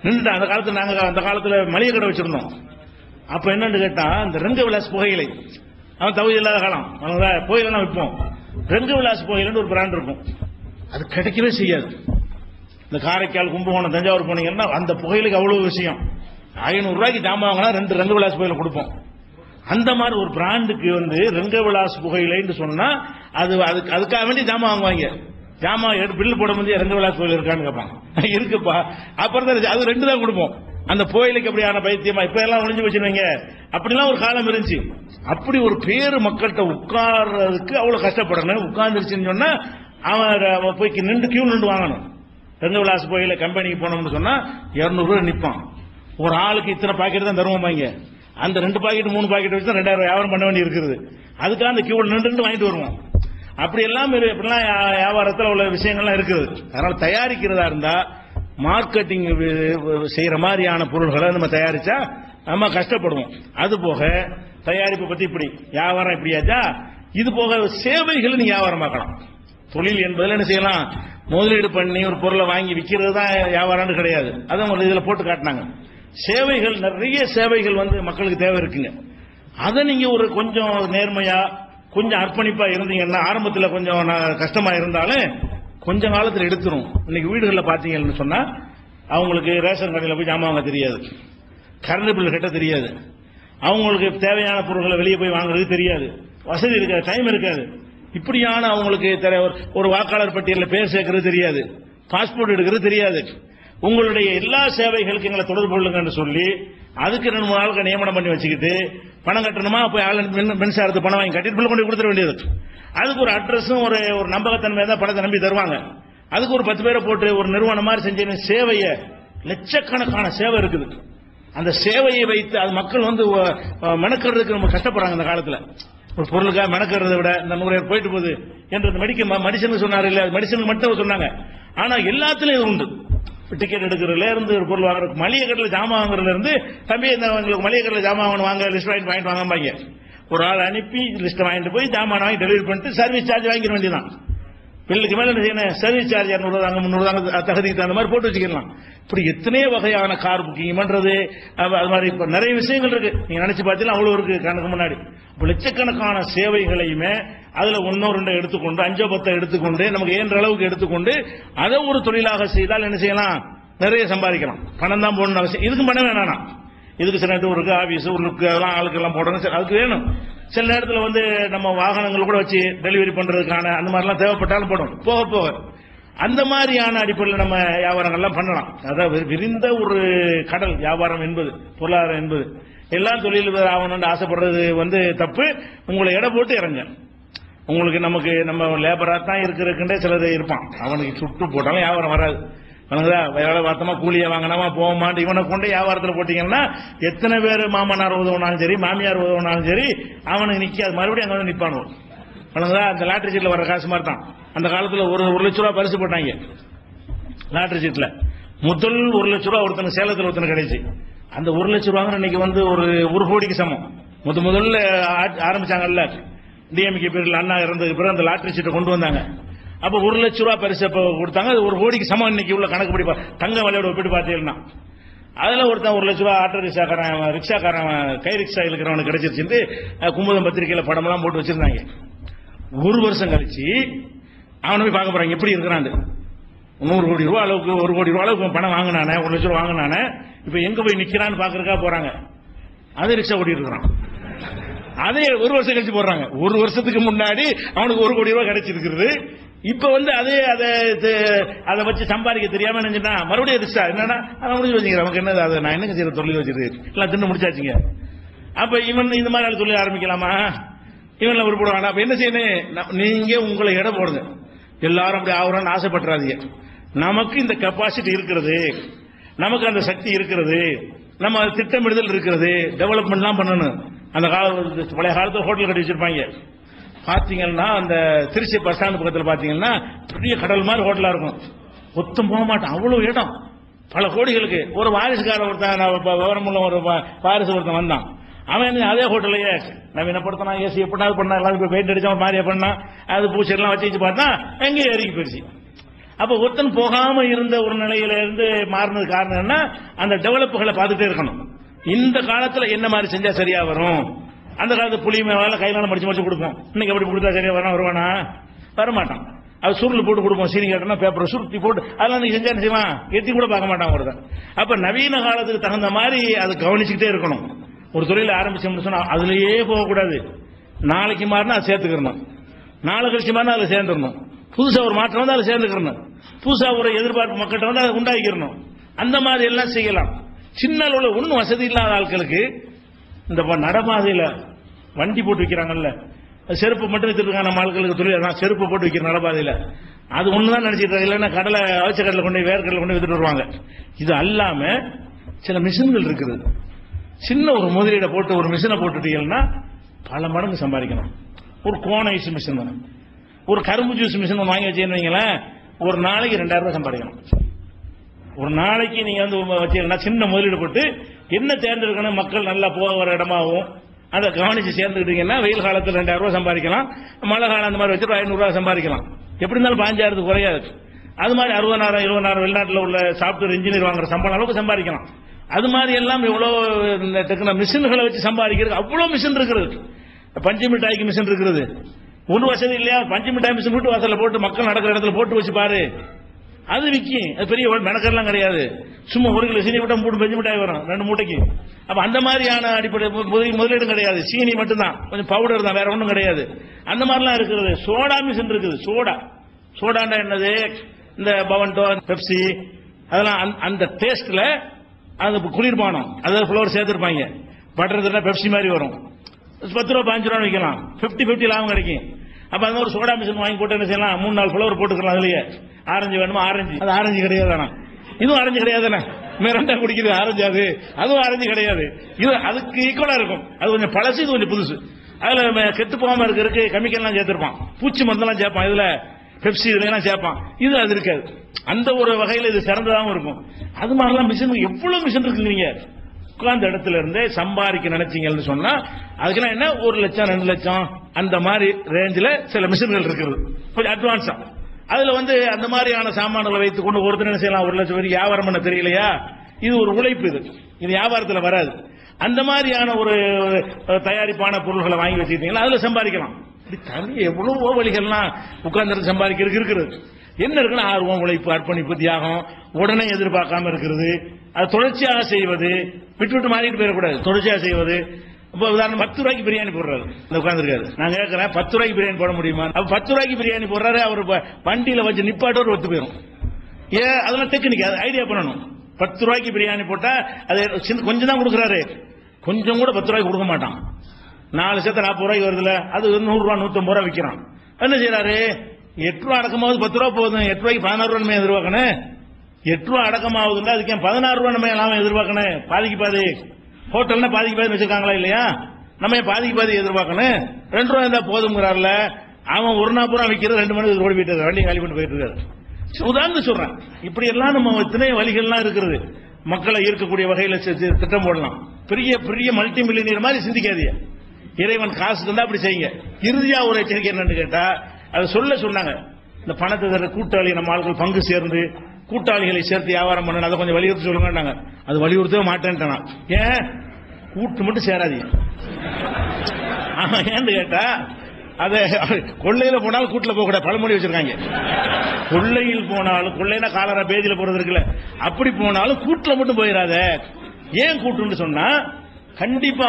நின்று. அந்த காலத்துல நாங்க அந்த காலத்துல மளிகை கடை வச்சிருந்தோம். அப்ப என்னன்னு கேட்டா இந்த ரெங்க விலாஸ் புகையிலை, அவன் தகுதி இல்லாத காலம், புகையிலாம் விற்போம். ரெங்க விலாஸ் புகையிலன்னு ஒரு பிராண்ட் இருக்கும், அது கிடைக்கவே செய்யாது. இந்த காரைக்கால், கும்பகோணம், தஞ்சாவூர் போனீங்கன்னா அந்த புகையிலுக்கு அவ்வளவு விஷயம். 500 ரூபாய்க்கு ஜாமான் வாங்கினா 2 ரெங்க விலாஸ் புகையில கொடுப்போம். அந்த மாதிரி ஒரு பிராண்டுக்கு வந்து ரெங்க விலாஸ் புகையிலைன்னு சொன்னா அதுக்காக வேண்டி ஜாமான் வாங்குவாங்க. ஜாமான் பில்லு போட முடியாது, ரெங்க விலாஸ் புகையில இருக்கான்னு கேட்பாங்க. இருக்குப்பா, அப்புறம் தான் அது 2 தான் கொடுப்போம். அந்த புகையிலைக்கு அப்படியான பைத்தியமா இப்ப எல்லாம் ஒளிஞ்சு வச்சிருவீங்க, அப்படிலாம் ஒரு காலம் இருந்துச்சு. அப்படி ஒரு பேரு மக்கள்கிட்ட உட்கார்றதுக்கு அவ்வளவு கஷ்டப்படணும். உட்கார்ந்துருச்சுன்னு சொன்னா அவன் போய் நின்று கியூ நின்று வாங்கணும். ரெங்க விலாஸ் புகையில கம்பெனிக்கு போனோம்னு சொன்னா 200 ரூபாய் நிற்பான். ஒரு ஆளுக்கு இத்தனை பாக்கெட் தான் தருவோம். அந்த 2 பாக்கெட் 3 பாக்கெட் வச்சு தான் 2000 வியாபாரம் பண்ண வேண்டி இருக்குது. அதுக்காக அந்த கியூ நின்று வாங்கிட்டு வருவோம். அப்படி எல்லாம் இப்படிலாம் வியாபாரத்தில் உள்ள விஷயங்கள்லாம் இருக்குது. அதனால தயாரிக்கிறதா இருந்தா மார்க்கெட்டிங் செய்யற மாதிரியான பொருள்களை நம்ம தயாரிச்சா நம்ம கஷ்டப்படுவோம். அது போக தயாரிப்பு பத்தி இப்படி வியாபாரம் இப்படியாச்சா, இது போக சேவைகள் நீங்க வியாபாரமாக்கலாம். தொழில் என்பதில் என்ன செய்யலாம், முதலீடு பண்ணி ஒரு பொருளை வாங்கி விற்கிறது தான் வியாபாரம் கிடையாது. அதை இதுல போட்டு காட்டினாங்க. சேவைகள், நிறைய சேவைகள் வந்து மக்களுக்கு தேவை இருக்குங்க. அதை நீங்க ஒரு கொஞ்சம் நேர்மையா கொஞ்சம் அர்ப்பணிப்பா இருந்தீங்கன்னா ஆரம்பத்தில் கொஞ்சம் கஷ்டமா இருந்தாலும் கொஞ்ச காலத்தில் எடுத்துரும். இன்னைக்கு வீடுகளில் பாத்தீங்கன்னு சொன்னா அவங்களுக்கு ரேஷன் கடையில் போய் ஜாமான் வாங்க தெரியாது, கரண்ட் பில் கட்ட தெரியாது, அவங்களுக்கு தேவையான பொருட்களை வெளியே போய் வாங்குறது தெரியாது, வசதி இருக்காது, டைம் இருக்காது. இப்படியான அவங்களுக்கு ஒரு வாக்காளர் பட்டியலில் பேர் சேர்க்கறது தெரியாது, பாஸ்போர்ட் எடுக்கிறது தெரியாது. உங்களுடைய எல்லா சேவைகளுக்கு எங்களை தொடர்பு கொள்ளுங்கன்னு சொல்லி அதுக்கு 2-3 நாளுக்கு நியமனம் பண்ணி வச்சுக்கிட்டு பணம் கட்டணுமா போய் மின்சாரத்து பணம் வாங்கி கட்டிட்டு பிள்ளை கொண்டு கொடுத்துட வேண்டியது. அதுக்கு ஒரு அட்ரஸும் ஒரு நம்பகத்தன்மை தான் பணத்தை நம்பி தருவாங்க. அதுக்கு ஒரு 10 பேரை போட்டு ஒரு நிறுவனம் மாதிரி செஞ்ச சேவையை லட்சக்கணக்கான சேவை இருக்குது. அந்த சேவையை வைத்து அது மக்கள் வந்து மெனக்கிறதுக்கு ரொம்ப கஷ்டப்படுறாங்க. இந்த காலத்தில் ஒரு பொருளுக்காக மெனக்கிறத விட இந்த 100 போயிட்டு போகுது என்று மெடிசன் சொன்னார் இல்ல, மெடிசன் மட்டும் சொன்னாங்க. ஆனா எல்லாத்துலயும் இது உண்டு. டிக்கெட் எடுக்கிறதுல இருந்து ஒரு பொருள் வாங்குறது, மளிகை கடையில் ஜாமான் வாங்குறதுல இருந்து தம்பி உங்களுக்கு மளிகை கடையில் ஜாமான் வாங்க லிஸ்ட் வாங்கிட்டு வாங்க, ஒரு ஆள் அனுப்பி லிஸ்ட் வாங்கிட்டு போய் ஜாமான் வாங்கி டெலிவரி பண்ணிட்டு சர்வீஸ் சார்ஜ் வாங்கிட வேண்டியதான். பில்லுக்கு மேல என்ன செய்யணும், சர்வீஸ் சார்ஜ் 200 தாங்க 300 தாங்க தகுதிக்கு தகுந்த மாதிரி போட்டு வச்சுக்கலாம். இப்படி எத்தனையோ வகையான கார் புக்கிங் பண்றது, அது மாதிரி இப்ப நிறைய விஷயங்கள் இருக்கு. நீங்க நினைச்சு பார்த்தீங்கன்னா அவ்வளவு இருக்கு கணக்கு முன்னாடி. இப்ப லட்சக்கணக்கான சேவைகளையுமே அதுல 1-2 எடுத்துக்கொண்டு 5-10 எடுத்துக்கொண்டு நமக்கு ஏன்ற அளவுக்கு எடுத்துக்கொண்டு அதை ஒரு தொழிலாக செய்தால் என்ன செய்யலாம், நிறைய சம்பாதிக்கலாம். பணம் தான் போடணும் அவசியம், இதுக்கும் பணம் வேணாம். இதுக்கு சில நேரத்தில் ஒரு ஆபீஸ் ஒரு அதெல்லாம் ஆளுக்கெல்லாம் போடணும், அதுக்கு வேணும். சில நேரத்தில் வந்து நம்ம வாகனங்கள் கூட வச்சு டெலிவரி பண்றதுக்கான அந்த மாதிரிலாம் தேவைப்பட்டாலும் போடும். போக போக அந்த மாதிரியான அடிப்படையில் நம்ம வியாபாரங்கள்லாம் பண்ணலாம். அதாவது விரிந்த ஒரு கடல் வியாபாரம் என்பது, பொருளாதாரம் என்பது. எல்லா தொழில் ஆகணும்னு ஆசைப்படுறது வந்து தப்பு. உங்களை எடை போட்டு இறங்க. உங்களுக்கு நமக்கு நம்ம லேபரா தான் இருக்கிறதுக்குண்டே சிலது இருப்பான், அவனுக்கு சுட்டு போட்டாலும் வியாபாரம் வராது. வேலை பார்த்தமா கூலியை வாங்கினாமா போகமாட்டு இவனை கொண்டு வியாபாரத்தில் போட்டீங்கன்னா எத்தனை பேர் மாமனார் உதவுனாலும் சரி மாமியார் உதவுனாலும் சரி அவனுக்கு நிக்காது, மறுபடியும் அங்க வந்து நிப்பானுவோம். அந்த லாட்டரி சீட்ல வர காசு மாதிரி தான். அந்த காலத்தில் ஒரு லட்ச ரூபா பரிசு போட்டாங்க லாட்டரி சீட்ல. முதல் 1 லட்ச ரூபா ஒருத்தனுக்கு சேலத்தில் ஒருத்தனுக்கு கிடைச்சி. அந்த 1 லட்ச ரூபா இன்னைக்கு வந்து ஒரு கோடிக்கு சமம். முதல்ல ஆரம்பிச்சாங்கல்ல டிஎம்கே பேரில் அண்ணா இறந்ததுக்கு பிறகு அந்த லாட்டரி சீட்டை கொண்டு வந்தாங்க. அப்ப 1 லட்ச ரூபா பரிசு கொடுத்தாங்க. அது 1 கோடிக்கு சமம். இன்னைக்கு உள்ள கணக்கு படி தங்க விலையோட ஒப்பிட்டு பார்த்தீங்கன்னா அதுல ஒருத்தன் 1 லட்ச ரூபா ஆட்டோ ரிக்ஷாக்காரன் கை ரிக்ஷா இருக்கிறவனுக்கு கிடைச்சிருச்சு. குமுதம் பத்திரிகையில படமெல்லாம் போட்டு வச்சிருந்தாங்க. 1 வருஷம் கழிச்சு அவனை போய் பார்க்க போறாங்க எப்படி இருக்கிறான். 100 கோடி ரூபா அளவுக்கு 1 கோடி ரூபா அளவுக்கு பணம் வாங்கினானே, 1 லட்ச ரூபா வாங்கினானே, இப்ப எங்க போய் நிக்கிறான்னு பாக்குறதுக்கா போறாங்க. அதே ரிக்ஷா ஓட்டிட்டு இருக்கிறான். அதே 1 வருஷம் கழிச்சு போடுறாங்க. 1 வருஷத்துக்கு முன்னாடி அவனுக்கு 1 கோடி ரூபாய் கிடைச்சிருக்கிறது. இப்ப வந்து அதை வச்சு சம்பாதிக்க தெரியாம நினைச்சுன்னா மறுபடியும் ரிக்ஷா என்னன்னா அதை முடிஞ்சு வச்சுக்கிறேன். நமக்கு என்ன அதை நான் என்ன செய்யற தொழில் வச்சிருக்கு எல்லாம் தின்னு முடிச்சாச்சுங்க. அப்ப இவன் இந்த மாதிரி தொழில் ஆரம்பிக்கலாமா, இவன்ல உருப்படுவாங்க. அப்ப என்ன செய்யணும், நீங்க உங்களை எடை போடுங்க. எல்லாரும் அப்படி ஆகுறான்னு ஆசைப்பட்டுறாதீங்க. நமக்கு இந்த கெப்பாசிட்டி இருக்கிறது, நமக்கு அந்த சக்தி இருக்கிறது, நம்ம திட்டமிடுதல் இருக்கிறது, டெவலப்மெண்ட்லாம் பண்ணணும். அந்த பழைய காலத்தில் ஹோட்டல் கட்டி வச்சிருப்பாங்க பாத்தீங்கன்னா, அந்த திருச்சி பஸ் ஸ்டாண்ட் பக்கத்தில் பாத்தீங்கன்னா பெரிய கடல் மாதிரி ஹோட்டலா இருக்கும். ஒத்தும் போக மாட்டான், அவ்வளவு இடம் பல கோடிகளுக்கு. ஒரு வாரிசுக்கார ஒருத்தன் விவரமுள்ள ஒரு வாரிசு ஒருத்தன் வந்தான். அவன் அதே ஹோட்டலையே நவீனப்படுத்தினா, ஏசி எப்படினாவது பண்ணா, எல்லாரும் பெயிண்ட் அடிச்சா மாதிரியா பண்ணா, அது பூச்செல்லாம் வச்சு பார்த்தா எங்கேயும் இறங்கி போயிடுச்சு. அப்ப ஒருத்தன் போகாம இருந்த ஒரு நிலையில இருந்து மாறினது காரணம் என்ன, அந்த டெவலப்புகளை பார்த்துட்டே இருக்கணும். இந்த காலத்துல என்ன மாதிரி செஞ்சா சரியா வரும். அந்த காலத்து புளி மேல கையிலான மடிச்சு கொடுப்போம். இன்னைக்கு எப்படி கொடுத்தா சரியா வருவானா, வரமாட்டான். அது சுருள் போட்டு கொடுப்போம். சீனி கேட்டோம்னா பேப்பரை சுருட்டி போட்டு அதெல்லாம் நீங்க செஞ்சா செய்வான், எத்தி கூட பார்க்க மாட்டான் ஒருத்தன். அப்ப நவீன காலத்துக்கு தகுந்த மாதிரி அது கவனிச்சுக்கிட்டே இருக்கணும். ஒரு தொழில ஆரம்பிச்சோம்னு சொன்னா அதுலயே போகக்கூடாது. நாளைக்கு மாறினா அதை சேர்த்துக்கணும், நாளை கழிச்சு மாறினா அதை சேர்ந்துடணும். புதுசா ஒரு மாற்றம் வந்து அதை சேர்ந்துக்கணும், புதுசா ஒரு எதிர்பார்ப்பு மக்கள்கிட்ட வந்து அதை உண்டாக்கிடணும். அந்த மாதிரி எல்லாம் செய்யலாம். சின்ன அளவுல ஒன்னும் வசதி இல்லாத ஆட்களுக்கு இந்த நடபாதையில வண்டி போட்டு வைக்கிறாங்கல்ல, செருப்பு மட்டும் வச்சிருக்காங்க. நம்ம ஆட்களுக்கு தொழில் தான் செருப்பு போட்டு வைக்கிற நடபாதையில. அது ஒண்ணுதான் நினைச்சிட்டு, இல்லைன்னா கடலை அவச்ச கடலை கொண்டு வேர்க்கடலை கொண்டு வித்துட்டு வருவாங்க. இது அல்லாம சில மிஷின்கள் இருக்குது. சின்ன ஒரு முதலீடை போட்டு ஒரு மிஷினை போட்டுட்டீங்கன்னா பல மடங்கு சம்பாதிக்கணும். ஒரு கோன் ஐஸ் மிஷின், ஒரு கரும்பு ஜூஸ் மிஷின் வாங்கி வச்சுங்களேன், ஒரு நாளைக்கு 2000 ரூபாய் சம்பாதிக்கணும். ஒரு நாளைக்கு நீங்க வந்து வச்சீங்கன்னா சின்ன முதலீடு போட்டு என்ன தேர்ந்தெடுக்கணும், மக்கள் நல்லா போக வர இடமாவும் அதை கவனிச்சு சேர்ந்துக்கிட்டீங்கன்னா வெயில் காலத்தில் 2000 ரூபாய் சம்பாதிக்கலாம். மழை காலம் அந்த மாதிரி வச்சு 500 ரூபாய் சம்பாதிக்கலாம். எப்படி இருந்தாலும் 5000 குறையாது. அது மாதிரி 60,000 70,000 வெளிநாட்டில் உள்ள சாப்ட்வேர் இன்ஜினியர் வாங்குற சம்பளம் அளவுக்கு சம்பாதிக்கலாம். அது மாதிரி எல்லாம் எவ்வளவு மிஷின்களை வச்சு சம்பாதிக்கிறது, அவ்வளவு மிஷின் இருக்கிறது. பஞ்சு மிட்டாய்க்கு மிஷின் இருக்கிறது. ஒரு வசதி இல்லையா, பஞ்சு மிட்டாய் மிஷின் வீட்டு வாசல்ல போட்டு மக்கள் நடக்கிற இடத்துல போட்டு வச்சு பாரு, அது விற்கும். அது பெரிய மெனக்கெல்லாம் கிடையாது. சும்மா 1 கிலோ சீனி விட்டா 3 பஞ்சு மிட்டாய் வரும் 2 மூட்டைக்கு. அப்ப அந்த மாதிரியான அடிப்படை முதலீடும் கிடையாது. சீனி மட்டும்தான், கொஞ்சம் பவுடர் தான், வேற ஒன்றும் கிடையாது. அந்த மாதிரிலாம் இருக்கிறது. சோடா மிஷின் இருக்குது. சோடாண்டா என்னது, இந்த பவன்டோ, பெப்சி, அதெல்லாம் அந்த டேஸ்ட்ல அது குளிர்பானம், அதாவது ஃப்ளவர் சேர்த்துருப்பாங்க. பட்டர் பெப்சி மாதிரி வரும். 10 ரூபா 15 ரூபா விற்கலாம். 50-50 லாபம் கிடைக்கும். அப்ப அந்த ஒரு சோடா மிஷின் வாங்கி போட்டு என்ன செய்யலாம், 3-4 ஃப்ளவர் போட்டுக்கலாம். அதுலயே ஆரஞ்சு வேணுமா ஆரஞ்சு, அது ஆரஞ்சு கிடையாது. இதுவும் ஆரஞ்சு கிடையாது. மிரண்டா குடிக்குது ஆரஞ்சு, அதுவும் ஆரஞ்சு கிடையாது. இது அதுக்கு ஈக்குவலா இருக்கும். அது கொஞ்சம் பழசு, இது கொஞ்சம் புதுசு. அதுல கெட்டு போகாம இருக்கிறதுக்கு கெமிக்கல்லாம் சேர்த்திருப்பான், பூச்சி மருந்தெல்லாம் சேர்ப்பான். இதுல பெப்சி இதெல்லாம் சேர்ப்பான். இது அது இருக்காது. அந்த ஒரு வகையில் இது சிறந்ததாகவும் இருக்கும். அது மாதிரிலாம் மிஷின் எவ்வளவு மிஷின் இருக்குங்க. உட்கார்ந்த இடத்துல இருந்தே சம்பாதிக்க நினைச்சீங்கன்னு சொன்னா அதுக்கெல்லாம் என்ன 1 லட்சம் 2 லட்சம் அந்த மாதிரி ரேஞ்சில் சில மிஷின்கள் இருக்கிறது, கொஞ்சம் அட்வான்ஸா. அதுல அந்த மாதிரியான சாமான்களை வைத்துக் கொண்டு ஒருத்தர் என்ன செய்யலாம், 1 லட்சம் வரைக்கும் வியாபாரம் பண்ண தெரியலையா, இது ஒரு உழைப்பு. இது வியாபாரத்தில் வராது. அந்த மாதிரியான ஒரு தயாரிப்பான பொருள்களை வாங்கி வச்சுக்கிட்டீங்கன்னா அதுல சம்பாதிக்கலாம். தனி எவ்வளவோ வழிகள்லாம் உட்கார்ந்து சம்பாதிக்கிறதுக்கு இருக்கிறது. என்ன இருக்குன்னா ஆர்வம், உழைப்பு, அர்ப்பணிப்பு, தியாகம், உடனே எதிர்பார்க்காம இருக்கிறது, அது தொடர்ச்சியாக செய்வது, விட்டு மாறிட்டு போயிடக்கூடாது, தொடர்ச்சியாக செய்வது. இப்போ உதாரணம் 10 ரூபாய்க்கு பிரியாணி போடுறாரு, உட்கார்ந்துருக்காரு. நான் கேட்கிறேன் 10 ரூபாய்க்கு பிரியாணி போட முடியுமா? அப்ப 10 ரூபாய்க்கு பிரியாணி போடுறாரு, அவர் வண்டியில வச்சு நிப்பாட்டோர் ஒத்து போயிடும். அதெல்லாம் டெக்னிக், அது ஐடியா பண்ணணும். 10 ரூபாய்க்கு பிரியாணி போட்டா அது கொஞ்சம் தான் கொடுக்குறாரு, கொஞ்சம் கூட 10 ரூபாய்க்கு கொடுக்க மாட்டான். 4 சேர்த்து 40 ரூபாய்க்கு வருதுல, அது 100 ரூபா 150 ரூபா விற்கிறான். என்ன செய்யறாரு, 8 ரூபா அடக்கமாவது 10 ரூபா போதும், 8 ரூபாய்க்கு 16 ரூபா நம்ம எதிர்பார்க்கணும். 8 ரூபா அடக்கமாவது அதுக்கு 16 ரூபா நம்ம லாபம் எதிர்பார்க்கணும். பாதிக்கு பாதி ஹோட்டல்னா பாதிக்கு பாதி வச்சிருக்காங்களா இல்லையா, நம்ம பாதிக்கு பாதி எதிர்பார்க்கணும். 2 ரூபா இருந்தா போதுங்கிறாருல, அவன் 1 ரூபா விற்கிறது 2 மணி ஓடி போயிட்டு இருக்காரு, வண்டி காலி பண்ணி போயிட்டு இருக்காரு. உதாரணம் சொல்றேன். இப்படி எல்லாம் நம்ம இத்தனை வழிகள்லாம் இருக்கிறது. மக்களை ஈர்க்கக்கூடிய வகையில திட்டம் போடலாம். பெரிய பெரிய மல்டி மில்லியனர் மாதிரி சிந்திக்காதீங்க. இறைவன் காசு தந்தா அப்படி செய்யுங்க. இறுதியா ஒரு எச்சரிக்கை என்னன்னு கேட்டா, அதை சொன்னாங்க, இந்த பணத்தை தர கூட்டாளி நம்ம ஆட்கள் பங்கு சேர்ந்து கூட்டாளிகளை சேர்த்து வியாபாரம் பண்ணணும், அதை கொஞ்சம் வலியுறுத்தி சொல்லுங்க. அது வலியுறுத்தவே மாட்டேன்ட்டான். ஏன் கூட்டு மட்டும் சேராதீங்க. ஏன்னு கேட்டா, அதை கொள்ளையில போனாலும் கூட்டுல போக கூடாது, பழமொழி வச்சிருக்காங்க. கொள்ளையில் போனாலும், கொள்ளைனா காலரா பேஜில போறது இருக்குல்ல, அப்படி போனாலும் கூட்டுல மட்டும் போயிடாத. ஏன் கூட்டுன்னு சொன்னா, கண்டிப்பா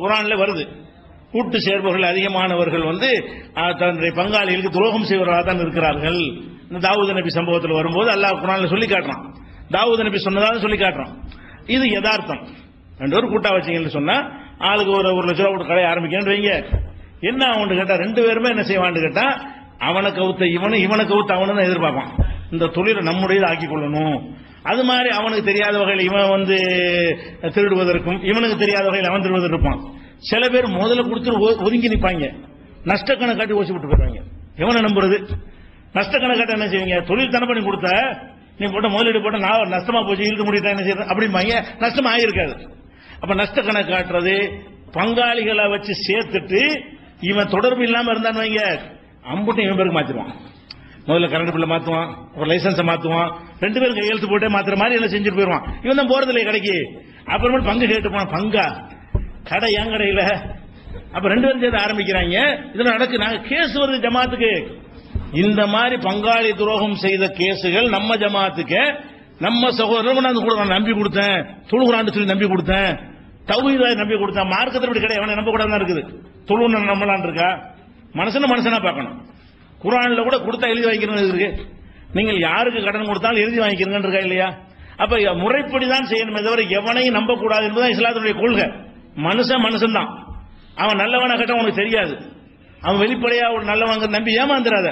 குர்ஆன்ல வருது, கூட்டு சேர்பவர்கள் அதிகமானவர்கள் தன்னுடைய பங்காளிகளுக்கு துரோகம் செய்வர்களாக தான் இருக்கிறார்கள். இந்த தாவூது நபி சம்பவத்தில் வரும்போது அல்லாஹ் குர்ஆன்ல சொல்லி காட்டுறான், தாவூது நபி சொன்னதாக சொல்லி காட்டுறான். இது யதார்த்தம். 2 பேரும் கூட்டா வச்சீங்கன்னு சொன்னா ஆளுக்கு 1 லட்சம் ரூபா கொடுத்து கடை ஆரம்பிக்கன்னு வைங்க. என்ன அவன் கேட்டா, 2 பேருமே என்ன செய்வான்னு கேட்டா, அவனை கவுத்த இவனை கவுத்த அவனு எதிர்பார்ப்பான். இந்த தொழிலை நம்முடையது ஆக்கி கொள்ளணும். அது மாதிரி அவனுக்கு தெரியாத வகையில் இவன் திருடுவதற்கும், இவனுக்கு தெரியாத வகையில் அவன் திருடுவதற்கு இருப்பான். சில பேர் முதல்ல கொடுத்து ஒதுங்கி நிற்பாங்க, நஷ்டக்கணக்காட்டி ஓசி விட்டு போயிருவாங்க. எவனை நம்புறது? நஷ்டக்கணக்காட்ட என்ன செய்வீங்க, தொழில் தானே பண்ணி கொடுத்த, நீ போட்ட முதலீடு போட்ட நான் நஷ்டமா போச்சு, இழுக்க முடியுதா என்ன செய்யறது அப்படிம்பாங்க. நஷ்டமா ஆகியிருக்காது. அப்ப நஷ்டக்கணக்கு காட்டுறது, பங்காளிகளை வச்சு சேர்த்துட்டு இவன் தொடர்பு இல்லாம இருந்தான்னு வைங்க, அம்புட்டும் இவன் பேருக்கு மாத்திடுவான். முதல்ல கரண்ட் பில்ல மாத்துவான், ஒரு லைசன்ஸை மாத்துவான், 2 பேரும் கையெழுத்து போட்டே மாத்துற மாதிரி எல்லாம் செஞ்சுட்டு போயிருவான். இவன் தான் போறது இல்லை கடைக்கு. அப்புறமேட்டு பங்கு கேட்டு போனான், பங்கா கடை என் கடையில. அப்ப 2 பேரும் சேர்ந்து ஆரம்பிக்கிறாங்க. இதெல்லாம் நடக்கு. நாங்க கேஸ் வருது ஜமாத்துக்கு. இந்த மாதிரி பங்காளி துரோகம் செய்த கேசுகள் நம்ம ஜமாத்துக்கு, நம்ம சகோதரர் கூட நம்பி கொடுத்தேன், தொழுகுறான்னு சொல்லி நம்பி கொடுத்தேன், தௌஹீதை நம்பி கொடுத்தேன். மார்க்கத்தில் இப்படி கிடையாது, அவனை நம்ப கூட தான் இருக்குது. தொழுவு நம்பலான் இருக்கா? மனுஷனா பார்க்கணும். குர்ஆன்ல கூட கொடுத்தா எழுதி வாங்கிக்கிறேன் இருக்கு. நீங்கள் யாருக்கு கடன் கொடுத்தாலும் எழுதி வாங்கிக்கிறீங்க இருக்கா இல்லையா? அப்ப முறைப்படிதான் செய்யணுமே தவிர எவனையும் நம்ப கூடாது என்பதுதான் இஸ்லாத்துடைய கொள்கை. மனுஷன் தான். அவன் நல்லவனா கட்ட உனக்கு தெரியாது. அவன் வெளிப்படையா ஒரு நல்லவங்க நம்பி ஏமாந்துடாத.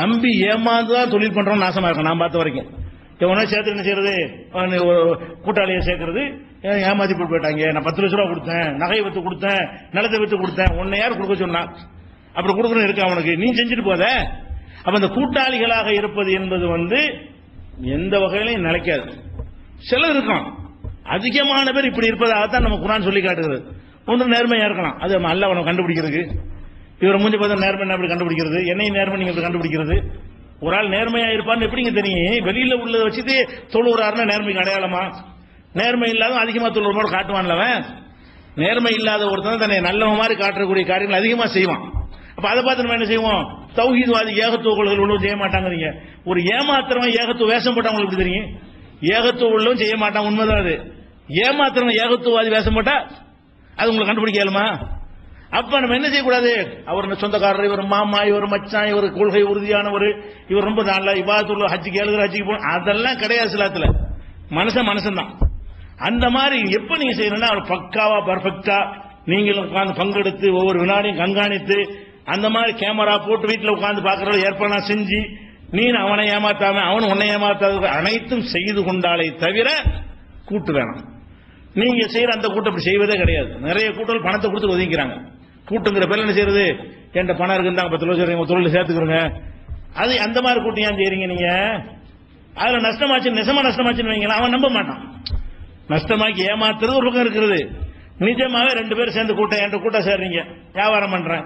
நம்பி ஏமாந்துதான் தொழில் பண்றோம், நாசமா இருக்கும். நான் பார்த்த வரைக்கும் எவனோ சேர்த்து என்ன செய்யறது, கூட்டாளியை சேர்க்கறது, ஏமாத்தி போயிட்டாங்க. நான் 10 லட்சம் ரூபா கொடுத்தேன், நகையை வித்து கொடுத்தேன், நிலத்தை வித்து கொடுத்தேன், உன்னை யார் கொடுக்க சொன்னா? அப்படி கொடுக்கணும் இருக்கு அவனுக்கு, நீ செஞ்சுட்டு போத. அப்ப இந்த கூட்டாளிகளாக இருப்பது என்பது எந்த வகையிலையும் நிலைக்காது. சிலர் இருக்கான், அதிகமான பேர் இப்படி இருப்பதாகத்தான் நம்ம குர்ஆன் சொல்லி காட்டுகிறது. ஒன்று நேர்மையா இருக்கலாம், அது அல்ல அவனை கண்டுபிடிக்கிறதுக்கு. இவரை மூஞ்சி பார்த்தா நேர்மை எப்படி கண்டுபிடிக்கிறது? என்னையும் நேர்மை நீங்க கண்டுபிடிக்கிறது? ஒரு ஆள் நேர்மையா இருப்பான்னு எப்படிங்க தெரியும்? வெளியில உள்ளதை வச்சுட்டு தொழுகிறாருன்னா நேர்மைக்கு அடையாளமா? நேர்மை இல்லாத அதிகமா தொழுவோட காட்டுவான்லவன். நேர்மை இல்லாத ஒருத்தன் தன்னை நல்லவன் மாதிரி காட்டக்கூடிய காரியங்கள் அதிகமா செய்வான். அப்ப அதை பார்த்து நம்ம என்ன செய்வோம்? தௌஹீத்வாதி ஏகத்துவ கொள்கைகள் உள்ளவங்க செய்ய மாட்டாங்க. ஒரு ஏமாத்திரவன் ஏகத்துவ வேஷம் போட்டவங்களுக்கு எப்படி தெரியும்? ஏகத்துவ உள்ளவன் செய்ய மாட்டான், உண்மைதான். அது ஏமாத்திரவன் ஏகத்துவவாதி வேஷம் போட்டா அது உங்களுக்கு கண்டுபிடிக்க இயலுமா? அப்ப நம்ம என்ன செய்யக்கூடாது? அவர் சொந்தக்காரர், இவர் மாமா, இவர் மச்சான், இவர் கொள்கை உறுதியானவர், இவர் ரொம்ப நல்ல இபாதத்துள்ள, ஹஜ்ஜிக்கு எழுதுற, ஹஜ்ஜிக்கு போன, அதெல்லாம் கிடையாது. இஸ்லாத்துல மனுஷன் தான். அந்த மாதிரி எப்ப நீங்க செய்யணும்னா அவர் பக்காவா பர்ஃபெக்டா நீங்களும் உட்கார்ந்து பங்கெடுத்து ஒவ்வொரு வினாடியும் கண்காணித்து அந்த மாதிரி கேமரா போட்டு வீட்டில் உட்கார்ந்து பார்க்கறத ஏற்பாடு செஞ்சு நீ அவனை ஏமாத்தாம அவன் உன்னை ஏமாத்தாத அனைத்தும் செய்து கொண்டாலே தவிர கூட்டு வேணாம். நீங்க செய்யற அந்த கூட்டம் அப்படி செய்வதே கிடையாது. நிறைய கூட்டங்கள் பணத்தை கொடுத்து ஒதுக்கிறாங்க. கூட்டுங்கிற பேர் என்ன செய்யறது? என்கிட்ட பணம் இருக்குந்தாங்க 10 லட்சம் செய்றீங்க, தொழில் சேர்த்துக்கிறோங்க. அது அந்த மாதிரி கூட்டம் ஏன் செய்றீங்க நீங்க? அதுல நஷ்டமாச்சு, நிஜமா நஷ்டமாச்சுன்னு வைங்களா, அவன் நம்ப மாட்டான். நஷ்டமாக்கி ஏமாத்துறது ஒரு பக்கம் இருக்கிறது. நிஜமாவே 2 பேர் சேர்ந்து கூட்டம் என்கிட்ட கூட்டம் சேர்றீங்க, வியாபாரம் பண்றேன்,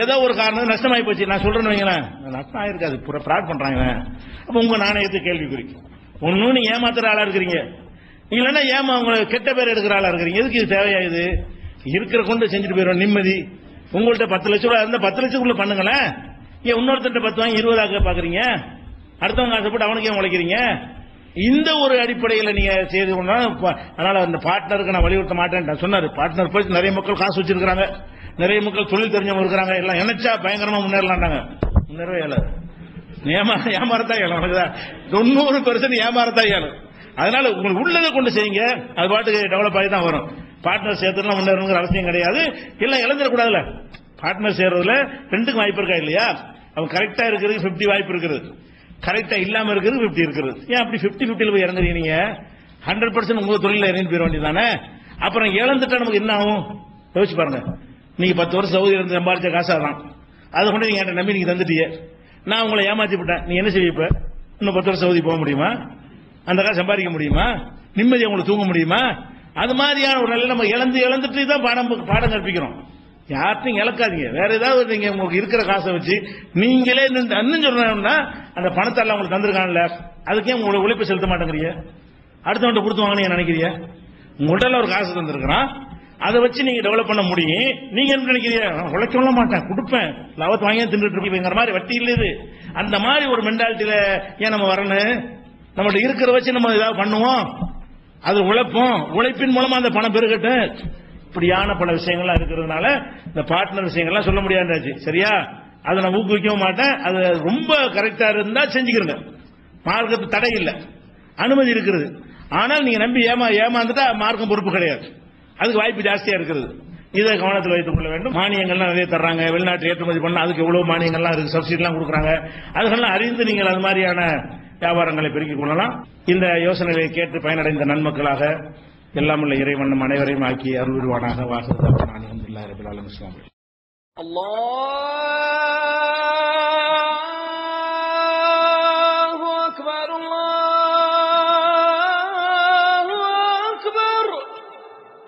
ஏதோ ஒரு காரணம் நஷ்டமாயி போச்சு, நான் சொல்றேன்னு வைங்களேன், நஷ்டம் ஆயிருக்காது, ஃப்ராட் பண்றாங்க. அப்ப உங்க நாணயத்தை கேள்விக்குறி. ஒன்னும் நீங்க ஏமாத்துற ஆளா இருக்கிறீங்க, இல்லன்னா உங்களுக்கு கெட்ட பேர் எடுக்கிற ஆளா இருக்கிறீங்க. எதுக்கு இது தேவையா? இது இருக்கிற கொண்டு செஞ்சுட்டு போயிடும் நிம்மதி. உங்கள்கிட்ட 10 லட்சம் ரூபாய் இருந்தா 10 லட்சத்துக்குள்ள பண்ணுங்களேன். ஏன் இன்னொருத்தட்ட 10 வாங்கி 20 ஆக்க பாக்குறீங்க? அடுத்தவங்க ஆசைப்பட்டு அவனுக்கு ஏன் உழைக்கிறீங்க? இந்த ஒரு அடிப்படையில் நீங்க செய்து கொண்டா, அதனால அந்த பார்ட்னருக்கு நான் வலியுறுத்த மாட்டேன் சொன்னாரு. பார்ட்னர் போய் நிறைய மக்கள் காசு வச்சிருக்காங்க, நிறைய மக்கள் தொழில் தெரிஞ்சவங்க இருக்கிறாங்க, எல்லாம் நினைச்சா பயங்கரமா முன்னேறலாம்டாங்க. முன்னேறவே இயலாது. ஏமாறத்தான் இயலும். 90% ஏமாறத்தான் இயலும். அதனால உங்களுக்கு உள்ளதை கொண்டு செய்யுங்க, அது பாட்டுக்கு டெவலப் ஆகி தான் வரும். பார்ட்னர் சேர்த்துலாம் முன்னேறணுங்கிற அவசியம் கிடையாது. எல்லாம் இழந்துடக்கூடாதுல்ல. பார்ட்னர் சேர்றதுல 2க்கும் வாய்ப்பு இருக்கா இல்லையா? அவன் கரெக்டா இருக்கிறது 50 வாய்ப்பு இருக்குது, கரெக்டா இல்லாம இருக்கிறது 50 இருக்கிறது. ஏன் அப்படி 50-50 போய் இறங்குறீங்க? நீங்க 100% உங்க தொழில இறங்கி போயிட வேண்டியதானே. அப்புறம் இழந்துட்டா நமக்கு என்ன ஆகும்? யோசிச்சு பாருங்க. நீங்க 10 வருஷம் சவுதியில இருந்து சம்பாதிச்ச காசாதான், அதை கொண்டு நீங்க நம்பி நீங்க தந்துட்டீங்க. நான் உங்களை ஏமாத்தி விட்டேன், நீ என்ன செய்ய? இப்ப இன்னும் 10 வருஷம் சவுதி போக முடியுமா? அந்த காசு சம்பாதிக்க முடியுமா? நிம்மதியை உங்களுக்கு தூங்க முடியுமா? அது மாதிரியான ஒரு நிலையில நம்ம இழந்துட்டு தான் பாடம் கற்பிக்கிறோம். யார்ட்டையும் இழக்காதீங்க. வேற ஏதாவது நீங்க உங்களுக்கு இருக்கிற காசை வச்சு நீங்களே இன்னும் சொல்றேன்னா, அந்த பணத்தை எல்லாம் உங்களுக்கு தந்திருக்காங்கல்ல, அதுக்கே உங்களை உழைப்பு செலுத்த மாட்டேங்கிறீங்க. அடுத்தவன்ட்ட கொடுத்து வாங்க நீங்க நினைக்கிறீங்க? உங்கள்கிட்ட ஒரு காசு தந்திருக்கிறான், அதை வச்சு நீங்க டெவலப் பண்ண முடியும். நீங்க என்ன நினைக்கிறீங்க? உழைக்க மாட்டேன், கொடுப்பேன், லாபத்தை வாங்கி தின்னுட்டு இருப்பீங்கிற மாதிரி வட்டி இல்ல இது. அந்த மாதிரி ஒரு மென்டாலிட்டியில ஏன் நம்ம வரணும்? நம்மகிட்ட இருக்கிற வச்சு நம்ம ஏதாவது பண்ணுவோம், அது உழைப்போம், உழைப்பின் மூலமா அந்த பணம் பெருகட்டும். இப்படியான பல விஷயங்கள்லாம் இருக்கிறதுனால இந்த பார்ட்னர் விஷயங்கள்லாம் சொல்ல முடியாது. சரியா? அதை நான் ஊக்குவிக்கவும் மாட்டேன். அது ரொம்ப கரெக்டா இருந்தா செஞ்சுக்கிறேங்க. மார்க்கத்து தடை இல்லை, அனுமதி இருக்கிறது. ஆனால் நீங்க நம்பி ஏமாந்துட்டா மார்க்கம் பொறுப்பு கிடையாது. அதுக்கு வாய்ப்பு ஜாஸ்தியா இருக்கிறது. இதை கவனத்தில் வைத்துக் கொள்ள வேண்டும். மானியங்கள்லாம் நிறைய தர்றாங்க, வெளிநாட்டு ஏற்றுமதி பண்ண அதுக்கு எவ்வளவு மானியங்கள்லாம் இருக்கு, சப்சிடிலாம் கொடுக்குறாங்க. அதுக்கெல்லாம் அறிந்து நீங்கள் அது மாதிரியான வியாபாரங்களை பெருக்கிக் கொள்ளலாம். இந்த யோசனைகளை கேட்டு பயனடைந்த நன்மக்களாக எல்லாம் உள்ள இறைவன் அனைவரையும் ஆக்கி அருள்வானாக. வாசல் அல்ஹம்துலில்லாஹி ரப்பில் ஆலமீன்.